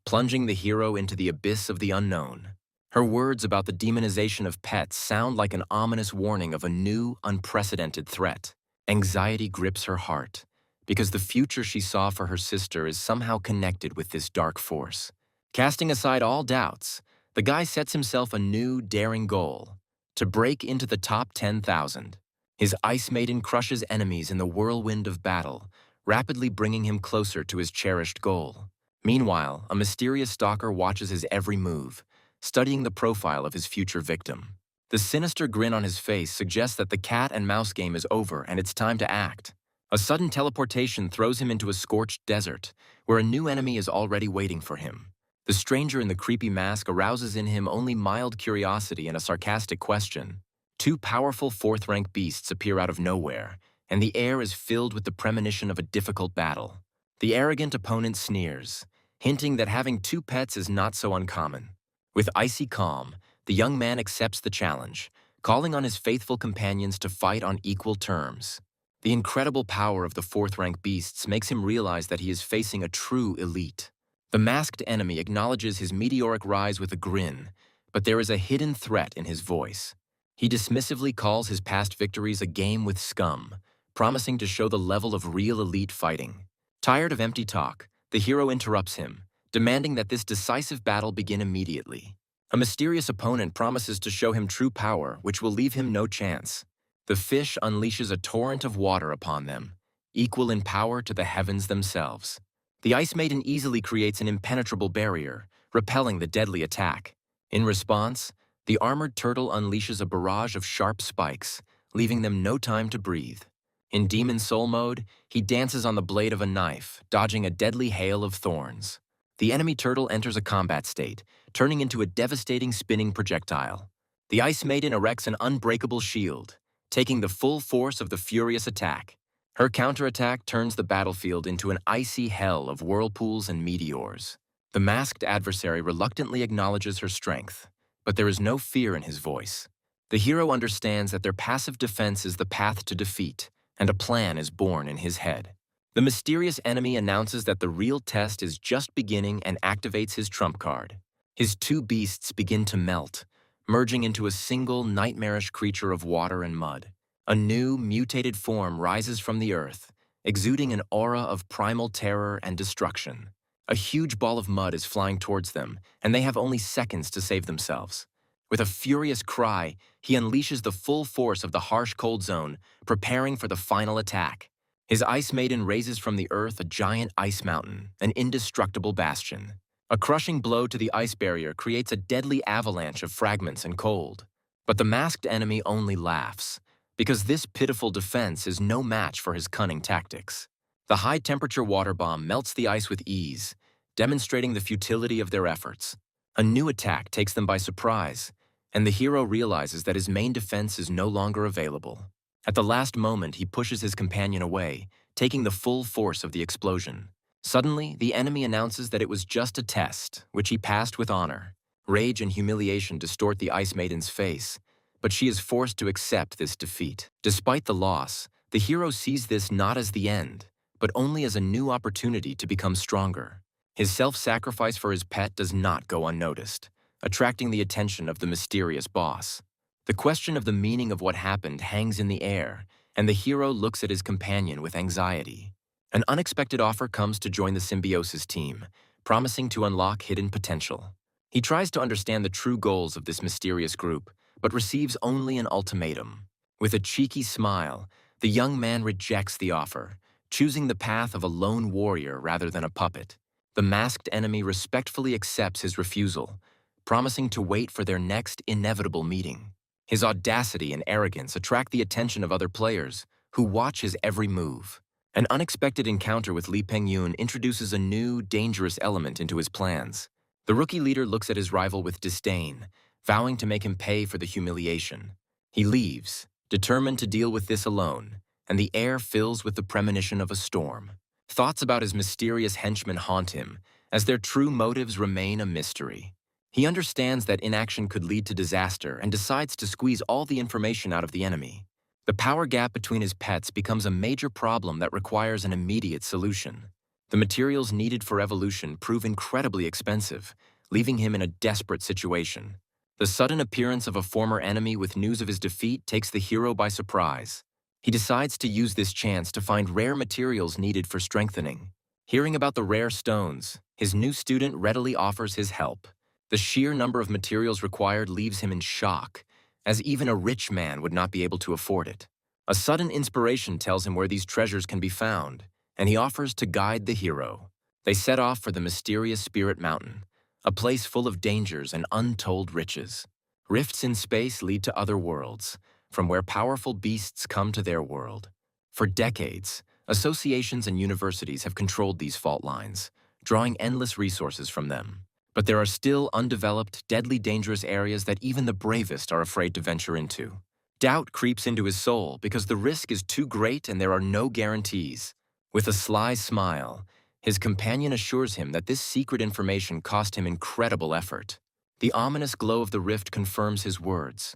plunging the hero into the abyss of the unknown. Her words about the demonization of pets sound like an ominous warning of a new, unprecedented threat. Anxiety grips her heart, because the future she saw for her sister is somehow connected with this dark force. Casting aside all doubts, the guy sets himself a new, daring goal: to break into the top 10,000. His Ice Maiden crushes enemies in the whirlwind of battle, rapidly bringing him closer to his cherished goal. Meanwhile, a mysterious stalker watches his every move, studying the profile of his future victim. The sinister grin on his face suggests that the cat and mouse game is over and it's time to act. A sudden teleportation throws him into a scorched desert, where a new enemy is already waiting for him. The stranger in the creepy mask arouses in him only mild curiosity and a sarcastic question. 2 powerful 4th-rank beasts appear out of nowhere, and the air is filled with the premonition of a difficult battle. The arrogant opponent sneers, hinting that having 2 pets is not so uncommon. With icy calm, the young man accepts the challenge, calling on his faithful companions to fight on equal terms. The incredible power of the 4th-rank beasts makes him realize that he is facing a true elite. The masked enemy acknowledges his meteoric rise with a grin, but there is a hidden threat in his voice. He dismissively calls his past victories a game with scum, promising to show the level of real elite fighting. Tired of empty talk, the hero interrupts him, demanding that this decisive battle begin immediately. A mysterious opponent promises to show him true power, which will leave him no chance. The fish unleashes a torrent of water upon them, equal in power to the heavens themselves. The Ice Maiden easily creates an impenetrable barrier, repelling the deadly attack. In response, the armored turtle unleashes a barrage of sharp spikes, leaving them no time to breathe. In Demon Soul mode, he dances on the blade of a knife, dodging a deadly hail of thorns. The enemy turtle enters a combat state, turning into a devastating spinning projectile. The Ice Maiden erects an unbreakable shield, taking the full force of the furious attack. Her counterattack turns the battlefield into an icy hell of whirlpools and meteors. The masked adversary reluctantly acknowledges her strength, but there is no fear in his voice. The hero understands that their passive defense is the path to defeat, and a plan is born in his head. The mysterious enemy announces that the real test is just beginning and activates his trump card. His two beasts begin to melt, merging into a single nightmarish creature of water and mud. A new, mutated form rises from the earth, exuding an aura of primal terror and destruction. A huge ball of mud is flying towards them, and they have only seconds to save themselves. With a furious cry, he unleashes the full force of the harsh cold zone, preparing for the final attack. His Ice Maiden raises from the earth a giant ice mountain, an indestructible bastion. A crushing blow to the ice barrier creates a deadly avalanche of fragments and cold. But the masked enemy only laughs, because this pitiful defense is no match for his cunning tactics. The high-temperature water bomb melts the ice with ease, demonstrating the futility of their efforts. A new attack takes them by surprise, and the hero realizes that his main defense is no longer available. At the last moment, he pushes his companion away, taking the full force of the explosion. Suddenly, the enemy announces that it was just a test, which he passed with honor. Rage and humiliation distort the Ice Maiden's face, but she is forced to accept this defeat. Despite the loss, the hero sees this not as the end, but only as a new opportunity to become stronger. His self-sacrifice for his pet does not go unnoticed, attracting the attention of the mysterious boss. The question of the meaning of what happened hangs in the air, and the hero looks at his companion with anxiety. An unexpected offer comes to join the symbiosis team, promising to unlock hidden potential. He tries to understand the true goals of this mysterious group, but receives only an ultimatum. With a cheeky smile, the young man rejects the offer, choosing the path of a lone warrior rather than a puppet. The masked enemy respectfully accepts his refusal, promising to wait for their next inevitable meeting. His audacity and arrogance attract the attention of other players, who watch his every move. An unexpected encounter with Lee Peng-yoon introduces a new, dangerous element into his plans. The rookie leader looks at his rival with disdain, vowing to make him pay for the humiliation. He leaves, determined to deal with this alone, and the air fills with the premonition of a storm. Thoughts about his mysterious henchmen haunt him, as their true motives remain a mystery. He understands that inaction could lead to disaster and decides to squeeze all the information out of the enemy. The power gap between his pets becomes a major problem that requires an immediate solution. The materials needed for evolution prove incredibly expensive, leaving him in a desperate situation. The sudden appearance of a former enemy with news of his defeat takes the hero by surprise. He decides to use this chance to find rare materials needed for strengthening. Hearing about the rare stones, his new student readily offers his help. The sheer number of materials required leaves him in shock, as even a rich man would not be able to afford it. A sudden inspiration tells him where these treasures can be found, and he offers to guide the hero. They set off for the mysterious Spirit Mountain, a place full of dangers and untold riches. Rifts in space lead to other worlds, from where powerful beasts come to their world. For decades, associations and universities have controlled these fault lines, drawing endless resources from them. But there are still undeveloped, deadly dangerous areas that even the bravest are afraid to venture into. Doubt creeps into his soul because the risk is too great and there are no guarantees. With a sly smile, his companion assures him that this secret information cost him incredible effort. The ominous glow of the rift confirms his words,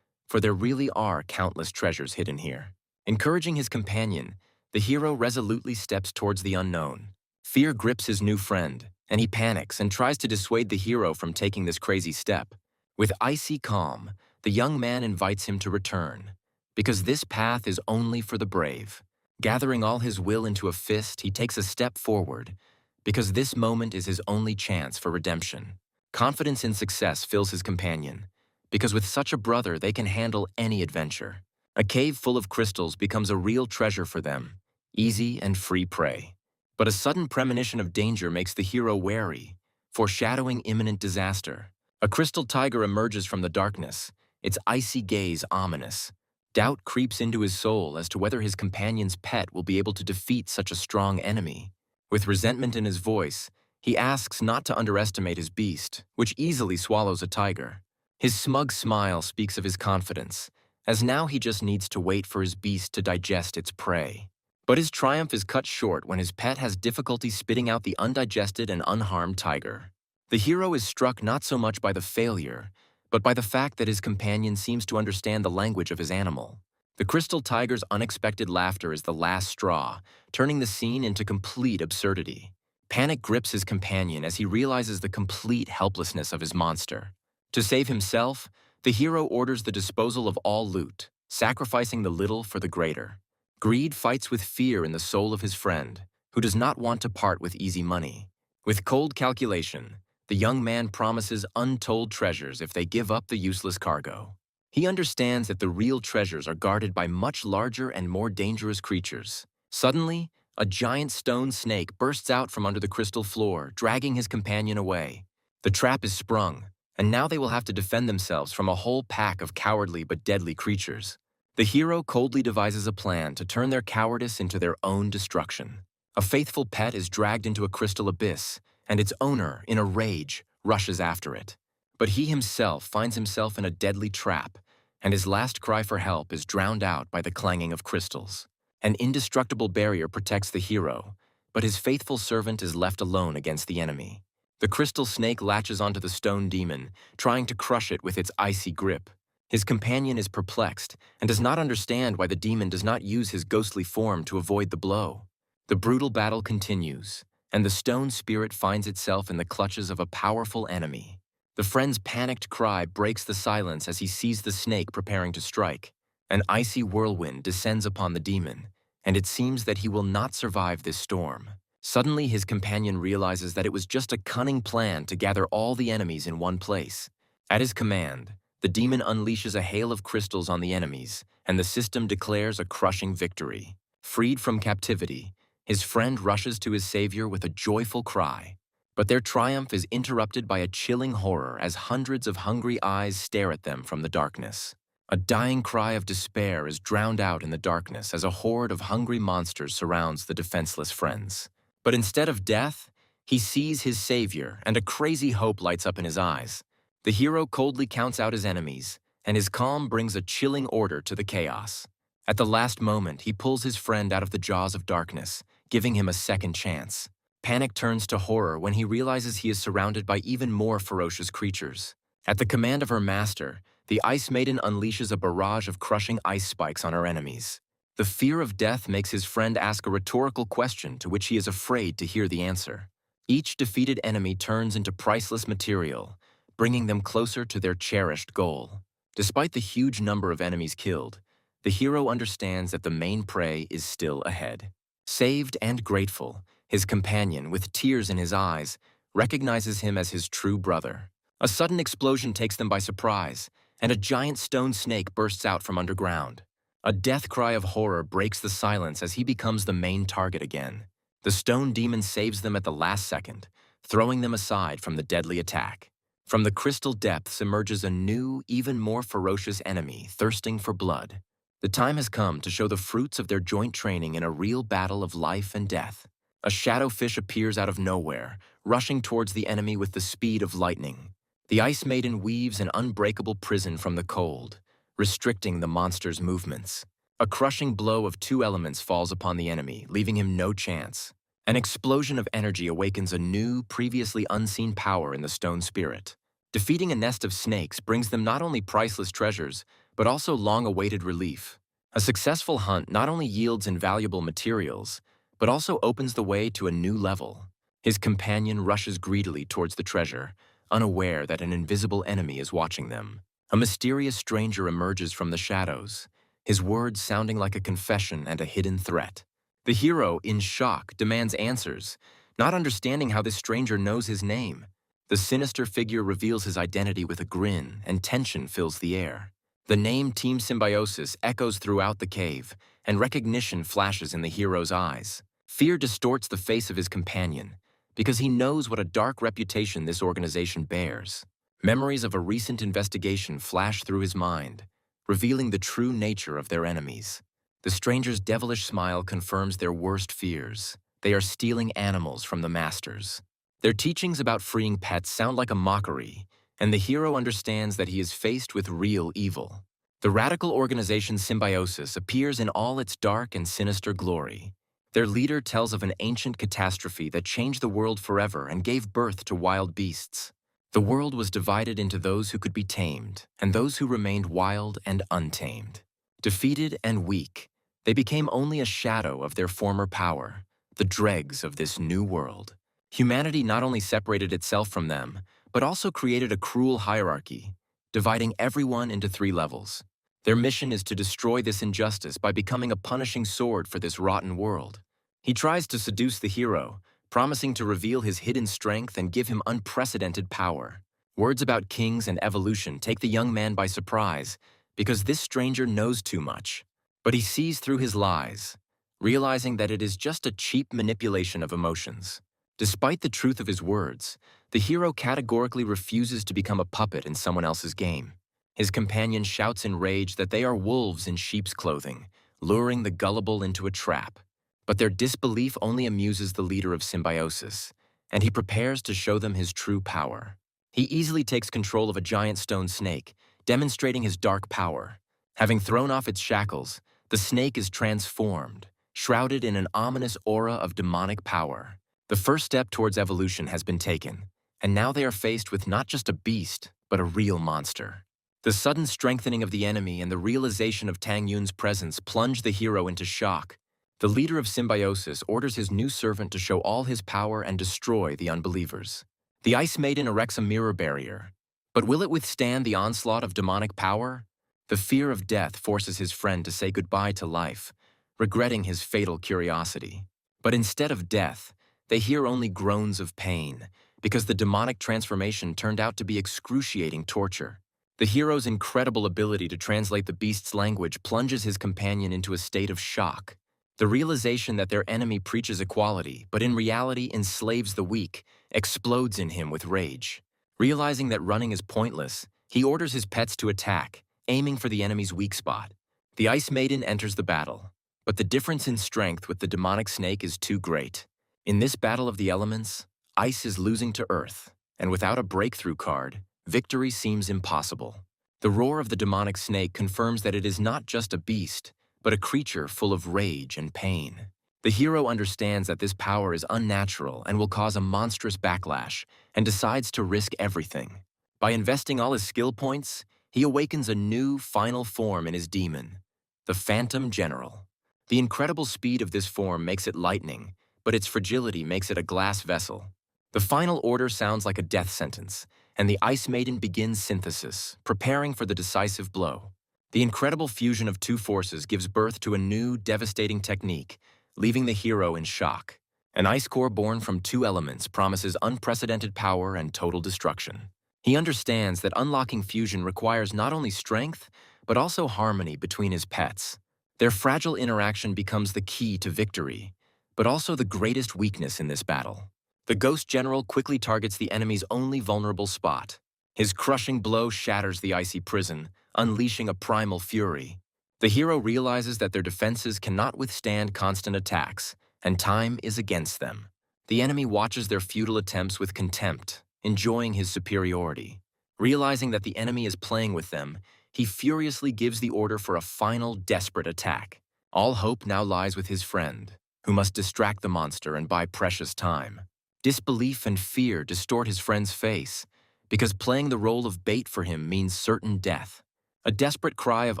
for there really are countless treasures hidden here. Encouraging his companion, the hero resolutely steps towards the unknown. Fear grips his new friend, and he panics and tries to dissuade the hero from taking this crazy step. With icy calm, the young man invites him to return, because this path is only for the brave. Gathering all his will into a fist, he takes a step forward, because this moment is his only chance for redemption. Confidence in success fills his companion, because with such a brother they can handle any adventure. A cave full of crystals becomes a real treasure for them, easy and free prey. But a sudden premonition of danger makes the hero wary, foreshadowing imminent disaster. A crystal tiger emerges from the darkness, its icy gaze ominous. Doubt creeps into his soul as to whether his companion's pet will be able to defeat such a strong enemy. With resentment in his voice, he asks not to underestimate his beast, which easily swallows a tiger. His smug smile speaks of his confidence, as now he just needs to wait for his beast to digest its prey. But his triumph is cut short when his pet has difficulty spitting out the undigested and unharmed tiger. The hero is struck not so much by the failure, but by the fact that his companion seems to understand the language of his animal. The crystal tiger's unexpected laughter is the last straw, turning the scene into complete absurdity. Panic grips his companion as he realizes the complete helplessness of his monster. To save himself, the hero orders the disposal of all loot, sacrificing the little for the greater. Greed fights with fear in the soul of his friend, who does not want to part with easy money. With cold calculation, the young man promises untold treasures if they give up the useless cargo. He understands that the real treasures are guarded by much larger and more dangerous creatures. Suddenly, a giant stone snake bursts out from under the crystal floor, dragging his companion away. The trap is sprung, and now they will have to defend themselves from a whole pack of cowardly but deadly creatures. The hero coldly devises a plan to turn their cowardice into their own destruction. A faithful pet is dragged into a crystal abyss, and its owner, in a rage, rushes after it. But he himself finds himself in a deadly trap, and his last cry for help is drowned out by the clanging of crystals. An indestructible barrier protects the hero, but his faithful servant is left alone against the enemy. The crystal snake latches onto the stone demon, trying to crush it with its icy grip. His companion is perplexed and does not understand why the demon does not use his ghostly form to avoid the blow. The brutal battle continues, and the stone spirit finds itself in the clutches of a powerful enemy. The friend's panicked cry breaks the silence as he sees the snake preparing to strike. An icy whirlwind descends upon the demon, and it seems that he will not survive this storm. Suddenly, his companion realizes that it was just a cunning plan to gather all the enemies in one place. At his command, the demon unleashes a hail of crystals on the enemies, and the system declares a crushing victory. Freed from captivity, his friend rushes to his savior with a joyful cry. But their triumph is interrupted by a chilling horror as hundreds of hungry eyes stare at them from the darkness. A dying cry of despair is drowned out in the darkness as a horde of hungry monsters surrounds the defenseless friends. But instead of death, he sees his savior, and a crazy hope lights up in his eyes. The hero coldly counts out his enemies, and his calm brings a chilling order to the chaos. At the last moment, he pulls his friend out of the jaws of darkness, giving him a second chance. Panic turns to horror when he realizes he is surrounded by even more ferocious creatures. At the command of her master, the Ice Maiden unleashes a barrage of crushing ice spikes on her enemies. The fear of death makes his friend ask a rhetorical question to which he is afraid to hear the answer. Each defeated enemy turns into priceless material, bringing them closer to their cherished goal. Despite the huge number of enemies killed, the hero understands that the main prey is still ahead. Saved and grateful, his companion, with tears in his eyes, recognizes him as his true brother. A sudden explosion takes them by surprise, and a giant stone snake bursts out from underground. A death cry of horror breaks the silence as he becomes the main target again. The stone demon saves them at the last second, throwing them aside from the deadly attack. From the crystal depths emerges a new, even more ferocious enemy thirsting for blood. The time has come to show the fruits of their joint training in a real battle of life and death. A shadowfish appears out of nowhere, rushing towards the enemy with the speed of lightning. The Ice Maiden weaves an unbreakable prison from the cold, restricting the monster's movements. A crushing blow of two elements falls upon the enemy, leaving him no chance. An explosion of energy awakens a new, previously unseen power in the stone spirit. Defeating a nest of snakes brings them not only priceless treasures, but also long-awaited relief. A successful hunt not only yields invaluable materials, but also opens the way to a new level. His companion rushes greedily towards the treasure, unaware that an invisible enemy is watching them. A mysterious stranger emerges from the shadows, his words sounding like a confession and a hidden threat. The hero, in shock, demands answers, not understanding how this stranger knows his name. The sinister figure reveals his identity with a grin, and tension fills the air. The name Team Symbiosis echoes throughout the cave, and recognition flashes in the hero's eyes. Fear distorts the face of his companion, because he knows what a dark reputation this organization bears. Memories of a recent investigation flash through his mind, revealing the true nature of their enemies. The stranger's devilish smile confirms their worst fears. They are stealing animals from the masters. Their teachings about freeing pets sound like a mockery, and the hero understands that he is faced with real evil. The radical organization Symbiosis appears in all its dark and sinister glory. Their leader tells of an ancient catastrophe that changed the world forever and gave birth to wild beasts. The world was divided into those who could be tamed and those who remained wild and untamed. Defeated and weak, they became only a shadow of their former power, the dregs of this new world. Humanity not only separated itself from them, but also created a cruel hierarchy, dividing everyone into 3 levels. Their mission is to destroy this injustice by becoming a punishing sword for this rotten world. He tries to seduce the hero, promising to reveal his hidden strength and give him unprecedented power. Words about kings and evolution take the young man by surprise, because this stranger knows too much. But he sees through his lies, realizing that it is just a cheap manipulation of emotions. Despite the truth of his words, the hero categorically refuses to become a puppet in someone else's game. His companion shouts in rage that they are wolves in sheep's clothing, luring the gullible into a trap. But their disbelief only amuses the leader of Symbiosis, and he prepares to show them his true power. He easily takes control of a giant stone snake, demonstrating his dark power. Having thrown off its shackles, the snake is transformed, shrouded in an ominous aura of demonic power. The first step towards evolution has been taken, and now they are faced with not just a beast, but a real monster. The sudden strengthening of the enemy and the realization of Tang Yun's presence plunge the hero into shock. The leader of Symbiosis orders his new servant to show all his power and destroy the unbelievers. The Ice Maiden erects a mirror barrier, but will it withstand the onslaught of demonic power? The fear of death forces his friend to say goodbye to life, regretting his fatal curiosity. But instead of death, they hear only groans of pain, because the demonic transformation turned out to be excruciating torture. The hero's incredible ability to translate the beast's language plunges his companion into a state of shock. The realization that their enemy preaches equality, but in reality enslaves the weak, explodes in him with rage. Realizing that running is pointless, he orders his pets to attack, aiming for the enemy's weak spot. The Ice Maiden enters the battle, but the difference in strength with the demonic snake is too great. In this battle of the elements, ice is losing to earth, and without a breakthrough card, victory seems impossible. The roar of the demonic snake confirms that it is not just a beast, but a creature full of rage and pain. The hero understands that this power is unnatural and will cause a monstrous backlash, and decides to risk everything. By investing all his skill points, he awakens a new, final form in his demon, the Phantom General. The incredible speed of this form makes it lightning, but its fragility makes it a glass vessel. The final order sounds like a death sentence, and the Ice Maiden begins synthesis, preparing for the decisive blow. The incredible fusion of 2 forces gives birth to a new, devastating technique, leaving the hero in shock. An ice core born from 2 elements promises unprecedented power and total destruction. He understands that unlocking fusion requires not only strength, but also harmony between his pets. Their fragile interaction becomes the key to victory, but also the greatest weakness in this battle. The Ghost General quickly targets the enemy's only vulnerable spot. His crushing blow shatters the icy prison, unleashing a primal fury. The hero realizes that their defenses cannot withstand constant attacks, and time is against them. The enemy watches their futile attempts with contempt, enjoying his superiority. Realizing that the enemy is playing with them, he furiously gives the order for a final, desperate attack. All hope now lies with his friend, who must distract the monster and buy precious time. Disbelief and fear distort his friend's face, because playing the role of bait for him means certain death. A desperate cry of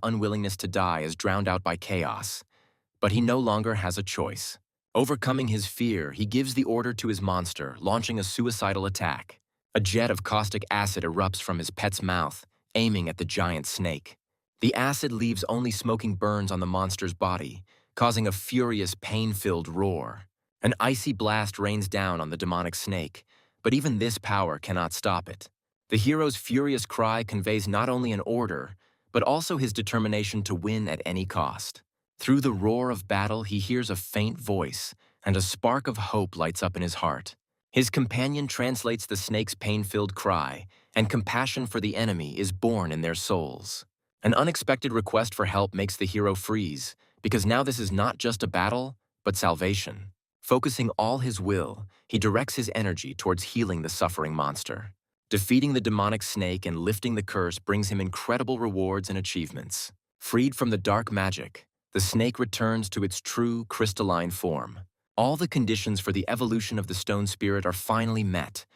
unwillingness to die is drowned out by chaos, but he no longer has a choice. Overcoming his fear, he gives the order to his monster, launching a suicidal attack. A jet of caustic acid erupts from his pet's mouth, aiming at the giant snake. The acid leaves only smoking burns on the monster's body, causing a furious, pain-filled roar. An icy blast rains down on the demonic snake, but even this power cannot stop it. The hero's furious cry conveys not only an order, but also his determination to win at any cost. Through the roar of battle, he hears a faint voice, and a spark of hope lights up in his heart. His companion translates the snake's pain-filled cry, and compassion for the enemy is born in their souls. An unexpected request for help makes the hero freeze, because now this is not just a battle, but salvation. Focusing all his will, he directs his energy towards healing the suffering monster. Defeating the demonic snake and lifting the curse brings him incredible rewards and achievements. Freed from the dark magic, the snake returns to its true crystalline form. All the conditions for the evolution of the stone spirit are finally met,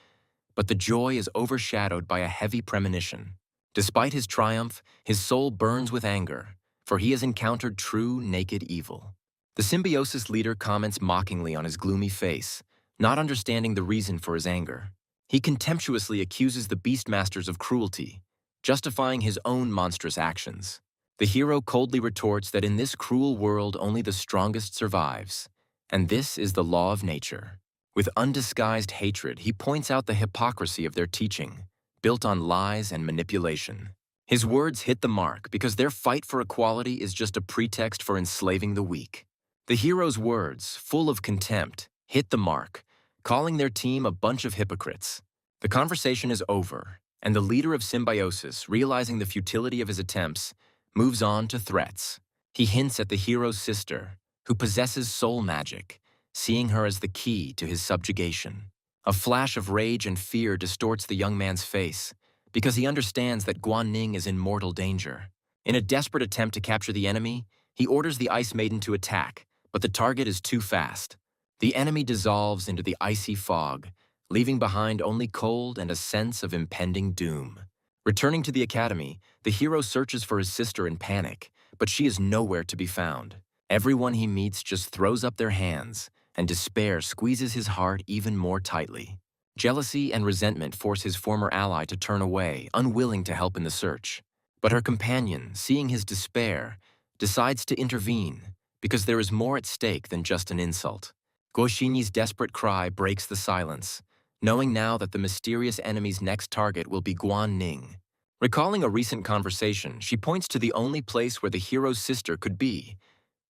but the joy is overshadowed by a heavy premonition. Despite his triumph, his soul burns with anger, for he has encountered true naked evil. The symbiosis leader comments mockingly on his gloomy face, not understanding the reason for his anger. He contemptuously accuses the Beastmasters of cruelty, justifying his own monstrous actions. The hero coldly retorts that in this cruel world only the strongest survives, and this is the law of nature. With undisguised hatred, he points out the hypocrisy of their teaching, built on lies and manipulation. His words hit the mark because their fight for equality is just a pretext for enslaving the weak. The hero's words, full of contempt, hit the mark, calling their team a bunch of hypocrites. The conversation is over, and the leader of Symbiosis, realizing the futility of his attempts, moves on to threats. He hints at the hero's sister, who possesses soul magic, seeing her as the key to his subjugation. A flash of rage and fear distorts the young man's face, because he understands that Guan Ning is in mortal danger. In a desperate attempt to capture the enemy, he orders the Ice Maiden to attack, but the target is too fast. The enemy dissolves into the icy fog, leaving behind only cold and a sense of impending doom. Returning to the academy, the hero searches for his sister in panic, but she is nowhere to be found. Everyone he meets just throws up their hands, and despair squeezes his heart even more tightly. Jealousy and resentment force his former ally to turn away, unwilling to help in the search. But her companion, seeing his despair, decides to intervene, because there is more at stake than just an insult. Guoxinyi's desperate cry breaks the silence, knowing now that the mysterious enemy's next target will be Guan Ning. Recalling a recent conversation, she points to the only place where the hero's sister could be,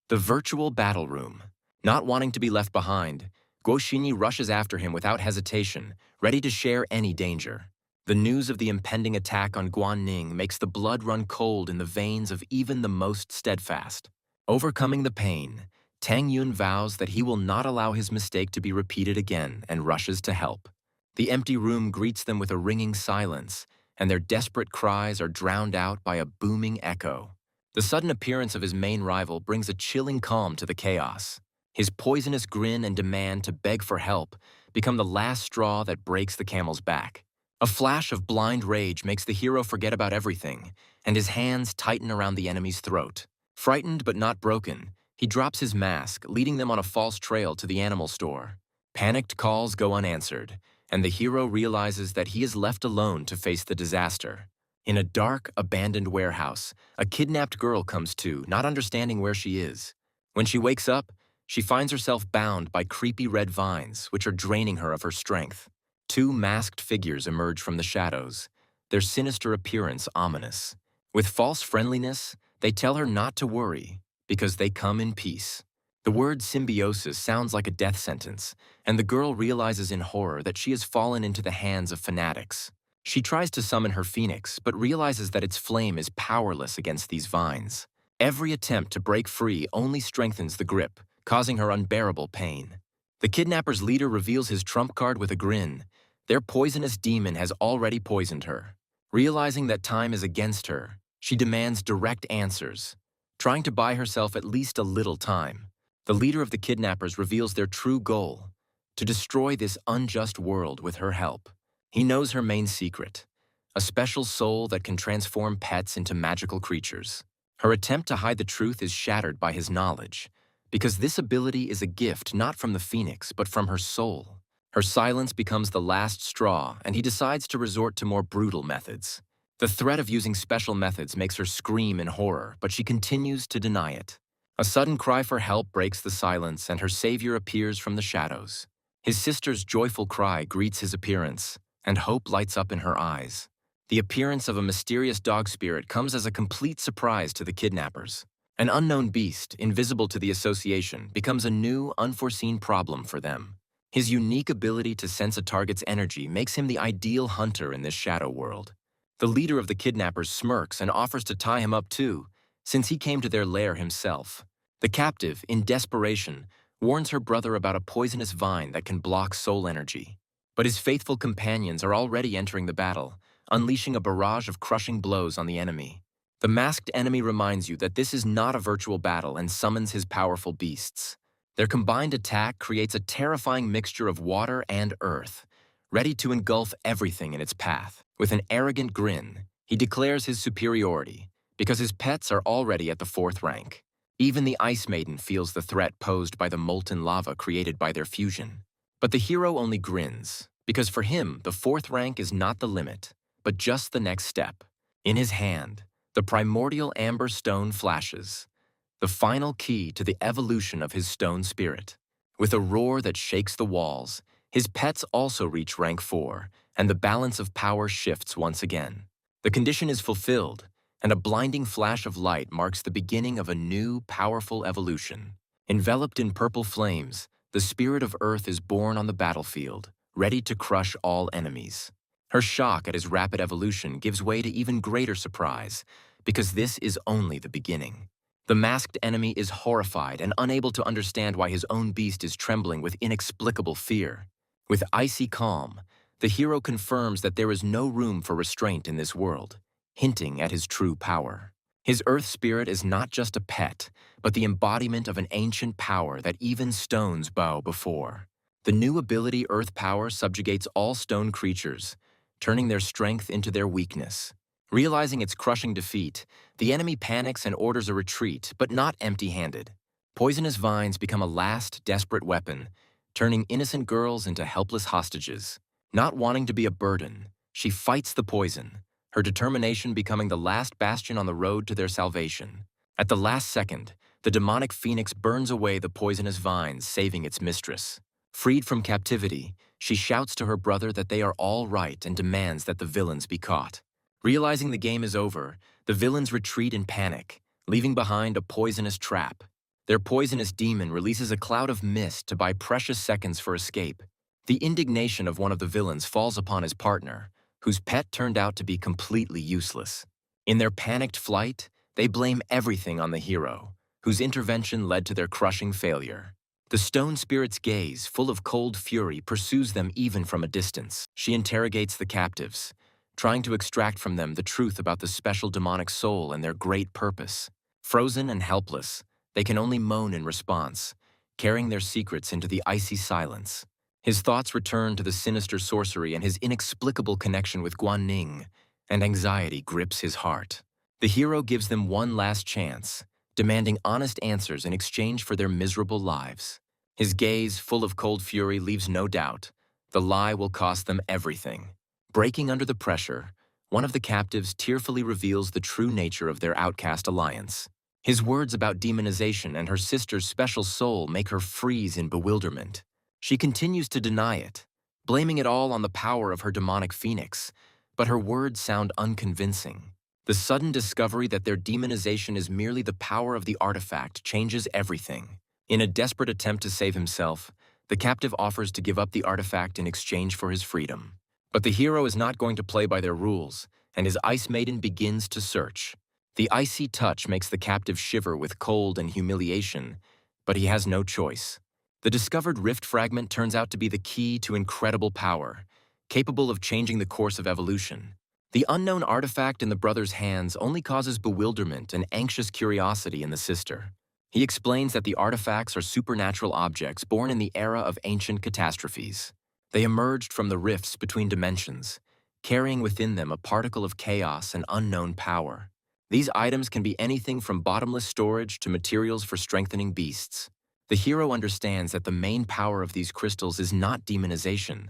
the virtual battle room. Not wanting to be left behind, Guoxinyi rushes after him without hesitation, ready to share any danger. The news of the impending attack on Guan Ning makes the blood run cold in the veins of even the most steadfast. Overcoming the pain, Tang Yun vows that he will not allow his mistake to be repeated again and rushes to help. The empty room greets them with a ringing silence, and their desperate cries are drowned out by a booming echo. The sudden appearance of his main rival brings a chilling calm to the chaos. His poisonous grin and demand to beg for help become the last straw that breaks the camel's back. A flash of blind rage makes the hero forget about everything, and his hands tighten around the enemy's throat. Frightened but not broken, he drops his mask, leading them on a false trail to the animal store. Panicked calls go unanswered, and the hero realizes that he is left alone to face the disaster. In a dark, abandoned warehouse, a kidnapped girl comes to, not understanding where she is. When she wakes up, she finds herself bound by creepy red vines, which are draining her of her strength. Two masked figures emerge from the shadows, their sinister appearance ominous. With false friendliness, they tell her not to worry, because they come in peace. The word symbiosis sounds like a death sentence, and the girl realizes in horror that she has fallen into the hands of fanatics. She tries to summon her phoenix, but realizes that its flame is powerless against these vines. Every attempt to break free only strengthens the grip, causing her unbearable pain. The kidnapper's leader reveals his trump card with a grin. Their poisonous demon has already poisoned her. Realizing that time is against her, she demands direct answers, trying to buy herself at least a little time. The leader of the kidnappers reveals their true goal, to destroy this unjust world with her help. He knows her main secret, a special soul that can transform pets into magical creatures. Her attempt to hide the truth is shattered by his knowledge, because this ability is a gift not from the phoenix but from her soul. Her silence becomes the last straw, and he decides to resort to more brutal methods. The threat of using special methods makes her scream in horror, but she continues to deny it. A sudden cry for help breaks the silence, and her savior appears from the shadows. His sister's joyful cry greets his appearance, and hope lights up in her eyes. The appearance of a mysterious dog spirit comes as a complete surprise to the kidnappers. An unknown beast, invisible to the association, becomes a new, unforeseen problem for them. His unique ability to sense a target's energy makes him the ideal hunter in this shadow world. The leader of the kidnappers smirks and offers to tie him up too, since he came to their lair himself. The captive, in desperation, warns her brother about a poisonous vine that can block soul energy. But his faithful companions are already entering the battle, unleashing a barrage of crushing blows on the enemy. The masked enemy reminds you that this is not a virtual battle and summons his powerful beasts. Their combined attack creates a terrifying mixture of water and earth, ready to engulf everything in its path. With an arrogant grin, he declares his superiority, because his pets are already at the 4th rank. Even the Ice Maiden feels the threat posed by the molten lava created by their fusion. But the hero only grins, because for him, the 4th rank is not the limit, but just the next step. In his hand, the primordial amber stone flashes, the final key to the evolution of his stone spirit. With a roar that shakes the walls, his pets also reach rank 4, and the balance of power shifts once again. The condition is fulfilled, and a blinding flash of light marks the beginning of a new, powerful evolution. Enveloped in purple flames, the spirit of Earth is born on the battlefield, ready to crush all enemies. Her shock at his rapid evolution gives way to even greater surprise, because this is only the beginning. The masked enemy is horrified and unable to understand why his own beast is trembling with inexplicable fear. With icy calm, the hero confirms that there is no room for restraint in this world, hinting at his true power. His earth spirit is not just a pet, but the embodiment of an ancient power that even stones bow before. The new ability Earth Power subjugates all stone creatures, turning their strength into their weakness. Realizing its crushing defeat, the enemy panics and orders a retreat, but not empty-handed. Poisonous vines become a last, desperate weapon, turning innocent girls into helpless hostages. Not wanting to be a burden, she fights the poison, her determination becoming the last bastion on the road to their salvation. At the last second, the demonic phoenix burns away the poisonous vines, saving its mistress. Freed from captivity, she shouts to her brother that they are all right and demands that the villains be caught. Realizing the game is over, the villains retreat in panic, leaving behind a poisonous trap. Their poisonous demon releases a cloud of mist to buy precious seconds for escape. The indignation of one of the villains falls upon his partner, whose pet turned out to be completely useless. In their panicked flight, they blame everything on the hero, whose intervention led to their crushing failure. The stone spirit's gaze, full of cold fury, pursues them even from a distance. She interrogates the captives, trying to extract from them the truth about the special demonic soul and their great purpose. Frozen and helpless, they can only moan in response, carrying their secrets into the icy silence. His thoughts return to the sinister sorcery and his inexplicable connection with Guan Ning, and anxiety grips his heart. The hero gives them one last chance, demanding honest answers in exchange for their miserable lives. His gaze, full of cold fury, leaves no doubt. The lie will cost them everything. Breaking under the pressure, one of the captives tearfully reveals the true nature of their outcast alliance. His words about demonization and her sister's special soul make her freeze in bewilderment. She continues to deny it, blaming it all on the power of her demonic phoenix, but her words sound unconvincing. The sudden discovery that their demonization is merely the power of the artifact changes everything. In a desperate attempt to save himself, the captive offers to give up the artifact in exchange for his freedom. But the hero is not going to play by their rules, and his Ice Maiden begins to search. The icy touch makes the captive shiver with cold and humiliation, but he has no choice. The discovered rift fragment turns out to be the key to incredible power, capable of changing the course of evolution. The unknown artifact in the brother's hands only causes bewilderment and anxious curiosity in the sister. He explains that the artifacts are supernatural objects born in the era of ancient catastrophes. They emerged from the rifts between dimensions, carrying within them a particle of chaos and unknown power. These items can be anything from bottomless storage to materials for strengthening beasts. The hero understands that the main power of these crystals is not demonization,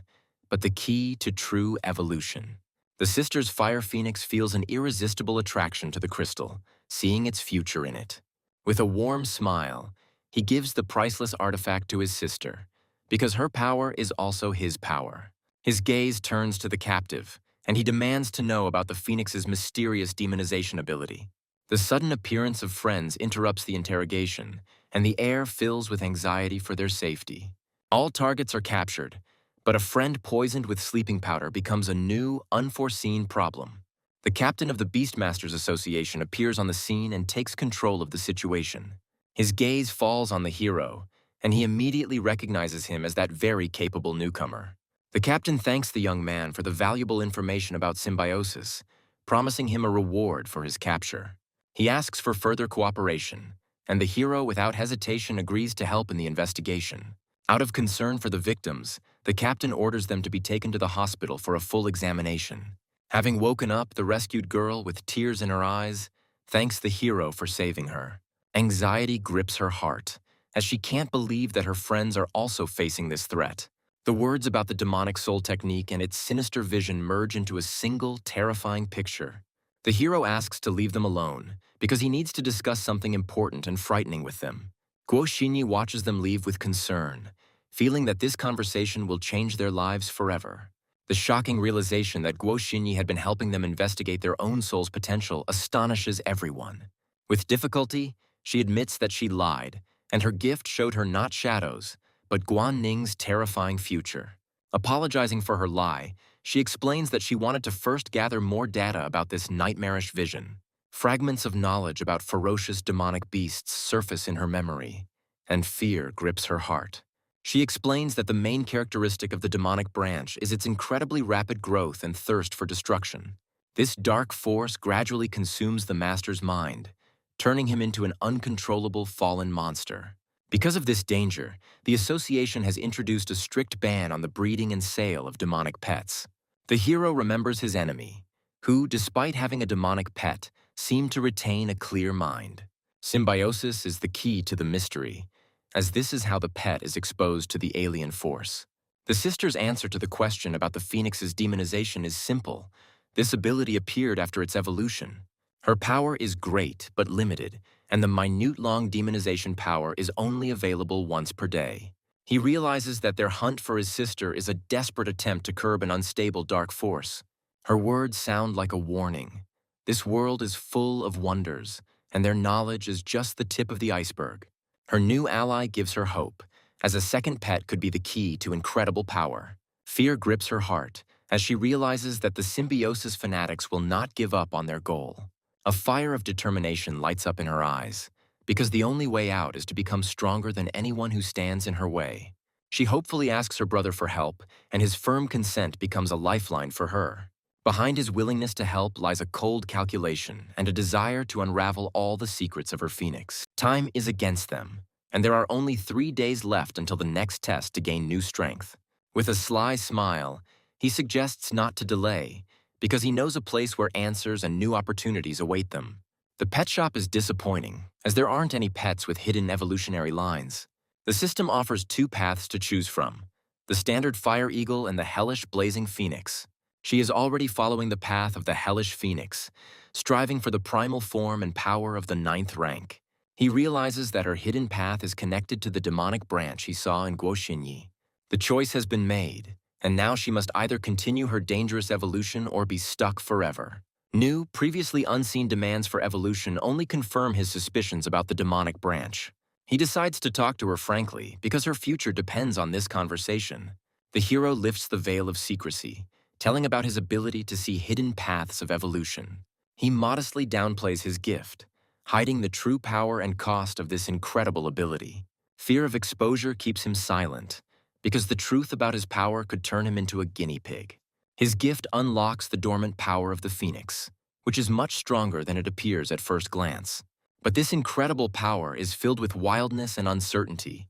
but the key to true evolution. The sister's fire phoenix feels an irresistible attraction to the crystal, seeing its future in it. With a warm smile, he gives the priceless artifact to his sister, because her power is also his power. His gaze turns to the captive, and he demands to know about the Phoenix's mysterious demonization ability. The sudden appearance of friends interrupts the interrogation, and the air fills with anxiety for their safety. All targets are captured, but a friend poisoned with sleeping powder becomes a new, unforeseen problem. The captain of the Beastmasters Association appears on the scene and takes control of the situation. His gaze falls on the hero, and he immediately recognizes him as that very capable newcomer. The captain thanks the young man for the valuable information about symbiosis, promising him a reward for his capture. He asks for further cooperation, and the hero without hesitation agrees to help in the investigation. Out of concern for the victims, the captain orders them to be taken to the hospital for a full examination. Having woken up, the rescued girl, with tears in her eyes, thanks the hero for saving her. Anxiety grips her heart, as she can't believe that her friends are also facing this threat. The words about the demonic soul technique and its sinister vision merge into a single, terrifying picture. The hero asks to leave them alone, because he needs to discuss something important and frightening with them. Guo Xinyi watches them leave with concern, feeling that this conversation will change their lives forever. The shocking realization that Guo Xinyi had been helping them investigate their own soul's potential astonishes everyone. With difficulty, she admits that she lied, and her gift showed her not shadows, but Guan Ning's terrifying future. Apologizing for her lie, she explains that she wanted to first gather more data about this nightmarish vision. Fragments of knowledge about ferocious demonic beasts surface in her memory, and fear grips her heart. She explains that the main characteristic of the demonic branch is its incredibly rapid growth and thirst for destruction. This dark force gradually consumes the master's mind, turning him into an uncontrollable fallen monster. Because of this danger, the association has introduced a strict ban on the breeding and sale of demonic pets. The hero remembers his enemy, who, despite having a demonic pet, seemed to retain a clear mind. Symbiosis is the key to the mystery, as this is how the pet is exposed to the alien force. The sister's answer to the question about the Phoenix's demonization is simple. This ability appeared after its evolution. Her power is great but limited, and the minute-long demonization power is only available once per day. He realizes that their hunt for his sister is a desperate attempt to curb an unstable dark force. Her words sound like a warning. This world is full of wonders, and their knowledge is just the tip of the iceberg. Her new ally gives her hope, as a second pet could be the key to incredible power. Fear grips her heart, as she realizes that the symbiosis fanatics will not give up on their goal. A fire of determination lights up in her eyes, because the only way out is to become stronger than anyone who stands in her way. She hopefully asks her brother for help, and his firm consent becomes a lifeline for her. Behind his willingness to help lies a cold calculation and a desire to unravel all the secrets of her phoenix. Time is against them, and there are only 3 days left until the next test to gain new strength. With a sly smile, he suggests not to delay, because he knows a place where answers and new opportunities await them. The pet shop is disappointing, as there aren't any pets with hidden evolutionary lines. The system offers 2 paths to choose from: the standard fire eagle and the hellish blazing phoenix. She is already following the path of the hellish phoenix, striving for the primal form and power of the 9th rank. He realizes that her hidden path is connected to the demonic branch he saw in Guo Xinyi. The choice has been made, and now she must either continue her dangerous evolution or be stuck forever. New, previously unseen demands for evolution only confirm his suspicions about the demonic branch. He decides to talk to her frankly, because her future depends on this conversation. The hero lifts the veil of secrecy, telling about his ability to see hidden paths of evolution. He modestly downplays his gift, hiding the true power and cost of this incredible ability. Fear of exposure keeps him silent, because the truth about his power could turn him into a guinea pig. His gift unlocks the dormant power of the phoenix, which is much stronger than it appears at first glance. But this incredible power is filled with wildness and uncertainty,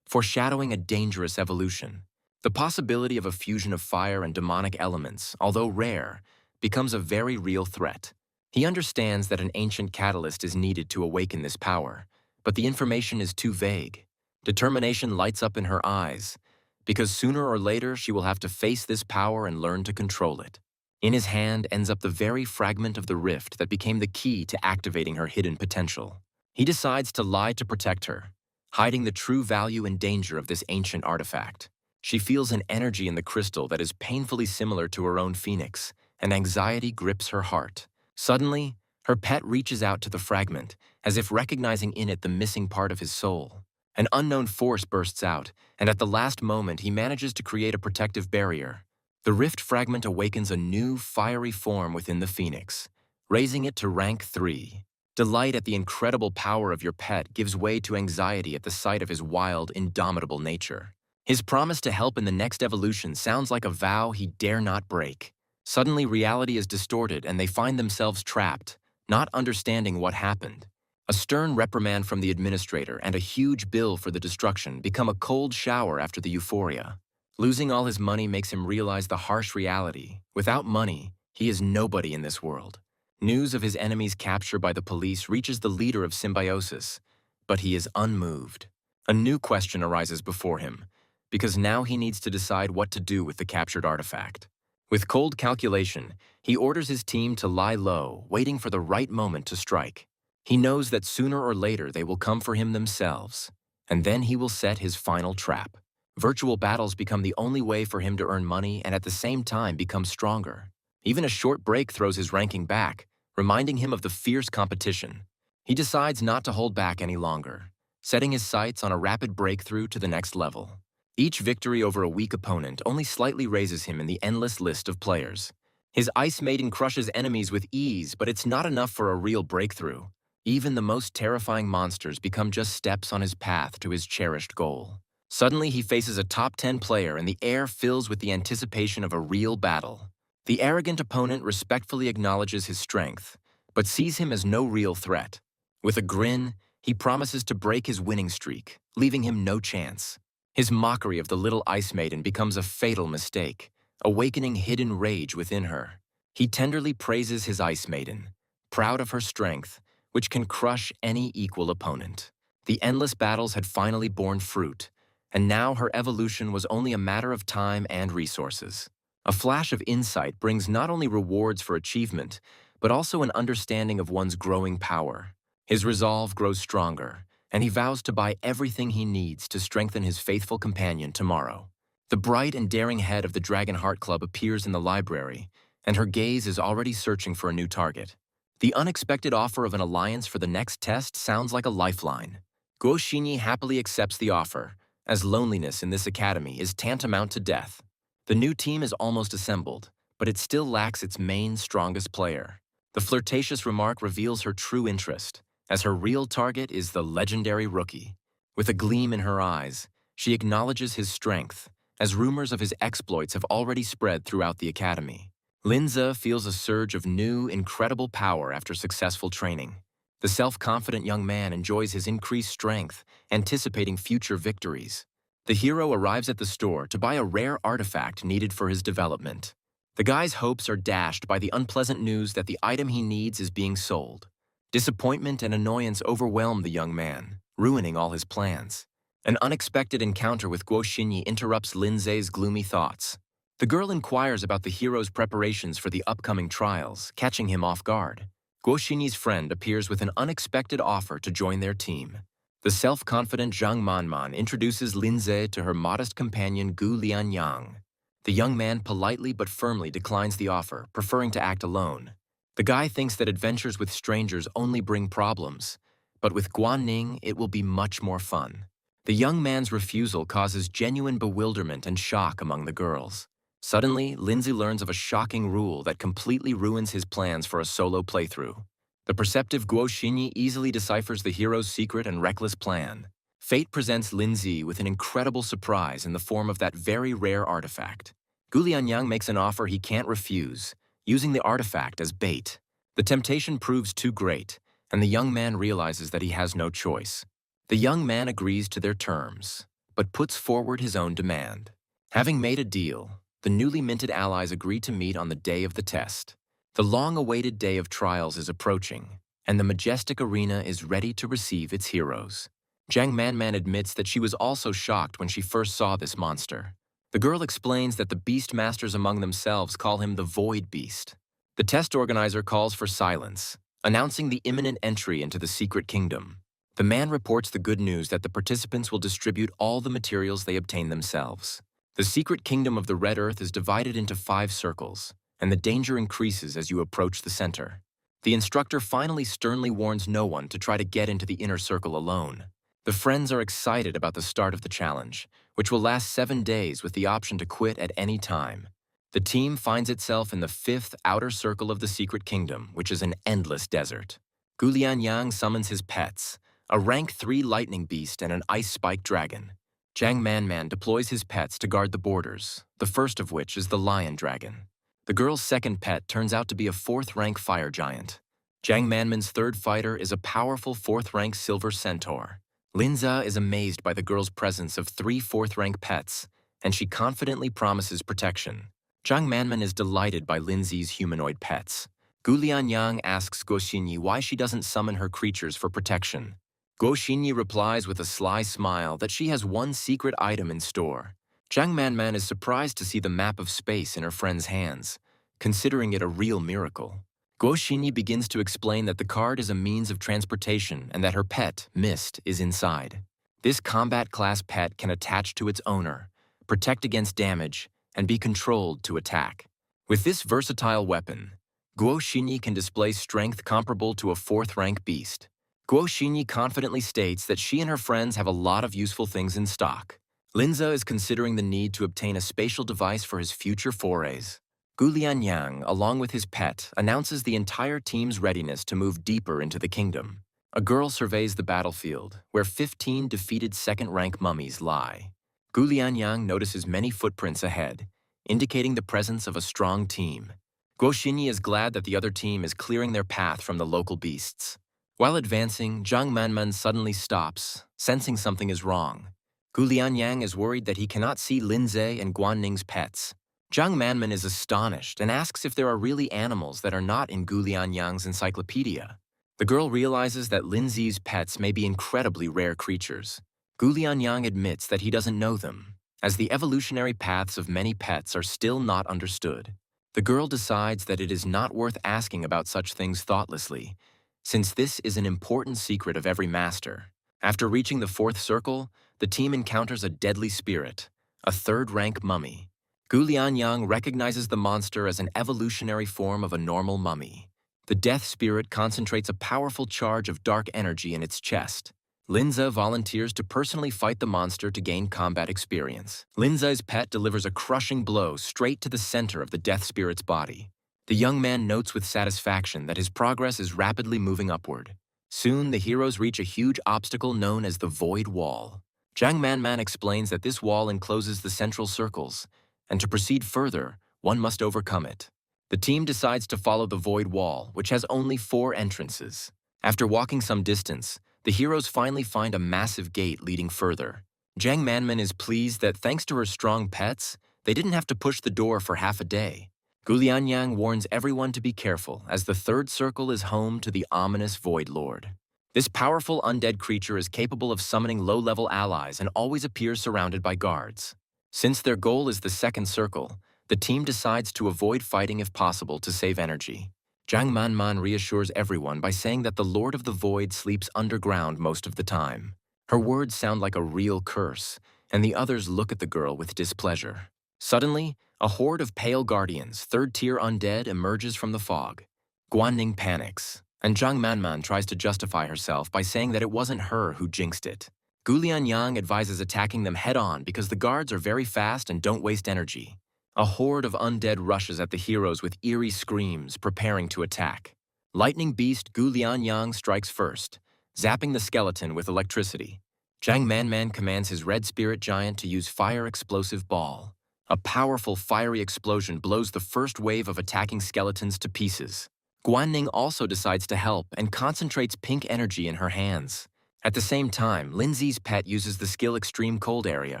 foreshadowing a dangerous evolution. The possibility of a fusion of fire and demonic elements, although rare, becomes a very real threat. He understands that an ancient catalyst is needed to awaken this power, but the information is too vague. Determination lights up in her eyes, because sooner or later she will have to face this power and learn to control it. In his hand ends up the very fragment of the rift that became the key to activating her hidden potential. He decides to lie to protect her, hiding the true value and danger of this ancient artifact. She feels an energy in the crystal that is painfully similar to her own phoenix, and anxiety grips her heart. Suddenly, her pet reaches out to the fragment, as if recognizing in it the missing part of his soul. An unknown force bursts out, and at the last moment he manages to create a protective barrier. The rift fragment awakens a new, fiery form within the phoenix, raising it to rank 3. Delight at the incredible power of your pet gives way to anxiety at the sight of his wild, indomitable nature. His promise to help in the next evolution sounds like a vow he dare not break. Suddenly, reality is distorted and they find themselves trapped, not understanding what happened. A stern reprimand from the administrator and a huge bill for the destruction become a cold shower after the euphoria. Losing all his money makes him realize the harsh reality. Without money, he is nobody in this world. News of his enemy's capture by the police reaches the leader of Symbiosis, but he is unmoved. A new question arises before him, because now he needs to decide what to do with the captured artifact. With cold calculation, he orders his team to lie low, waiting for the right moment to strike. He knows that sooner or later they will come for him themselves, and then he will set his final trap. Virtual battles become the only way for him to earn money and at the same time become stronger. Even a short break throws his ranking back, reminding him of the fierce competition. He decides not to hold back any longer, setting his sights on a rapid breakthrough to the next level. Each victory over a weak opponent only slightly raises him in the endless list of players. His Ice Maiden crushes enemies with ease, but it's not enough for a real breakthrough. Even the most terrifying monsters become just steps on his path to his cherished goal. Suddenly, he faces a top 10 player and the air fills with the anticipation of a real battle. The arrogant opponent respectfully acknowledges his strength, but sees him as no real threat. With a grin, he promises to break his winning streak, leaving him no chance. His mockery of the little Ice Maiden becomes a fatal mistake, awakening hidden rage within her. He tenderly praises his Ice Maiden, proud of her strength, which can crush any equal opponent. The endless battles had finally borne fruit, and now her evolution was only a matter of time and resources. A flash of insight brings not only rewards for achievement, but also an understanding of one's growing power. His resolve grows stronger, and he vows to buy everything he needs to strengthen his faithful companion tomorrow. The bright and daring head of the Dragon Heart Club appears in the library, and her gaze is already searching for a new target. The unexpected offer of an alliance for the next test sounds like a lifeline. Guo Xinyi happily accepts the offer, as loneliness in this academy is tantamount to death. The new team is almost assembled, but it still lacks its main strongest player. The flirtatious remark reveals her true interest, as her real target is the legendary rookie. With a gleam in her eyes, she acknowledges his strength, as rumors of his exploits have already spread throughout the academy. Linza feels a surge of new, incredible power after successful training. The self-confident young man enjoys his increased strength, anticipating future victories. The hero arrives at the store to buy a rare artifact needed for his development. The guy's hopes are dashed by the unpleasant news that the item he needs is being sold. Disappointment and annoyance overwhelm the young man, ruining all his plans. An unexpected encounter with Guo Xinyi interrupts Linzei's gloomy thoughts. The girl inquires about the hero's preparations for the upcoming trials, catching him off guard. Guo Xinyi's friend appears with an unexpected offer to join their team. The self-confident Zhang Manman introduces Linzei to her modest companion Gu Lianyang. The young man politely but firmly declines the offer, preferring to act alone. The guy thinks that adventures with strangers only bring problems, but with Guan Ning it will be much more fun. The young man's refusal causes genuine bewilderment and shock among the girls. Suddenly, Lindsay learns of a shocking rule that completely ruins his plans for a solo playthrough. The perceptive Guo Xinyi easily deciphers the hero's secret and reckless plan. Fate presents Lindsay with an incredible surprise in the form of that very rare artifact. Gu Lianyang makes an offer he can't refuse, using the artifact as bait. The temptation proves too great, and the young man realizes that he has no choice. The young man agrees to their terms, but puts forward his own demand. Having made a deal, the newly minted allies agree to meet on the day of the test. The long-awaited day of trials is approaching, and the majestic arena is ready to receive its heroes. Zhang Manman admits that she was also shocked when she first saw this monster. The girl explains that the Beastmasters among themselves call him the Void Beast. The test organizer calls for silence, announcing the imminent entry into the secret kingdom. The man reports the good news that the participants will distribute all the materials they obtain themselves. The secret kingdom of the Red Earth is divided into 5 circles. and the danger increases as you approach the center. The instructor finally sternly warns no one to try to get into the inner circle alone. The friends are excited about the start of the challenge, which will last 7 days with the option to quit at any time. The team finds itself in the 5th outer circle of the Secret Kingdom, which is an endless desert. Gulian Yang summons his pets, a rank 3 lightning beast and an ice spike dragon. Jiang Manman deploys his pets to guard the borders, the first of which is the lion dragon. The girl's second pet turns out to be a 4th rank fire giant. Jiang Manman's third fighter is a powerful 4th rank silver centaur. Linza is amazed by the girl's presence of 3 4th rank pets, and she confidently promises protection. Jiang Manman is delighted by Linzi's humanoid pets. Gulian Yang asks Guo Xinyi why she doesn't summon her creatures for protection. Guo Xinyi replies with a sly smile that she has one secret item in store. Jiang Manman is surprised to see the map of space in her friend's hands, considering it a real miracle. Guo Xinyi begins to explain that the card is a means of transportation and that her pet, Mist, is inside. This combat class pet can attach to its owner, protect against damage, and be controlled to attack. With this versatile weapon, Guo Xinyi can display strength comparable to a 4th rank beast. Guo Xinyi confidently states that she and her friends have a lot of useful things in stock. Linza is considering the need to obtain a spatial device for his future forays. Gulian Yang, along with his pet, announces the entire team's readiness to move deeper into the kingdom. A girl surveys the battlefield, where 15 defeated 2nd rank mummies lie. Gulian Yang notices many footprints ahead, indicating the presence of a strong team. Guo Xinyi is glad that the other team is clearing their path from the local beasts. While advancing, Jiang Manman suddenly stops, sensing something is wrong. Gulian Yang is worried that he cannot see Linze and Guanning's pets. Jiang Manman is astonished and asks if there are really animals that are not in Gulian Yang's encyclopedia. The girl realizes that Linzi's pets may be incredibly rare creatures. Gulian Yang admits that he doesn't know them, as the evolutionary paths of many pets are still not understood. The girl decides that it is not worth asking about such things thoughtlessly, since this is an important secret of every master. After reaching the 4th circle, the team encounters a deadly spirit, a 3rd rank mummy. Gulian Yang recognizes the monster as an evolutionary form of a normal mummy. The death spirit concentrates a powerful charge of dark energy in its chest. Linza volunteers to personally fight the monster to gain combat experience. Linza's pet delivers a crushing blow straight to the center of the death spirit's body. The young man notes with satisfaction that his progress is rapidly moving upward. Soon, the heroes reach a huge obstacle known as the Void Wall. Jiang Manman explains that this wall encloses the central circles, and to proceed further, one must overcome it. The team decides to follow the Void Wall, which has only 4 entrances. After walking some distance, the heroes finally find a massive gate leading further. Jiang Manman is pleased that thanks to her strong pets, they didn't have to push the door for half a day. Gulian Yang warns everyone to be careful, as the 3rd circle is home to the ominous Void Lord. This powerful undead creature is capable of summoning low-level allies and always appears surrounded by guards. Since their goal is the 2nd circle, the team decides to avoid fighting if possible to save energy. Jiang Manman reassures everyone by saying that the Lord of the Void sleeps underground most of the time. Her words sound like a real curse, and the others look at the girl with displeasure. Suddenly, a horde of pale guardians, 3rd-tier undead, emerges from the fog. Guanning panics, and Jiang Manman tries to justify herself by saying that it wasn't her who jinxed it. Gulian Yang advises attacking them head-on because the guards are very fast and don't waste energy. A horde of undead rushes at the heroes with eerie screams, preparing to attack. Lightning beast Gulian Yang strikes first, zapping the skeleton with electricity. Jiang Manman commands his red spirit giant to use fire explosive ball. A powerful fiery explosion blows the first wave of attacking skeletons to pieces. Guanning also decides to help and concentrates pink energy in her hands. At the same time, Linzi's pet uses the skill Extreme Cold Area,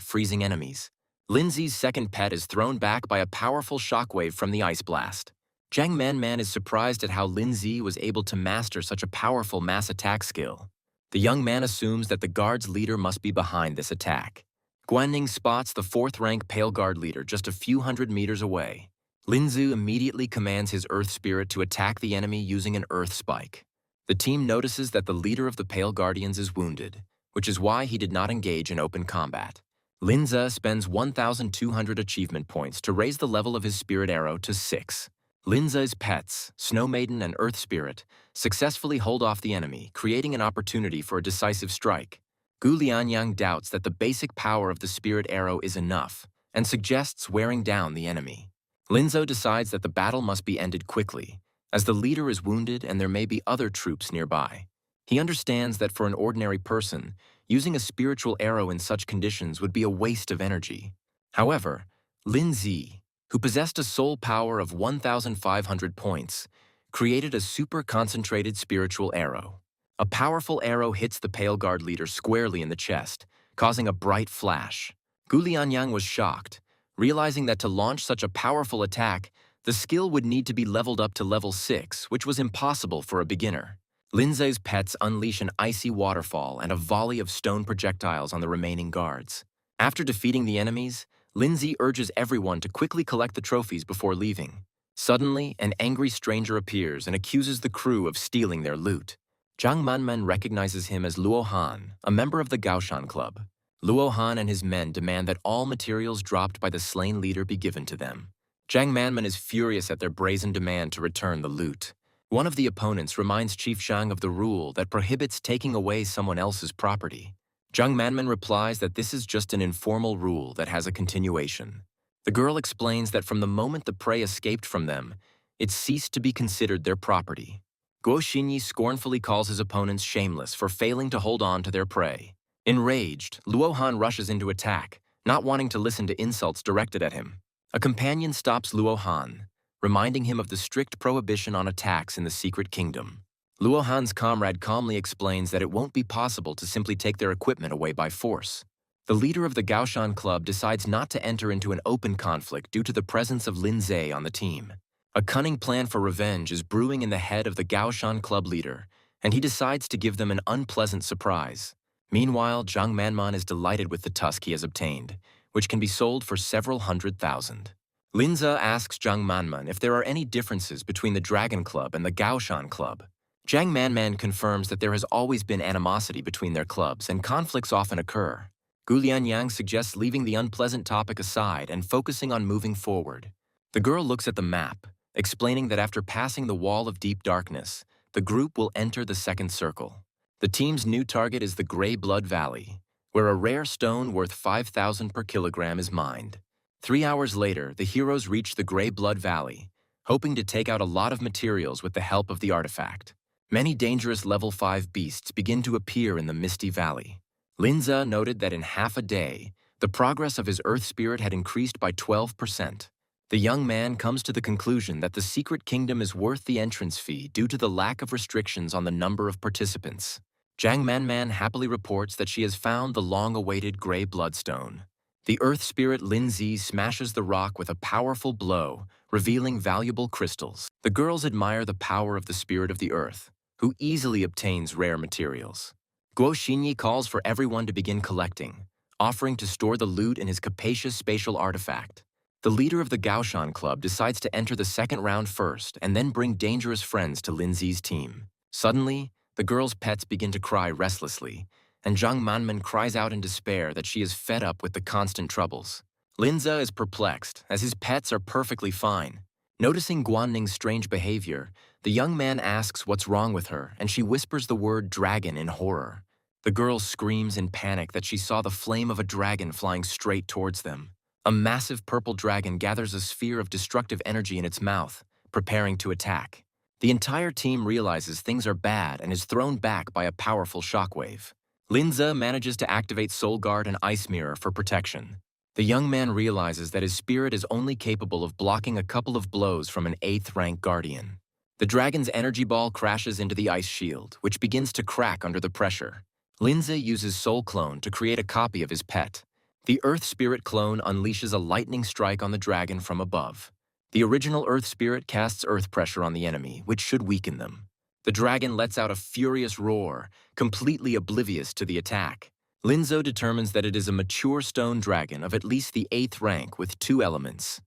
freezing enemies. Linzi's second pet is thrown back by a powerful shockwave from the ice blast. Jiang Manman is surprised at how Linzi was able to master such a powerful mass attack skill. The young man assumes that the guard's leader must be behind this attack. Guanning spots the 4th rank Pale Guard leader just a few hundred meters away. Linzu immediately commands his Earth Spirit to attack the enemy using an Earth Spike. The team notices that the leader of the Pale Guardians is wounded, which is why he did not engage in open combat. Linza spends 1,200 achievement points to raise the level of his Spirit Arrow to 6. Linza's pets, Snow Maiden and Earth Spirit, successfully hold off the enemy, creating an opportunity for a decisive strike. Gu Lianyang doubts that the basic power of the spirit arrow is enough, and suggests wearing down the enemy. Linzo decides that the battle must be ended quickly, as the leader is wounded and there may be other troops nearby. He understands that for an ordinary person, using a spiritual arrow in such conditions would be a waste of energy. However, Lin Zi, who possessed a soul power of 1,500 points, created a super-concentrated spiritual arrow. A powerful arrow hits the Pale Guard leader squarely in the chest, causing a bright flash. Gu Lianyang was shocked, realizing that to launch such a powerful attack, the skill would need to be leveled up to level 6, which was impossible for a beginner. Linzai's pets unleash an icy waterfall and a volley of stone projectiles on the remaining guards. After defeating the enemies, Linzi urges everyone to quickly collect the trophies before leaving. Suddenly, an angry stranger appears and accuses the crew of stealing their loot. Zhang Manman recognizes him as Luo Han, a member of the Gaoshan Club. Luo Han and his men demand that all materials dropped by the slain leader be given to them. Zhang Manman is furious at their brazen demand to return the loot. One of the opponents reminds Chief Zhang of the rule that prohibits taking away someone else's property. Zhang Manman replies that this is just an informal rule that has a continuation. The girl explains that from the moment the prey escaped from them, it ceased to be considered their property. Guo Xinyi scornfully calls his opponents shameless for failing to hold on to their prey. Enraged, Luo Han rushes into attack, not wanting to listen to insults directed at him. A companion stops Luo Han, reminding him of the strict prohibition on attacks in the Secret Kingdom. Luo Han's comrade calmly explains that it won't be possible to simply take their equipment away by force. The leader of the Gaoshan Club decides not to enter into an open conflict due to the presence of Lin Zai on the team. A cunning plan for revenge is brewing in the head of the Gaoshan Club leader, and he decides to give them an unpleasant surprise. Meanwhile, Zhang Manman is delighted with the tusk he has obtained, which can be sold for several 100,000. Linza asks Zhang Manman if there are any differences between the Dragon Club and the Gaoshan Club. Zhang Manman confirms that there has always been animosity between their clubs and conflicts often occur. Gu Lianyang suggests leaving the unpleasant topic aside and focusing on moving forward. The girl looks at the map, explaining that after passing the Wall of Deep Darkness, the group will enter the second circle. The team's new target is the Grey Blood Valley, where a rare stone worth 5,000 per kilogram is mined. 3 hours later, the heroes reach the Grey Blood Valley, hoping to take out a lot of materials with the help of the artifact. Many dangerous level 5 beasts begin to appear in the misty valley. Linza noted that in half a day, the progress of his Earth Spirit had increased by 12%. The young man comes to the conclusion that the Secret Kingdom is worth the entrance fee due to the lack of restrictions on the number of participants. Zhang Manman happily reports that she has found the long-awaited Grey Bloodstone. The Earth Spirit Lin Zi smashes the rock with a powerful blow, revealing valuable crystals. The girls admire the power of the Spirit of the Earth, who easily obtains rare materials. Guo Xinyi calls for everyone to begin collecting, offering to store the loot in his capacious spatial artifact. The leader of the Gaoshan Club decides to enter the second round first and then bring dangerous friends to Lin Zi's team. Suddenly, the girls' pets begin to cry restlessly, and Zhang Manman cries out in despair that she is fed up with the constant troubles. Linza is perplexed, as his pets are perfectly fine. Noticing Guanning's strange behavior, the young man asks what's wrong with her, and she whispers the word dragon in horror. The girl screams in panic that she saw the flame of a dragon flying straight towards them. A massive purple dragon gathers a sphere of destructive energy in its mouth, preparing to attack. The entire team realizes things are bad and is thrown back by a powerful shockwave. Linza manages to activate Soul Guard and Ice Mirror for protection. The young man realizes that his spirit is only capable of blocking a couple of blows from an 8th rank guardian. The dragon's energy ball crashes into the ice shield, which begins to crack under the pressure. Linza uses Soul Clone to create a copy of his pet. The Earth Spirit clone unleashes a lightning strike on the dragon from above. The original Earth Spirit casts earth pressure on the enemy, which should weaken them. The dragon lets out a furious roar, completely oblivious to the attack. Linzo determines that it is a mature stone dragon of at least the 8th rank with 2 elements,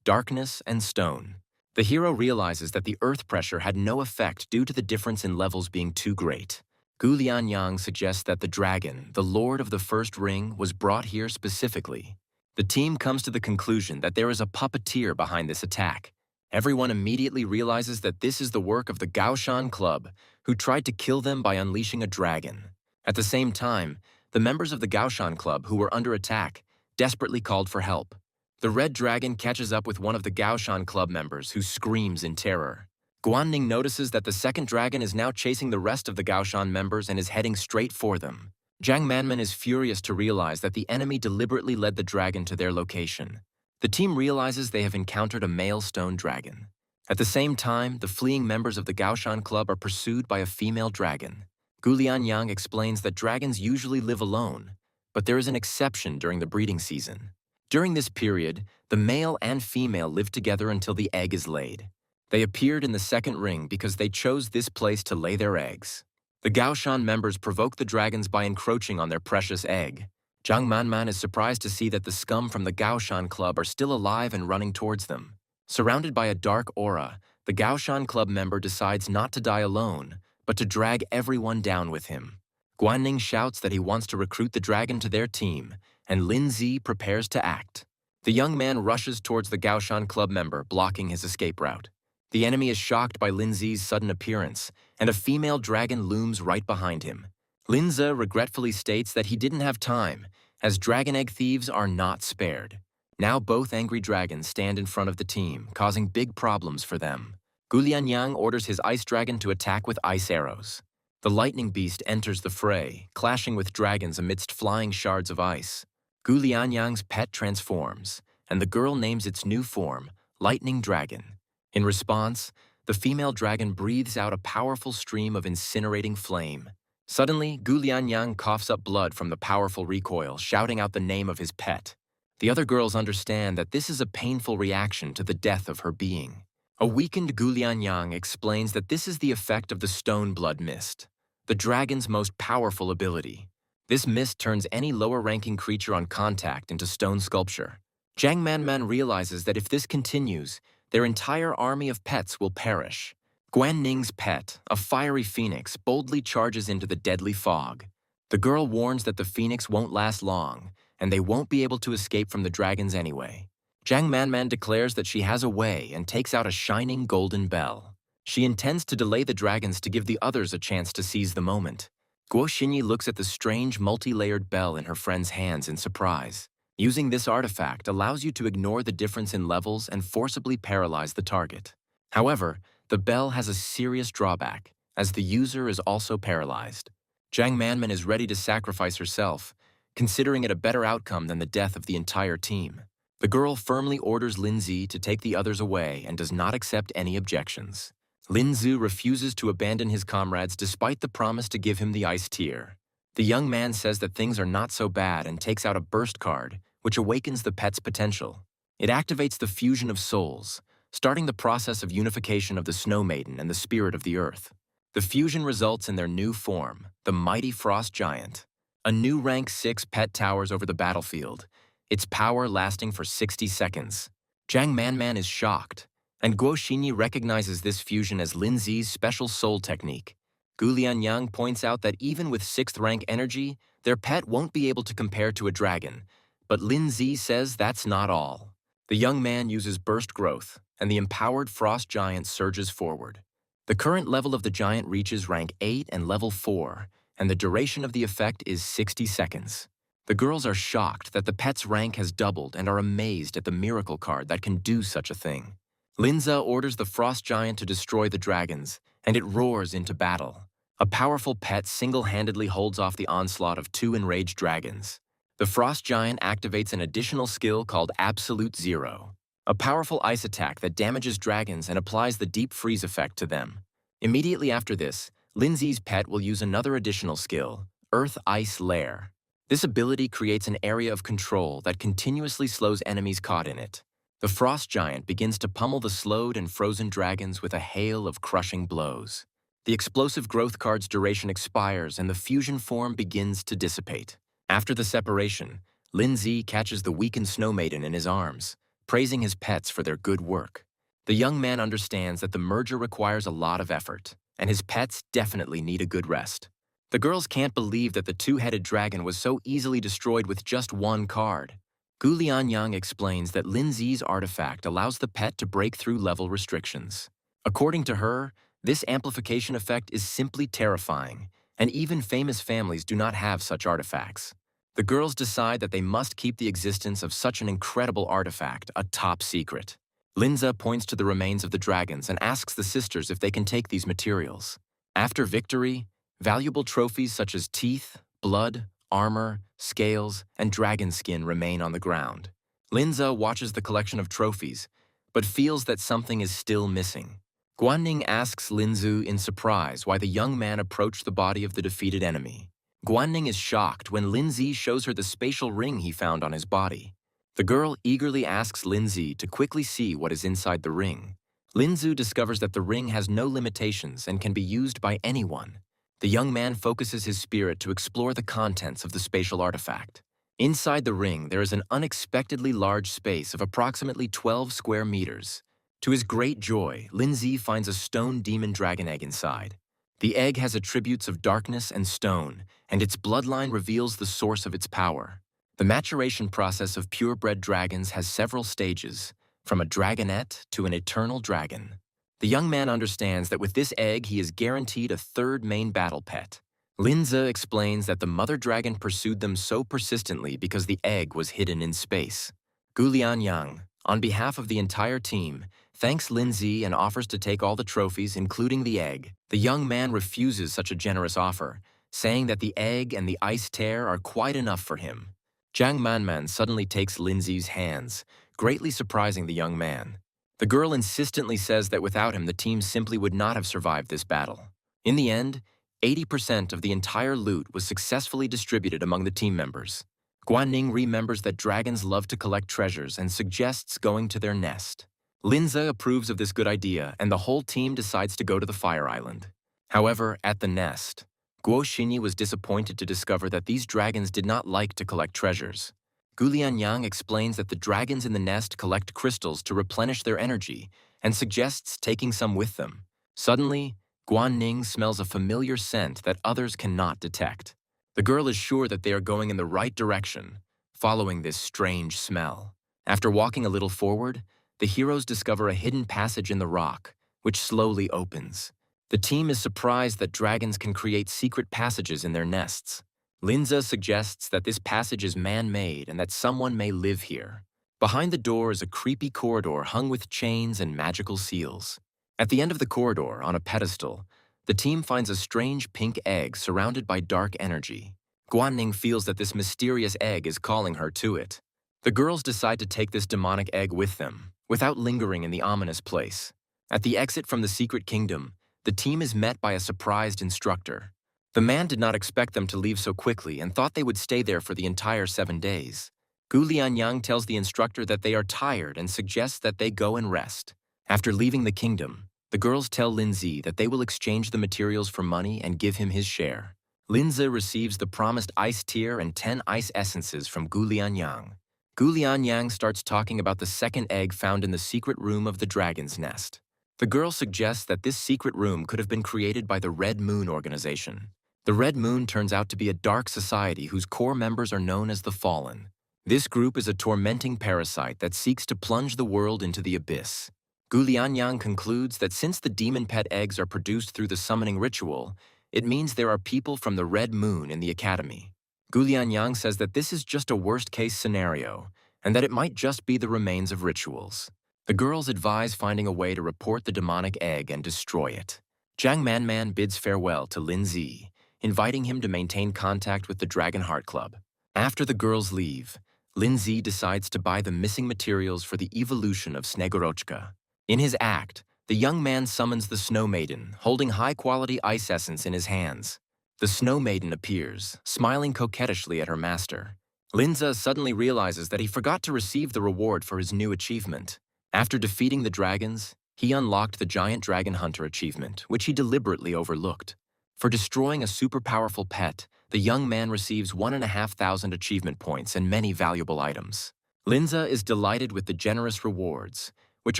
darkness and stone. The hero realizes that the earth pressure had no effect due to the difference in levels being too great. Gu Lianyang suggests that the dragon, the Lord of the First Ring, was brought here specifically. The team comes to the conclusion that there is a puppeteer behind this attack, Everyone immediately realizes that this is the work of the Gaoshan Club, who tried to kill them by unleashing a dragon. At the same time, the members of the Gaoshan Club who were under attack desperately called for help. The red dragon catches up with one of the Gaoshan Club members who screams in terror. Guanning notices that the second dragon is now chasing the rest of the Gaoshan members and is heading straight for them. Zhang Manman is furious to realize that the enemy deliberately led the dragon to their location. The team realizes they have encountered a male stone dragon. At the same time, the fleeing members of the Gaoshan Club are pursued by a female dragon. Gu Lianyang explains that dragons usually live alone, but there is an exception during the breeding season. During this period, the male and female live together until the egg is laid. They appeared in the second ring because they chose this place to lay their eggs. The Gaoshan members provoke the dragons by encroaching on their precious egg. Zhang Manman is surprised to see that the scum from the Gaoshan Club are still alive and running towards them. Surrounded by a dark aura, the Gaoshan Club member decides not to die alone, but to drag everyone down with him. Guanning shouts that he wants to recruit the dragon to their team, and Lin Zi prepares to act. The young man rushes towards the Gaoshan Club member, blocking his escape route. The enemy is shocked by Lin Zi's sudden appearance, and a female dragon looms right behind him. Lin Zi regretfully states that he didn't have time, as dragon egg thieves are not spared. Now both angry dragons stand in front of the team, causing big problems for them. Gu Lianyang orders his ice dragon to attack with ice arrows. The lightning beast enters the fray, clashing with dragons amidst flying shards of ice. Gu Lianyang's pet transforms, and the girl names its new form, Lightning Dragon. In response, the female dragon breathes out a powerful stream of incinerating flame. Suddenly, Gu Lianyang coughs up blood from the powerful recoil, shouting out the name of his pet. The other girls understand that this is a painful reaction to the death of her being. A weakened Gu Lianyang explains that this is the effect of the Stone Blood Mist, the dragon's most powerful ability. This mist turns any lower-ranking creature on contact into stone sculpture. Zhang Manman realizes that if this continues, their entire army of pets will perish. Guan Ning's pet, a fiery phoenix, boldly charges into the deadly fog. The girl warns that the phoenix won't last long, and they won't be able to escape from the dragons anyway. Zhang Manman declares that she has a way and takes out a shining golden bell. She intends to delay the dragons to give the others a chance to seize the moment. Guo Xinyi looks at the strange multi-layered bell in her friend's hands in surprise. Using this artifact allows you to ignore the difference in levels and forcibly paralyze the target. However, the bell has a serious drawback, as the user is also paralyzed. Zhang Manman is ready to sacrifice herself, considering it a better outcome than the death of the entire team. The girl firmly orders Lin Zi to take the others away and does not accept any objections. Lin Zi refuses to abandon his comrades despite the promise to give him the ice tear. The young man says that things are not so bad and takes out a burst card, which awakens the pet's potential. It activates the fusion of souls, starting the process of unification of the Snow Maiden and the Spirit of the Earth. The fusion results in their new form, the mighty Frost Giant. A new rank 6 pet towers over the battlefield, its power lasting for 60 seconds. Zhang Manman is shocked, and Guo Xinyi recognizes this fusion as Lin Zi's special soul technique. Gu Lianyang points out that even with 6th rank energy, their pet won't be able to compare to a dragon, but Lin Zi says that's not all. The young man uses burst growth, and the empowered Frost Giant surges forward. The current level of the giant reaches rank 8 and level 4, and the duration of the effect is 60 seconds. The girls are shocked that the pet's rank has doubled and are amazed at the miracle card that can do such a thing. Linza orders the Frost Giant to destroy the dragons, and it roars into battle. A powerful pet single-handedly holds off the onslaught of 2 enraged dragons. The Frost Giant activates an additional skill called Absolute Zero, a powerful ice attack that damages dragons and applies the deep freeze effect to them. Immediately after this, Lindsay's pet will use another additional skill, Earth Ice Lair. This ability creates an area of control that continuously slows enemies caught in it. The Frost Giant begins to pummel the slowed and frozen dragons with a hail of crushing blows. The explosive growth card's duration expires and the fusion form begins to dissipate. After the separation, Lin Zi catches the weakened Snow Maiden in his arms, praising his pets for their good work. The young man understands that the merger requires a lot of effort, and his pets definitely need a good rest. The girls can't believe that the 2-headed dragon was so easily destroyed with just 1 card. Gu Lianyang explains that Lin Zi's artifact allows the pet to break through level restrictions. According to her, this amplification effect is simply terrifying, and even famous families do not have such artifacts. The girls decide that they must keep the existence of such an incredible artifact a top secret. Linza points to the remains of the dragons and asks the sisters if they can take these materials. After victory, valuable trophies such as teeth, blood, armor, scales, and dragon skin remain on the ground. Linza watches the collection of trophies, but feels that something is still missing. Guanning asks Linzu in surprise why the young man approached the body of the defeated enemy. Guanning is shocked when Linzi shows her the spatial ring he found on his body. The girl eagerly asks Linzi to quickly see what is inside the ring. Linzu discovers that the ring has no limitations and can be used by anyone. The young man focuses his spirit to explore the contents of the spatial artifact. Inside the ring, there is an unexpectedly large space of approximately 12 square meters. To his great joy, Linzi finds a stone demon dragon egg inside. The egg has attributes of darkness and stone, and its bloodline reveals the source of its power. The maturation process of purebred dragons has several stages, from a dragonette to an eternal dragon. The young man understands that with this egg he is guaranteed a third main battle pet. Linza explains that the mother dragon pursued them so persistently because the egg was hidden in space. Gu Lianyang, on behalf of the entire team, thanks Linzi and offers to take all the trophies, including the egg. The young man refuses such a generous offer, saying that the egg and the ice tear are quite enough for him. Jiang Manman suddenly takes Linzi's hands, greatly surprising the young man. The girl insistently says that without him the team simply would not have survived this battle. In the end, 80% of the entire loot was successfully distributed among the team members. Guanning remembers that dragons love to collect treasures and suggests going to their nest. Linza approves of this good idea, and the whole team decides to go to the Fire Island. However, at the nest, Guo Xinyi was disappointed to discover that these dragons did not like to collect treasures. Gu Lianyang explains that the dragons in the nest collect crystals to replenish their energy and suggests taking some with them. Suddenly, Guan Ning smells a familiar scent that others cannot detect. The girl is sure that they are going in the right direction, following this strange smell. After walking a little forward, the heroes discover a hidden passage in the rock, which slowly opens. The team is surprised that dragons can create secret passages in their nests. Linza suggests that this passage is man-made and that someone may live here. Behind the door is a creepy corridor hung with chains and magical seals. At the end of the corridor, on a pedestal, the team finds a strange pink egg surrounded by dark energy. Guanning feels that this mysterious egg is calling her to it. The girls decide to take this demonic egg with them, without lingering in the ominous place. At the exit from the secret kingdom, the team is met by a surprised instructor. The man did not expect them to leave so quickly and thought they would stay there for the entire 7 days. Gu Lianyang tells the instructor that they are tired and suggests that they go and rest. After leaving the kingdom, the girls tell Linzi that they will exchange the materials for money and give him his share. Linza receives the promised ice tear and 10 ice essences from Gu Lianyang. Gu Lianyang starts talking about the second egg found in the secret room of the dragon's nest. The girl suggests that this secret room could have been created by the Red Moon organization. The Red Moon turns out to be a dark society whose core members are known as the Fallen. This group is a tormenting parasite that seeks to plunge the world into the abyss. Gu Lianyang concludes that since the demon pet eggs are produced through the summoning ritual, it means there are people from the Red Moon in the academy. Gu Lianyang says that this is just a worst-case scenario, and that it might just be the remains of rituals. The girls advise finding a way to report the demonic egg and destroy it. Jiang Manman bids farewell to Linzi, inviting him to maintain contact with the Dragon Heart Club. After the girls leave, Linzi decides to buy the missing materials for the evolution of Snegorochka. In his act, the young man summons the Snow Maiden, holding high-quality ice essence in his hands. The Snow Maiden appears, smiling coquettishly at her master. Linza suddenly realizes that he forgot to receive the reward for his new achievement. After defeating the dragons, he unlocked the Giant Dragon Hunter achievement, which he deliberately overlooked. For destroying a super-powerful pet, the young man receives 1,500 achievement points and many valuable items. Linza is delighted with the generous rewards, which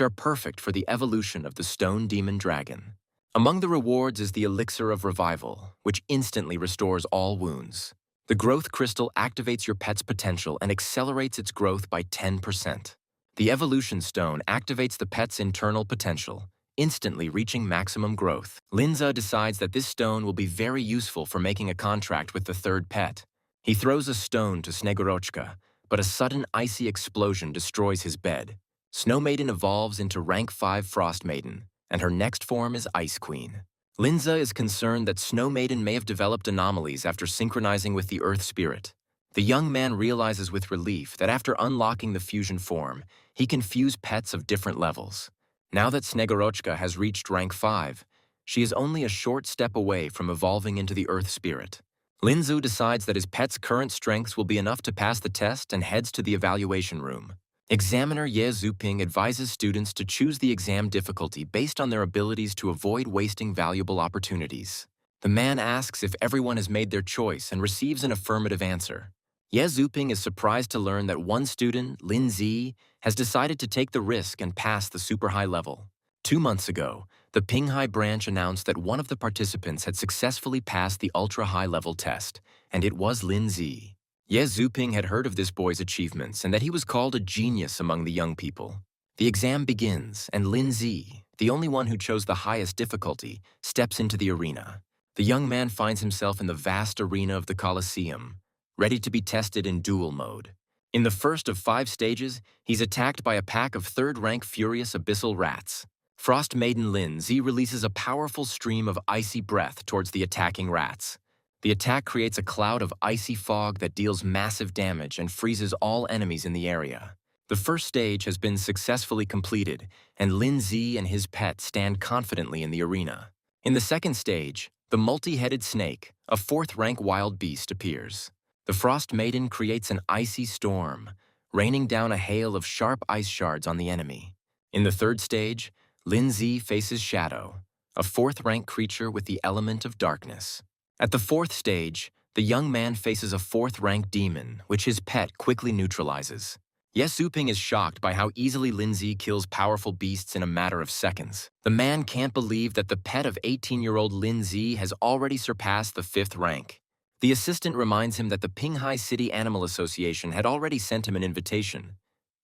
are perfect for the evolution of the Stone Demon Dragon. Among the rewards is the Elixir of Revival, which instantly restores all wounds. The growth crystal activates your pet's potential and accelerates its growth by 10%. The evolution stone activates the pet's internal potential, instantly reaching maximum growth. Linza decides that this stone will be very useful for making a contract with the third pet. He throws a stone to Snegorochka, but a sudden icy explosion destroys his bed. Snow Maiden evolves into rank 5 Frost Maiden, and her next form is Ice Queen. Linza is concerned that Snow Maiden may have developed anomalies after synchronizing with the Earth Spirit. The young man realizes with relief that after unlocking the fusion form, he can fuse pets of different levels. Now that Snegorochka has reached rank 5, she is only a short step away from evolving into the Earth Spirit. Linzu decides that his pet's current strengths will be enough to pass the test and heads to the evaluation room. Examiner Ye Zuping advises students to choose the exam difficulty based on their abilities to avoid wasting valuable opportunities. The man asks if everyone has made their choice and receives an affirmative answer. Ye Zuping is surprised to learn that one student, Lin Zi, has decided to take the risk and pass the super high level. 2 months ago, the Pinghai branch announced that one of the participants had successfully passed the ultra-high level test, and it was Lin Zi. Ye Zuping had heard of this boy's achievements and that he was called a genius among the young people. The exam begins, and Lin Zi, the only one who chose the highest difficulty, steps into the arena. The young man finds himself in the vast arena of the Colosseum, ready to be tested in duel mode. In the first of 5 stages, he's attacked by a pack of third-rank furious abyssal rats. Frost Maiden Lin Zi releases a powerful stream of icy breath towards the attacking rats. The attack creates a cloud of icy fog that deals massive damage and freezes all enemies in the area. The first stage has been successfully completed, and Lin Zi and his pet stand confidently in the arena. In the second stage, the multi-headed snake, a 4th-rank wild beast, appears. The Frost Maiden creates an icy storm, raining down a hail of sharp ice shards on the enemy. In the third stage, Lin Zi faces Shadow, a 4th-rank creature with the element of darkness. At the 4th stage, the young man faces a 4th-rank demon, which his pet quickly neutralizes. Ye Zuping is shocked by how easily Lin Zi kills powerful beasts in a matter of seconds. The man can't believe that the pet of 18-year-old Lin Zi has already surpassed the 5th rank. The assistant reminds him that the Pinghai City Animal Association had already sent him an invitation,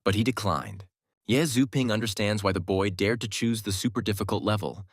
but he declined. Ye Zuping understands why the boy dared to choose the super difficult level,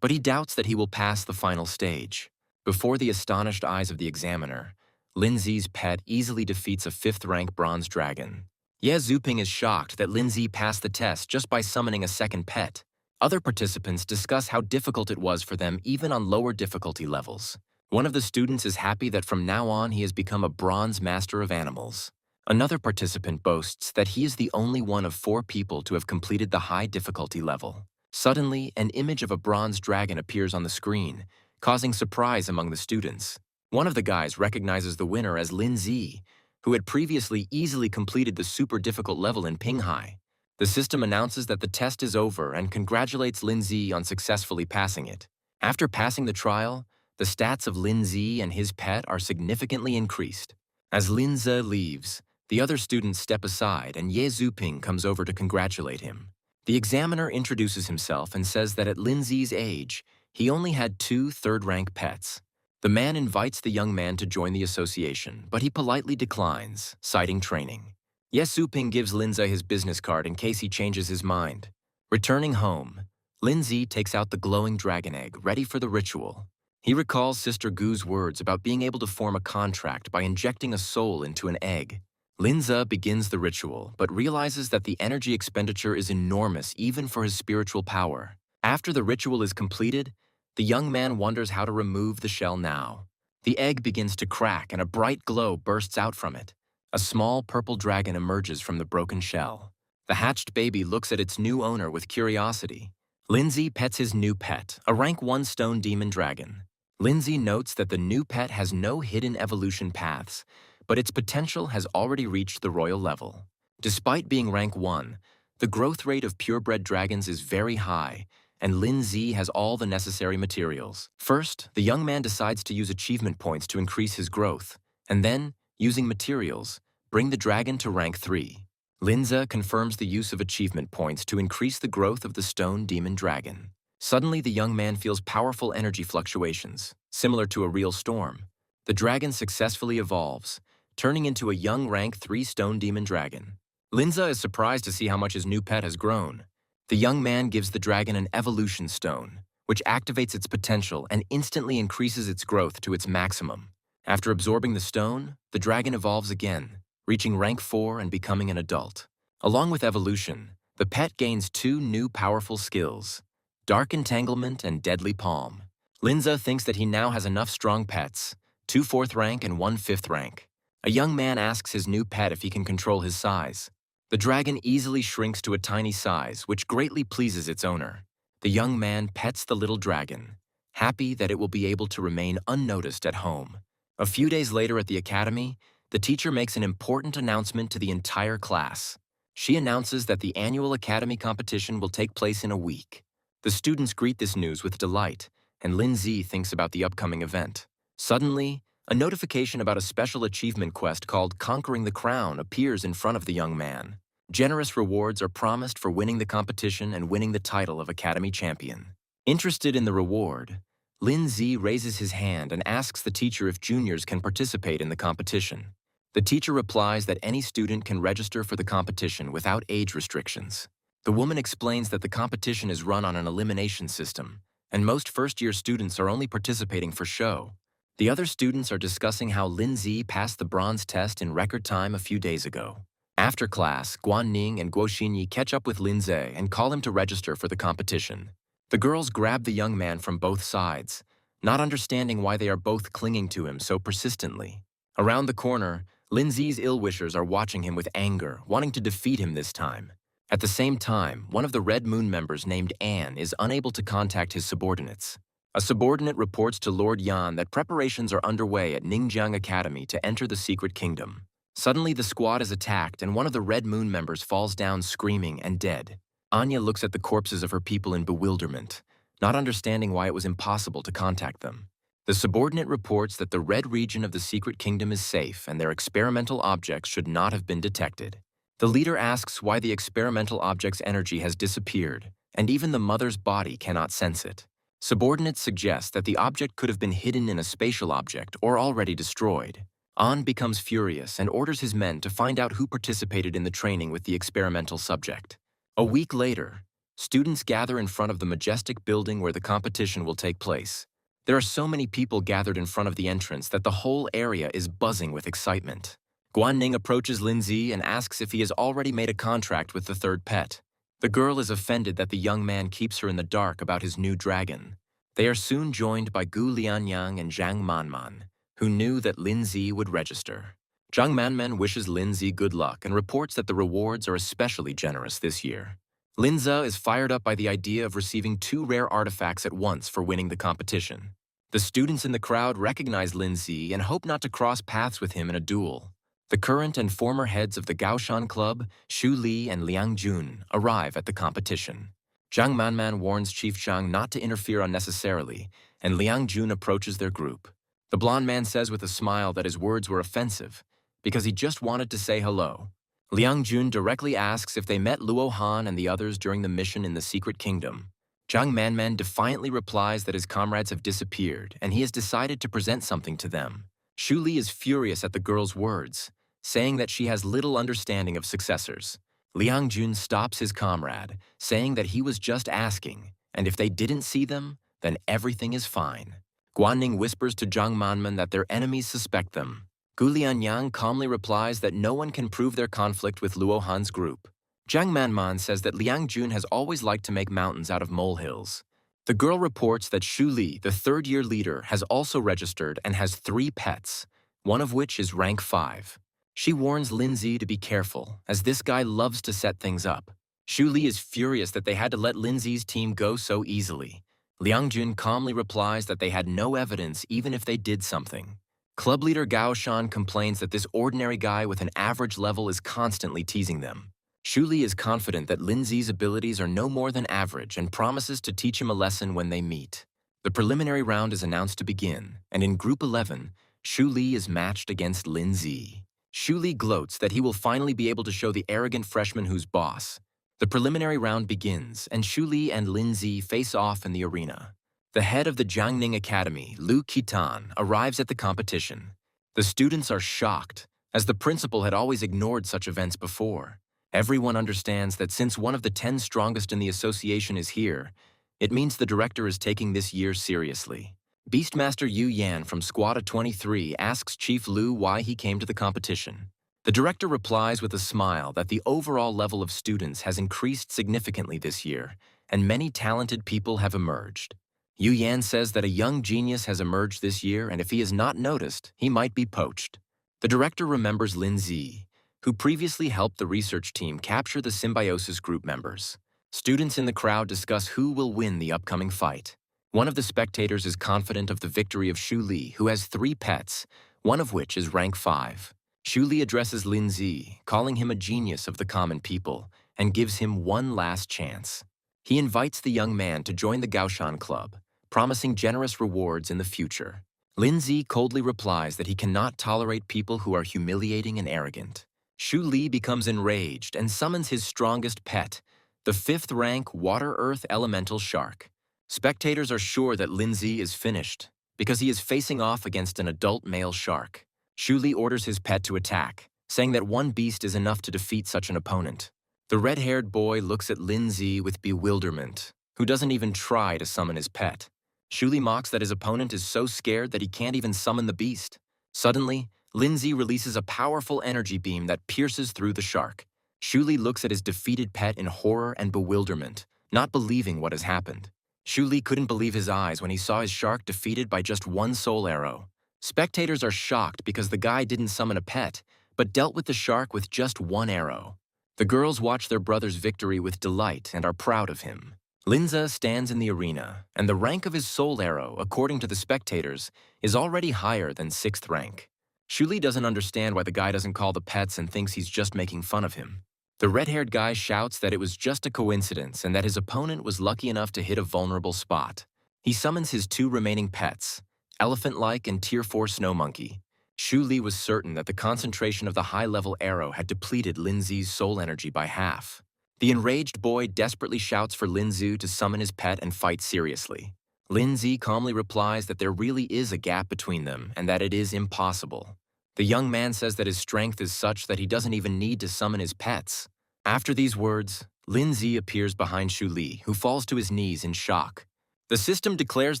but he doubts that he will pass the final stage. Before the astonished eyes of the examiner, Lin Zi's pet easily defeats a 5th-rank bronze dragon. Ye Zuping is shocked that Lin Zi passed the test just by summoning a second pet. Other participants discuss how difficult it was for them even on lower difficulty levels. One of the students is happy that from now on he has become a bronze master of animals. Another participant boasts that he is the only one of 4 people to have completed the high difficulty level. Suddenly, an image of a bronze dragon appears on the screen, causing surprise among the students. One of the guys recognizes the winner as Lin Zi, who had previously easily completed the super difficult level in Pinghai. The system announces that the test is over and congratulates Lin Zi on successfully passing it. After passing the trial, the stats of Lin Zi and his pet are significantly increased. As Lin Zi leaves, the other students step aside and Ye Zuping comes over to congratulate him. The examiner introduces himself and says that at Lin Zi's age, he only had 2 third-rank pets. The man invites the young man to join the association, but he politely declines, citing training. Ye Zuping gives Lin Zi his business card in case he changes his mind. Returning home, Lin Zi takes out the glowing dragon egg, ready for the ritual. He recalls Sister Gu's words about being able to form a contract by injecting a soul into an egg. Lin Zi begins the ritual, but realizes that the energy expenditure is enormous even for his spiritual power. After the ritual is completed, the young man wonders how to remove the shell now. The egg begins to crack and a bright glow bursts out from it. A small purple dragon emerges from the broken shell. The hatched baby looks at its new owner with curiosity. Lin Zi pets his new pet, a rank 1 stone demon dragon. Lin Zi notes that the new pet has no hidden evolution paths, but its potential has already reached the royal level. Despite being rank 1, the growth rate of purebred dragons is very high, and Lin Zi has all the necessary materials. First, the young man decides to use achievement points to increase his growth, and then, using materials, bring the dragon to rank 3. Lin Zi confirms the use of achievement points to increase the growth of the stone demon dragon. Suddenly, the young man feels powerful energy fluctuations, similar to a real storm. The dragon successfully evolves, turning into a young rank 3 stone demon dragon. Linza is surprised to see how much his new pet has grown. The young man gives the dragon an evolution stone, which activates its potential and instantly increases its growth to its maximum. After absorbing the stone, the dragon evolves again, reaching rank 4 and becoming an adult. Along with evolution, the pet gains 2 new powerful skills, Dark Entanglement and Deadly Palm. Linza thinks that he now has enough strong pets, 2 4th rank and 1 5th rank. A young man asks his new pet if he can control his size. The dragon easily shrinks to a tiny size, which greatly pleases its owner. The young man pets the little dragon, happy that it will be able to remain unnoticed at home. A few days later at the academy, the teacher makes an important announcement to the entire class. She announces that the annual academy competition will take place in a week. The students greet this news with delight, and Lin Zi thinks about the upcoming event. Suddenly, a notification about a special achievement quest called Conquering the Crown appears in front of the young man. Generous rewards are promised for winning the competition and winning the title of Academy Champion. Interested in the reward, Lin Zi raises his hand and asks the teacher if juniors can participate in the competition. The teacher replies that any student can register for the competition without age restrictions. The woman explains that the competition is run on an elimination system, and most first-year students are only participating for show. The other students are discussing how Lin Zi passed the bronze test in record time a few days ago. After class, Guan Ning and Guo Xinyi catch up with Lin Zi and call him to register for the competition. The girls grab the young man from both sides, not understanding why they are both clinging to him so persistently. Around the corner, Lin Zi's ill-wishers are watching him with anger, wanting to defeat him this time. At the same time, one of the Red Moon members named Anne is unable to contact his subordinates. A subordinate reports to Lord Yan that preparations are underway at Ningjiang Academy to enter the Secret Kingdom. Suddenly, the squad is attacked and one of the Red Moon members falls down screaming and dead. Anya looks at the corpses of her people in bewilderment, not understanding why it was impossible to contact them. The subordinate reports that the red region of the Secret Kingdom is safe and their experimental objects should not have been detected. The leader asks why the experimental object's energy has disappeared, and even the mother's body cannot sense it. Subordinates suggest that the object could have been hidden in a spatial object or already destroyed. An becomes furious and orders his men to find out who participated in the training with the experimental subject. A week later, students gather in front of the majestic building where the competition will take place. There are so many people gathered in front of the entrance that the whole area is buzzing with excitement. Guan Ning approaches Lin Zi and asks if he has already made a contract with the third pet. The girl is offended that the young man keeps her in the dark about his new dragon. They are soon joined by Gu Lianyang and Zhang Manman, who knew that Lin Zi would register. Zhang Manman wishes Lin Zi good luck and reports that the rewards are especially generous this year. Lin Zi is fired up by the idea of receiving 2 rare artifacts at once for winning the competition. The students in the crowd recognize Lin Zi and hope not to cross paths with him in a duel. The current and former heads of the Gaoshan Club, Xu Li and Liang Jun, arrive at the competition. Zhang Manman warns Chief Zhang not to interfere unnecessarily, and Liang Jun approaches their group. The blond man says with a smile that his words were offensive, because he just wanted to say hello. Liang Jun directly asks if they met Luo Han and the others during the mission in the Secret Kingdom. Zhang Manman defiantly replies that his comrades have disappeared, and he has decided to present something to them. Xu Li is furious at the girl's words, saying that she has little understanding of successors. Liang Jun stops his comrade, saying that he was just asking, and if they didn't see them, then everything is fine. Guan Ning whispers to Zhang Manman that their enemies suspect them. Gu Lianyang calmly replies that no one can prove their conflict with Luo Han's group. Zhang Manman says that Liang Jun has always liked to make mountains out of molehills. The girl reports that Xu Li, the third-year leader, has also registered and has 3 pets, one of which is rank 5. She warns Lin Zi to be careful, as this guy loves to set things up. Xu Li is furious that they had to let Lin Zi's team go so easily. Liang Jun calmly replies that they had no evidence even if they did something. Club leader Gao Shan complains that this ordinary guy with an average level is constantly teasing them. Xu Li is confident that Lin Zi's abilities are no more than average and promises to teach him a lesson when they meet. The preliminary round is announced to begin, and in Group 11, Xu Li is matched against Lin Zi. Xu Li gloats that he will finally be able to show the arrogant freshman who's boss. The preliminary round begins, and Xu Li and Lin Zi face off in the arena. The head of the Jiangning Academy, Lu Qitan, arrives at the competition. The students are shocked, as the principal had always ignored such events before. Everyone understands that since one of the 10 strongest in the association is here, it means the director is taking this year seriously. Beastmaster Yu Yan from Squad of 23 asks Chief Lu why he came to the competition. The director replies with a smile that the overall level of students has increased significantly this year, and many talented people have emerged. Yu Yan says that a young genius has emerged this year, and if he is not noticed, he might be poached. The director remembers Lin Zi, who previously helped the research team capture the symbiosis group members. Students in the crowd discuss who will win the upcoming fight. One of the spectators is confident of the victory of Shu Li, who has 3 pets, one of which is rank 5. Shu Li addresses Lin Zi, calling him a genius of the common people, and gives him one last chance. He invites the young man to join the Gaoshan Club, promising generous rewards in the future. Lin Zi coldly replies that he cannot tolerate people who are humiliating and arrogant. Shu Li becomes enraged and summons his strongest pet, the 5th rank water-earth elemental shark. Spectators are sure that Lin Zi is finished, because he is facing off against an adult male shark. Shu Li orders his pet to attack, saying that one beast is enough to defeat such an opponent. The red-haired boy looks at Lin Zi with bewilderment, who doesn't even try to summon his pet. Shu Li mocks that his opponent is so scared that he can't even summon the beast. Suddenly, Lin Zi releases a powerful energy beam that pierces through the shark. Shu Li looks at his defeated pet in horror and bewilderment, not believing what has happened. Shu Li couldn't believe his eyes when he saw his shark defeated by just one soul arrow. Spectators are shocked because the guy didn't summon a pet, but dealt with the shark with just one arrow. The girls watch their brother's victory with delight and are proud of him. Linza stands in the arena, and the rank of his soul arrow, according to the spectators, is already higher than 6th rank. Shu Li doesn't understand why the guy doesn't call the pets and thinks he's just making fun of him. The red-haired guy shouts that it was just a coincidence and that his opponent was lucky enough to hit a vulnerable spot. He summons his 2 remaining pets, Elephant-like and Tier 4 Snow Monkey. Shu Li was certain that the concentration of the high-level arrow had depleted Lin Zi's soul energy by half. The enraged boy desperately shouts for Lin Zi to summon his pet and fight seriously. Lin Zi calmly replies that there really is a gap between them and that it is impossible. The young man says that his strength is such that he doesn't even need to summon his pets. After these words, Lin Zi appears behind Shu Li, who falls to his knees in shock. The system declares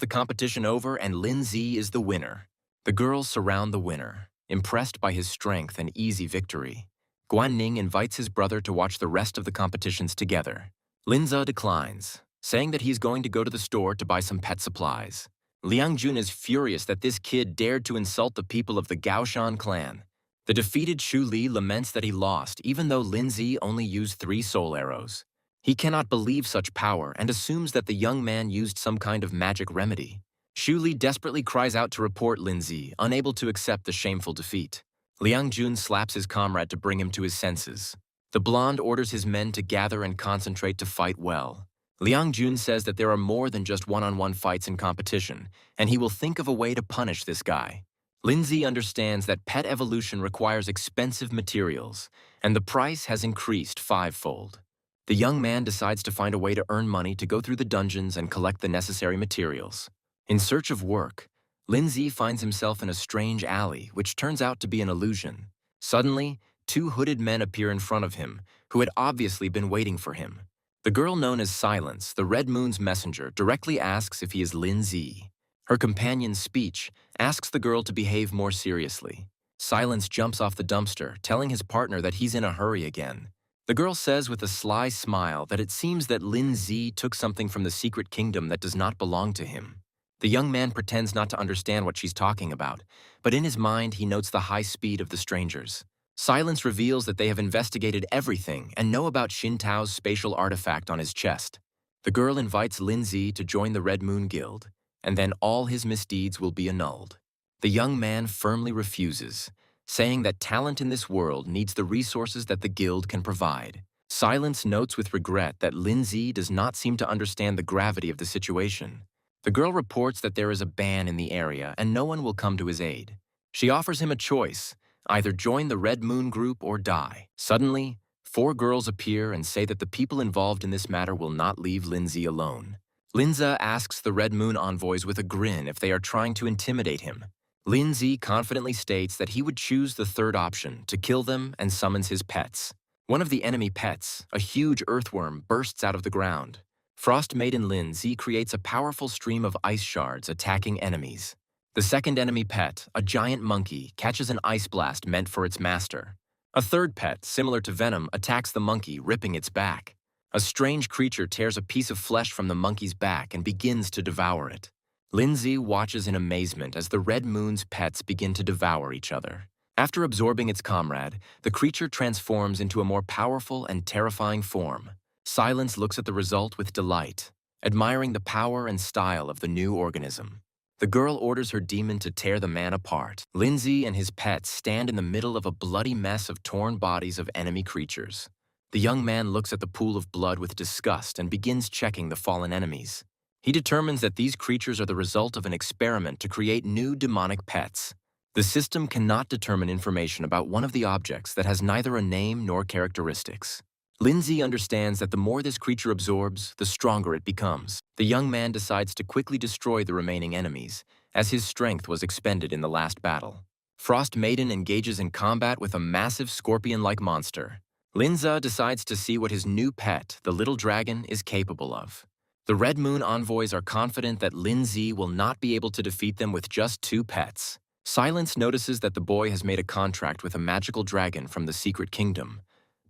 the competition over and Lin Zi is the winner. The girls surround the winner, impressed by his strength and easy victory. Guan Ning invites his brother to watch the rest of the competitions together. Linza declines, saying that he's going to go to the store to buy some pet supplies. Liang Jun is furious that this kid dared to insult the people of the Gaoshan clan. The defeated Shu Li laments that he lost, even though Lin Zi only used 3 soul arrows. He cannot believe such power and assumes that the young man used some kind of magic remedy. Shu Li desperately cries out to report Lin Zi, unable to accept the shameful defeat. Liang Jun slaps his comrade to bring him to his senses. The blonde orders his men to gather and concentrate to fight well. Liang Jun says that there are more than just one-on-one fights in competition, and he will think of a way to punish this guy. Lin Zi understands that pet evolution requires expensive materials, and the price has increased 5-fold. The young man decides to find a way to earn money to go through the dungeons and collect the necessary materials. In search of work, Lin Zi finds himself in a strange alley, which turns out to be an illusion. Suddenly, 2 hooded men appear in front of him, who had obviously been waiting for him. The girl known as Silence, the Red Moon's messenger, directly asks if he is Lin Zi. Her companion's speech asks the girl to behave more seriously. Silence jumps off the dumpster, telling his partner that he's in a hurry again. The girl says with a sly smile that it seems that Lin Zi took something from the secret kingdom that does not belong to him. The young man pretends not to understand what she's talking about, but in his mind he notes the high speed of the strangers. Silence reveals that they have investigated everything and know about Xin Tao's spatial artifact on his chest. The girl invites Lin Zi to join the Red Moon Guild, and then all his misdeeds will be annulled. The young man firmly refuses, saying that talent in this world needs the resources that the guild can provide. Silence notes with regret that Lin Zi does not seem to understand the gravity of the situation. The girl reports that there is a ban in the area and no one will come to his aid. She offers him a choice, either join the Red Moon group or die. Suddenly, 4 girls appear and say that the people involved in this matter will not leave Lin Zi alone. Linza asks the Red Moon envoys with a grin if they are trying to intimidate him. Linzi confidently states that he would choose the third option, to kill them, and summons his pets. One of the enemy pets, a huge earthworm, bursts out of the ground. Frost Maiden Linzi creates a powerful stream of ice shards attacking enemies. The second enemy pet, a giant monkey, catches an ice blast meant for its master. A third pet, similar to Venom, attacks the monkey, ripping its back. A strange creature tears a piece of flesh from the monkey's back and begins to devour it. Lindsay watches in amazement as the Red Moon's pets begin to devour each other. After absorbing its comrade, the creature transforms into a more powerful and terrifying form. Silence looks at the result with delight, admiring the power and style of the new organism. The girl orders her demon to tear the man apart. Lindsay and his pets stand in the middle of a bloody mess of torn bodies of enemy creatures. The young man looks at the pool of blood with disgust and begins checking the fallen enemies. He determines that these creatures are the result of an experiment to create new demonic pets. The system cannot determine information about one of the objects that has neither a name nor characteristics. Lindsay understands that the more this creature absorbs, the stronger it becomes. The young man decides to quickly destroy the remaining enemies, as his strength was expended in the last battle. Frost Maiden engages in combat with a massive scorpion-like monster. Linza decides to see what his new pet, the little dragon, is capable of. The Red Moon envoys are confident that Lindsay will not be able to defeat them with just 2 pets. Silence notices that the boy has made a contract with a magical dragon from the Secret Kingdom,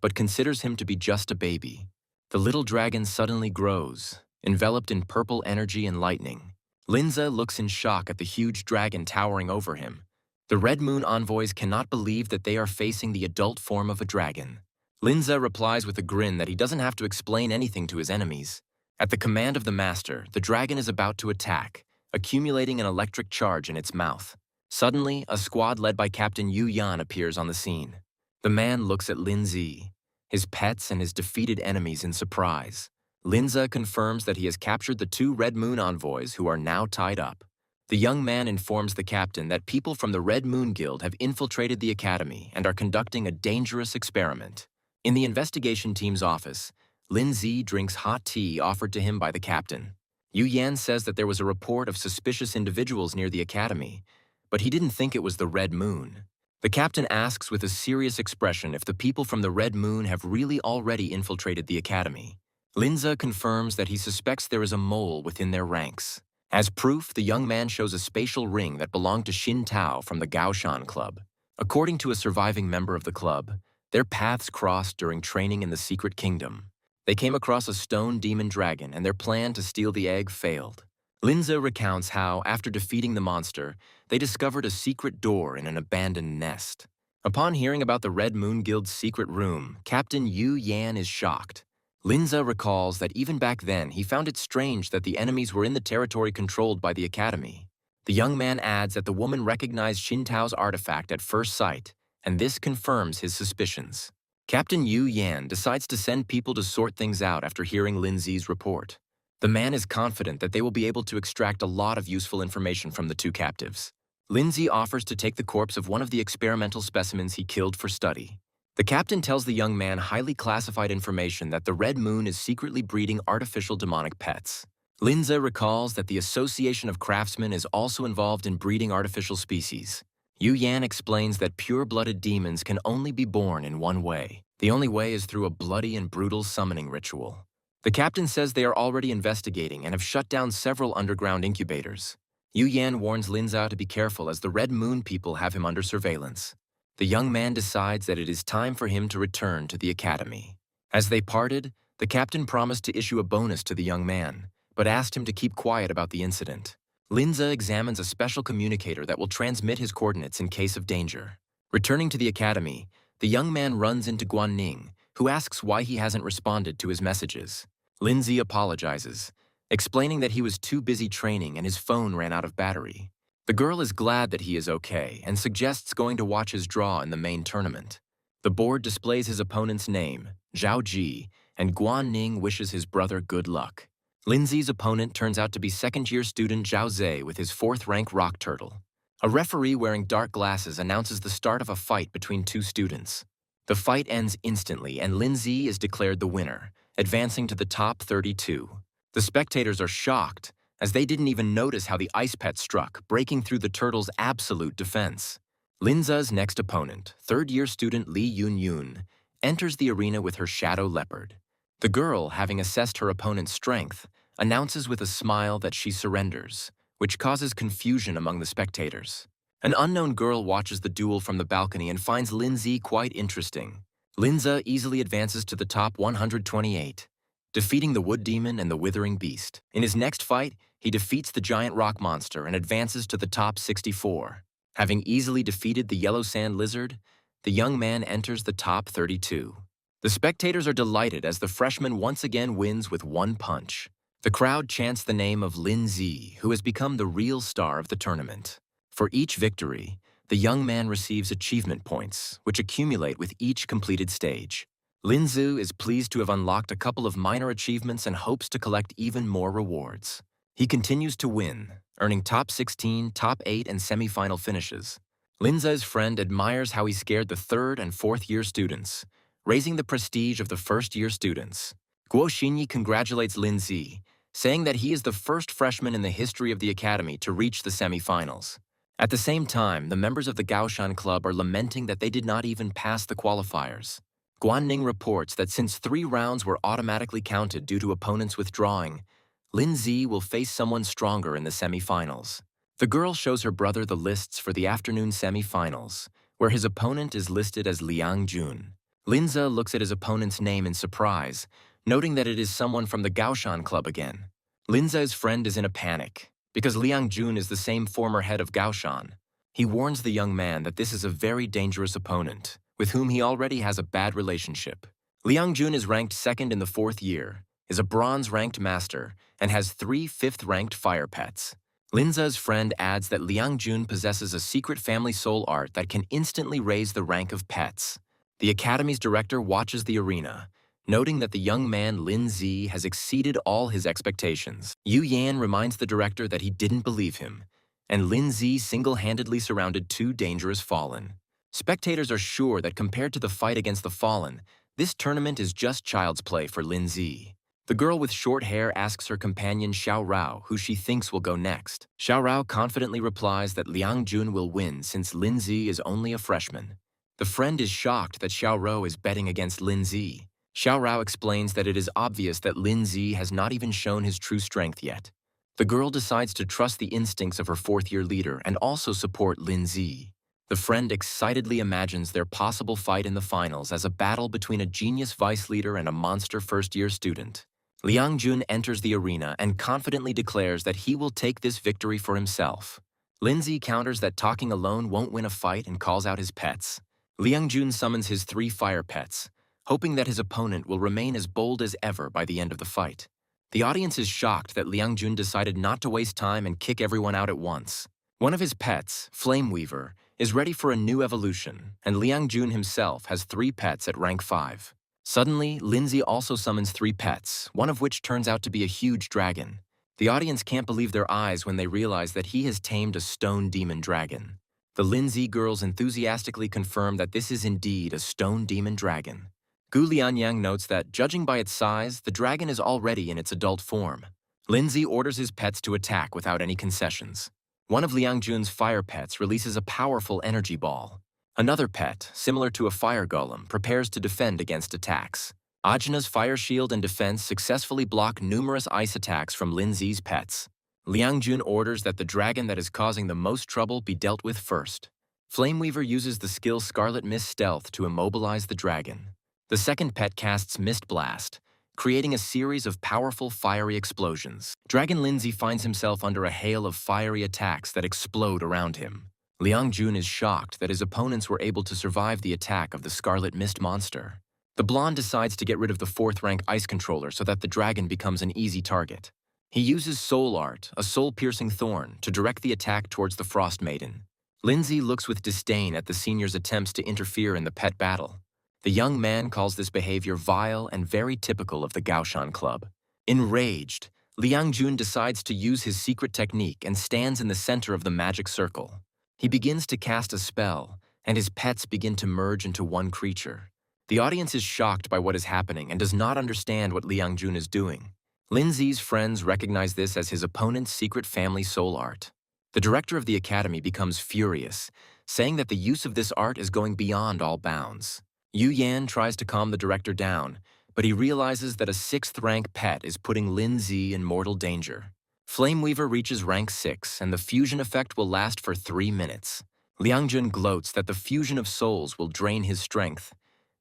but considers him to be just a baby. The little dragon suddenly grows, enveloped in purple energy and lightning. Linza looks in shock at the huge dragon towering over him. The Red Moon envoys cannot believe that they are facing the adult form of a dragon. Linza replies with a grin that he doesn't have to explain anything to his enemies. At the command of the master, the dragon is about to attack, accumulating an electric charge in its mouth. Suddenly, a squad led by Captain Yu Yan appears on the scene. The man looks at Linzi, his pets and his defeated enemies in surprise. Linza confirms that he has captured the 2 Red Moon envoys who are now tied up. The young man informs the captain that people from the Red Moon Guild have infiltrated the academy and are conducting a dangerous experiment. In the investigation team's office, Linzi drinks hot tea offered to him by the captain. Yu Yan says that there was a report of suspicious individuals near the academy, but he didn't think it was the Red Moon. The captain asks with a serious expression if the people from the Red Moon have really already infiltrated the academy. Linza confirms that he suspects there is a mole within their ranks. As proof, the young man shows a spatial ring that belonged to Xin Tao from the Gaoshan Club. According to a surviving member of the club, their paths crossed during training in the Secret Kingdom. They came across a stone demon dragon and their plan to steal the egg failed. Linza recounts how, after defeating the monster, they discovered a secret door in an abandoned nest. Upon hearing about the Red Moon Guild's secret room, Captain Yu Yan is shocked. Linza recalls that even back then he found it strange that the enemies were in the territory controlled by the academy. The young man adds that the woman recognized Xin Tao's artifact at first sight, and this confirms his suspicions. Captain Yu Yan decides to send people to sort things out after hearing Linzi's report. The man is confident that they will be able to extract a lot of useful information from the 2 captives. Lindsay offers to take the corpse of one of the experimental specimens he killed for study. The captain tells the young man highly classified information that the Red Moon is secretly breeding artificial demonic pets. Linza recalls that the Association of Craftsmen is also involved in breeding artificial species. Yu Yan explains that pure-blooded demons can only be born in one way. The only way is through a bloody and brutal summoning ritual. The captain says they are already investigating and have shut down several underground incubators. Yu Yan warns Linza to be careful as the Red Moon people have him under surveillance. The young man decides that it is time for him to return to the academy. As they parted, the captain promised to issue a bonus to the young man, but asked him to keep quiet about the incident. Linza examines a special communicator that will transmit his coordinates in case of danger. Returning to the academy, the young man runs into Guan Ning, who asks why he hasn't responded to his messages. Lindsay apologizes, explaining that he was too busy training and his phone ran out of battery. The girl is glad that he is okay and suggests going to watch his draw in the main tournament. The board displays his opponent's name, Zhao Ji, and Guan Ning wishes his brother good luck. Lindsay's opponent turns out to be second-year student Zhao Zhe with his 4th-rank rock turtle. A referee wearing dark glasses announces the start of a fight between 2 students. The fight ends instantly and Lindsay is declared the winner, advancing to the top 32. The spectators are shocked, as they didn't even notice how the ice pet struck, breaking through the turtle's absolute defense. Linza's next opponent, third-year student Lee Yun-Yun, enters the arena with her shadow leopard. The girl, having assessed her opponent's strength, announces with a smile that she surrenders, which causes confusion among the spectators. An unknown girl watches the duel from the balcony and finds Linzi quite interesting. Linza easily advances to the top 128, defeating the wood demon and the withering beast. In his next fight, he defeats the giant rock monster and advances to the top 64. Having easily defeated the yellow sand lizard, the young man enters the top 32. The spectators are delighted as the freshman once again wins with one punch. The crowd chants the name of Lin Zi, who has become the real star of the tournament. For each victory, the young man receives achievement points, which accumulate with each completed stage. Lin Zhu is pleased to have unlocked a couple of minor achievements and hopes to collect even more rewards. He continues to win, earning top 16, top 8, and semi-final finishes. Linza's friend admires how he scared the third and fourth-year students, raising the prestige of the first-year students. Guo Xinyi congratulates Lin Zi, saying that he is the first freshman in the history of the academy to reach the semi-finals. At the same time, the members of the Gaoshan Club are lamenting that they did not even pass the qualifiers. Guanning reports that since 3 rounds were automatically counted due to opponents withdrawing, Lin Zi will face someone stronger in the semi-finals. The girl shows her brother the lists for the afternoon semi-finals, where his opponent is listed as Liang Jun. Linza looks at his opponent's name in surprise, noting that it is someone from the Gaoshan Club again. Linza's friend is in a panic, because Liang Jun is the same former head of Gaoshan. He warns the young man that this is a very dangerous opponent, with whom he already has a bad relationship. Liang Jun is ranked second in the 4th year, is a bronze-ranked master, and has 3 5th-ranked fire pets. Linza's friend adds that Liang Jun possesses a secret family soul art that can instantly raise the rank of pets. The academy's director watches the arena, noting that the young man Lin Zi has exceeded all his expectations. Yu Yan reminds the director that he didn't believe him, and Lin Zi single-handedly surrounded 2 dangerous fallen. Spectators are sure that compared to the fight against the fallen, this tournament is just child's play for Lin Zi. The girl with short hair asks her companion Xiao Rao who she thinks will go next. Xiao Rao confidently replies that Liang Jun will win since Lin Zi is only a freshman. The friend is shocked that Xiao Rao is betting against Lin Zi. Xiao Rao explains that it is obvious that Lin Zi has not even shown his true strength yet. The girl decides to trust the instincts of her 4th-year leader and also support Lin Zi. The friend excitedly imagines their possible fight in the finals as a battle between a genius vice leader and a monster first-year student. Liang Jun enters the arena and confidently declares that he will take this victory for himself. Lin Zi counters that talking alone won't win a fight and calls out his pets. Liang Jun summons his 3 fire pets, hoping that his opponent will remain as bold as ever by the end of the fight. The audience is shocked that Liang Jun decided not to waste time and kick everyone out at once. One of his pets, Flame Weaver, is ready for a new evolution, and Liang Jun himself has 3 pets at rank 5. Suddenly, Lin Zi also summons 3 pets, one of which turns out to be a huge dragon. The audience can't believe their eyes when they realize that he has tamed a stone demon dragon. The Lin Zi girls enthusiastically confirm that this is indeed a stone demon dragon. Gu Lianyang notes that, judging by its size, the dragon is already in its adult form. Lin Zi orders his pets to attack without any concessions. One of Liang Jun's fire pets releases a powerful energy ball. Another pet, similar to a fire golem, prepares to defend against attacks. Ajna's fire shield and defense successfully block numerous ice attacks from Lin Zi's pets. Liang Jun orders that the dragon that is causing the most trouble be dealt with first. Flameweaver uses the skill Scarlet Mist Stealth to immobilize the dragon. The second pet casts Mist Blast, creating a series of powerful fiery explosions. Dragon Lin Zi finds himself under a hail of fiery attacks that explode around him. Liang Jun is shocked that his opponents were able to survive the attack of the Scarlet Mist monster. The blonde decides to get rid of the 4th-rank ice controller so that the dragon becomes an easy target. He uses Soul Art, a soul-piercing thorn, to direct the attack towards the Frost Maiden. Lin Zi looks with disdain at the senior's attempts to interfere in the pet battle. The young man calls this behavior vile and very typical of the Gaoshan Club. Enraged, Liang Jun decides to use his secret technique and stands in the center of the magic circle. He begins to cast a spell, and his pets begin to merge into one creature. The audience is shocked by what is happening and does not understand what Liang Jun is doing. Lindsay's friends recognize this as his opponent's secret family soul art. The director of the academy becomes furious, saying that the use of this art is going beyond all bounds. Yu Yan tries to calm the director down, but he realizes that a 6th-rank pet is putting Lindsay in mortal danger. Flameweaver reaches rank 6, and the fusion effect will last for 3 minutes. Liangjun gloats that the fusion of souls will drain his strength,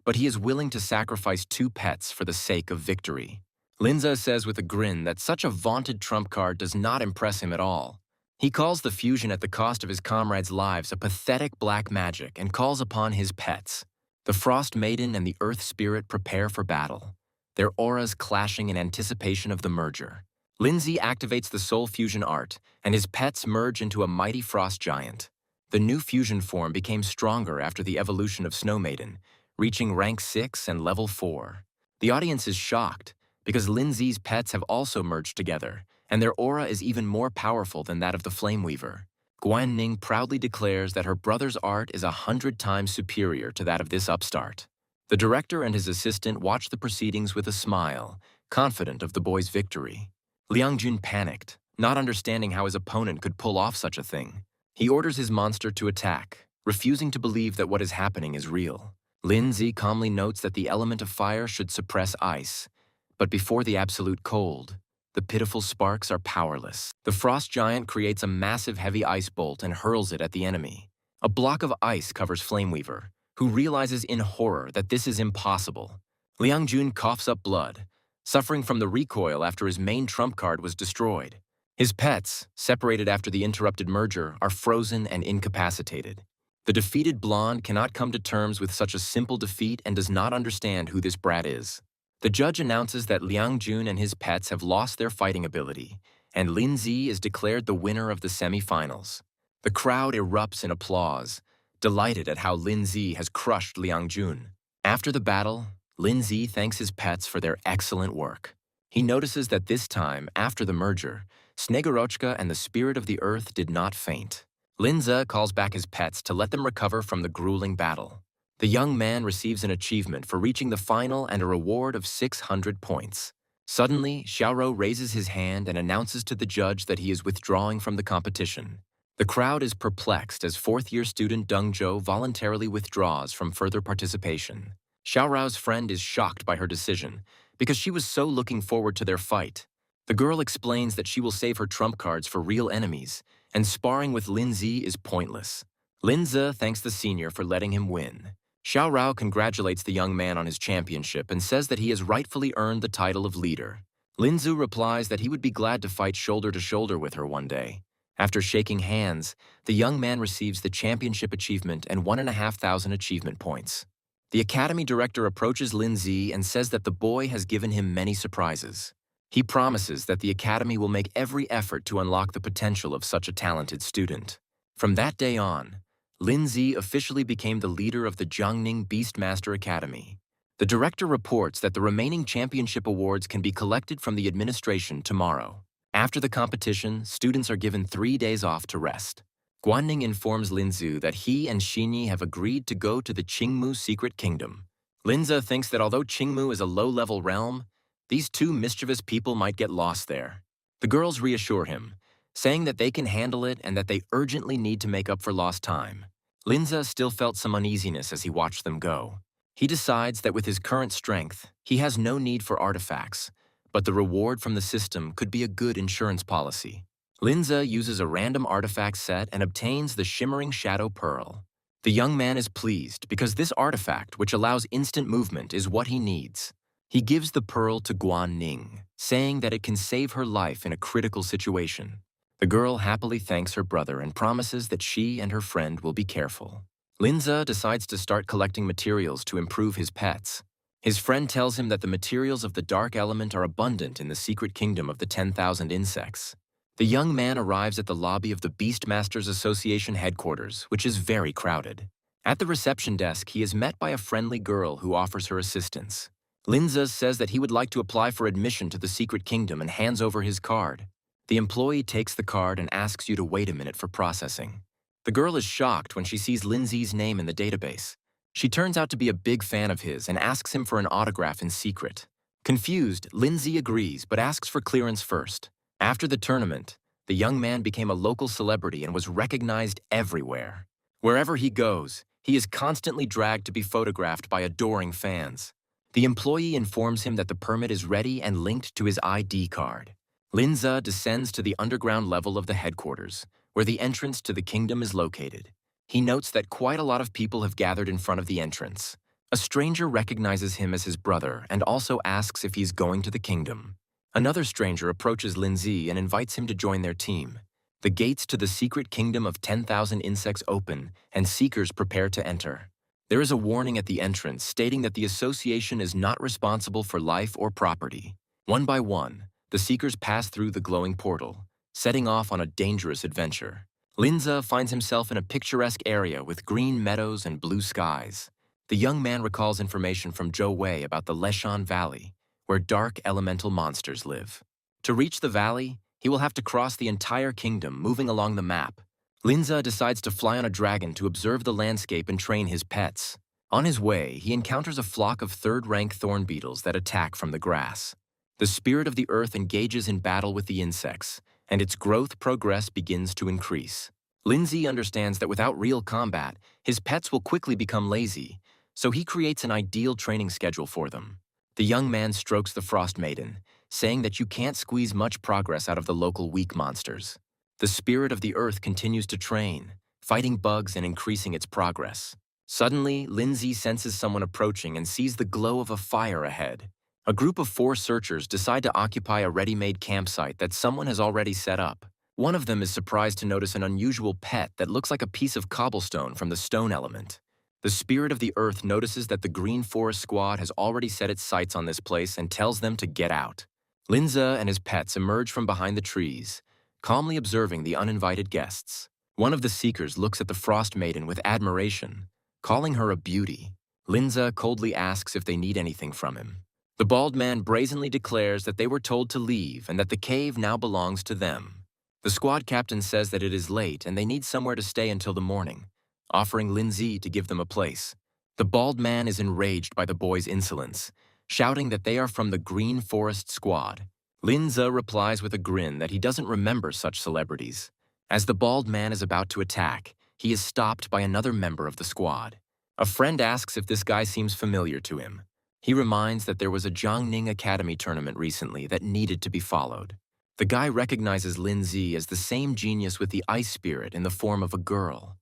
but he is willing to sacrifice 2 pets for the sake of victory. Linza says with a grin that such a vaunted trump card does not impress him at all. He calls the fusion at the cost of his comrades' lives a pathetic black magic and calls upon his pets. The Frost Maiden and the Earth Spirit prepare for battle, their auras clashing in anticipation of the merger. Lindsay activates the Soul Fusion art, and his pets merge into a mighty frost giant. The new fusion form became stronger after the evolution of Snow Maiden, reaching rank 6 and level 4. The audience is shocked, because Lindsay's pets have also merged together, and their aura is even more powerful than that of the Flameweaver. Guan Ning proudly declares that her brother's art is 100 times superior to that of this upstart. The director and his assistant watch the proceedings with a smile, confident of the boy's victory. Liang Jun panicked, not understanding how his opponent could pull off such a thing. He orders his monster to attack, refusing to believe that what is happening is real. Lindsay calmly notes that the element of fire should suppress ice, but before the absolute cold, the pitiful sparks are powerless. The frost giant creates a massive heavy ice bolt and hurls it at the enemy. A block of ice covers Flameweaver, who realizes in horror that this is impossible. Liang Jun coughs up blood, suffering from the recoil after his main trump card was destroyed. His pets, separated after the interrupted merger, are frozen and incapacitated. The defeated blonde cannot come to terms with such a simple defeat and does not understand who this brat is. The judge announces that Liang Jun and his pets have lost their fighting ability, and Lindsay is declared the winner of the semifinals. The crowd erupts in applause, delighted at how Lindsay has crushed Liang Jun. After the battle, Lindsay thanks his pets for their excellent work. He notices that this time, after the merger, Snegorochka and the Spirit of the Earth did not faint. Linza calls back his pets to let them recover from the grueling battle. The young man receives an achievement for reaching the final and a reward of 600 points. Suddenly, Xiaorou raises his hand and announces to the judge that he is withdrawing from the competition. The crowd is perplexed as 4th-year student Deng Zhou voluntarily withdraws from further participation. Xiaorou's friend is shocked by her decision, because she was so looking forward to their fight. The girl explains that she will save her trump cards for real enemies, and sparring with Lindsay is pointless. Linza thanks the senior for letting him win. Xiaorou congratulates the young man on his championship and says that he has rightfully earned the title of leader. Linzu replies that he would be glad to fight shoulder to shoulder with her one day. After shaking hands, the young man receives the championship achievement and 1,500 achievement points. The academy director approaches Lindsay and says that the boy has given him many surprises. He promises that the academy will make every effort to unlock the potential of such a talented student. From that day on, Lindsay officially became the leader of the Jiangning Beastmaster Academy. The director reports that the remaining championship awards can be collected from the administration tomorrow. After the competition, students are given 3 days off to rest. Guanning informs Linzu that he and Xinyi have agreed to go to the Qingmu Secret Kingdom. Linza thinks that although Qingmu is a low-level realm, these 2 mischievous people might get lost there. The girls reassure him, saying that they can handle it and that they urgently need to make up for lost time. Linza still felt some uneasiness as he watched them go. He decides that with his current strength, he has no need for artifacts, but the reward from the system could be a good insurance policy. Linza uses a random artifact set and obtains the Shimmering Shadow Pearl. The young man is pleased because this artifact, which allows instant movement, is what he needs. He gives the pearl to Guan Ning, saying that it can save her life in a critical situation. The girl happily thanks her brother and promises that she and her friend will be careful. Linza decides to start collecting materials to improve his pets. His friend tells him that the materials of the dark element are abundant in the secret kingdom of the 10,000 insects. The young man arrives at the lobby of the Beastmasters Association headquarters, which is very crowded. At the reception desk, he is met by a friendly girl who offers her assistance. Linza says that he would like to apply for admission to the secret kingdom and hands over his card. The employee takes the card and asks you to wait a minute for processing. The girl is shocked when she sees Lindsay's name in the database. She turns out to be a big fan of his and asks him for an autograph in secret. Confused, Lindsay agrees but asks for clearance first. After the tournament, the young man became a local celebrity and was recognized everywhere. Wherever he goes, he is constantly dragged to be photographed by adoring fans. The employee informs him that the permit is ready and linked to his ID card. Linza descends to the underground level of the headquarters, where the entrance to the kingdom is located. He notes that quite a lot of people have gathered in front of the entrance. A stranger recognizes him as his brother and also asks if he's going to the kingdom. Another stranger approaches Lindsay and invites him to join their team. The gates to the secret kingdom of 10,000 insects open, and seekers prepare to enter. There is a warning at the entrance stating that the association is not responsible for life or property. One by one, the seekers pass through the glowing portal, setting off on a dangerous adventure. Linza finds himself in a picturesque area with green meadows and blue skies. The young man recalls information from Zhou Wei about the Leshan Valley, where dark elemental monsters live. To reach the valley, he will have to cross the entire kingdom, moving along the map. Linza decides to fly on a dragon to observe the landscape and train his pets. On his way, he encounters a flock of third-rank thorn beetles that attack from the grass. The spirit of the earth engages in battle with the insects, and its growth progress begins to increase. Lindsay understands that without real combat, his pets will quickly become lazy, so he creates an ideal training schedule for them. The young man strokes the Frost Maiden, saying that you can't squeeze much progress out of the local weak monsters. The spirit of the earth continues to train, fighting bugs and increasing its progress. Suddenly, Lindsay senses someone approaching and sees the glow of a fire ahead. A group of 4 searchers decide to occupy a ready-made campsite that someone has already set up. One of them is surprised to notice an unusual pet that looks like a piece of cobblestone from the stone element. The spirit of the earth notices that the Green Forest Squad has already set its sights on this place and tells them to get out. Linza and his pets emerge from behind the trees, calmly observing the uninvited guests. One of the seekers looks at the Frost Maiden with admiration, calling her a beauty. Linza coldly asks if they need anything from him. The bald man brazenly declares that they were told to leave and that the cave now belongs to them. The squad captain says that it is late and they need somewhere to stay until the morning, offering Lindsay to give them a place. The bald man is enraged by the boys' insolence, shouting that they are from the Green Forest Squad. Linza replies with a grin that he doesn't remember such celebrities. As the bald man is about to attack, he is stopped by another member of the squad. A friend asks if this guy seems familiar to him. He reminds that there was a Jiangning Academy tournament recently that needed to be followed. The guy recognizes Lindsay as the same genius with the ice spirit in the form of a girl,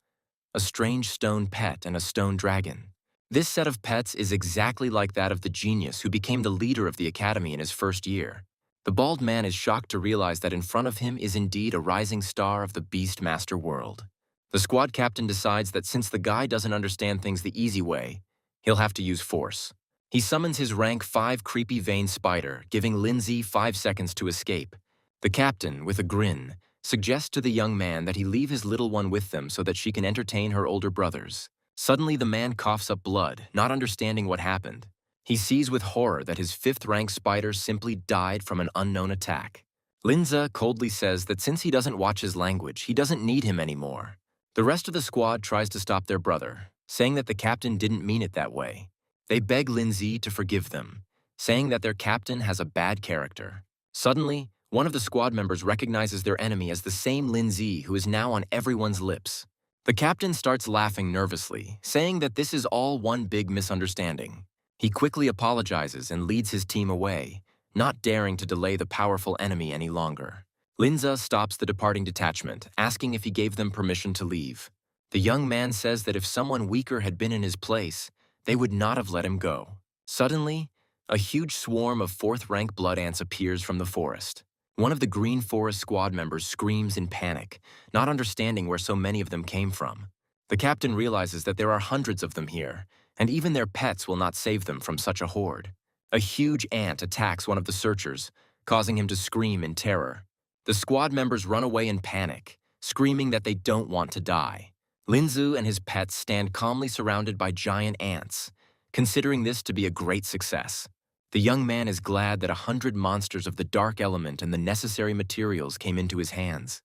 a strange stone pet and a stone dragon. This set of pets is exactly like that of the genius who became the leader of the academy in his first year. The bald man is shocked to realize that in front of him is indeed a rising star of the Beastmaster world. The squad captain decides that since the guy doesn't understand things the easy way, he'll have to use force. He summons his rank 5 creepy vein spider, giving Lindsay 5 seconds to escape. The captain, with a grin, suggests to the young man that he leave his little one with them so that she can entertain her older brothers. Suddenly, the man coughs up blood, not understanding what happened. He sees with horror that his 5th-rank spider simply died from an unknown attack. Linza coldly says that since he doesn't watch his language, he doesn't need him anymore. The rest of the squad tries to stop their brother, saying that the captain didn't mean it that way. They beg Lindsay to forgive them, saying that their captain has a bad character. Suddenly, one of the squad members recognizes their enemy as the same Lindsay who is now on everyone's lips. The captain starts laughing nervously, saying that this is all one big misunderstanding. He quickly apologizes and leads his team away, not daring to delay the powerful enemy any longer. Linza stops the departing detachment, asking if he gave them permission to leave. The young man says that if someone weaker had been in his place, they would not have let him go. Suddenly, a huge swarm of 4th-rank blood ants appears from the forest. One of the Green Forest Squad members screams in panic, not understanding where so many of them came from. The captain realizes that there are hundreds of them here, and even their pets will not save them from such a horde. A huge ant attacks one of the searchers, causing him to scream in terror. The squad members run away in panic, screaming that they don't want to die. Linzu and his pets stand calmly surrounded by giant ants, considering this to be a great success. The young man is glad that 100 monsters of the dark element and the necessary materials came into his hands.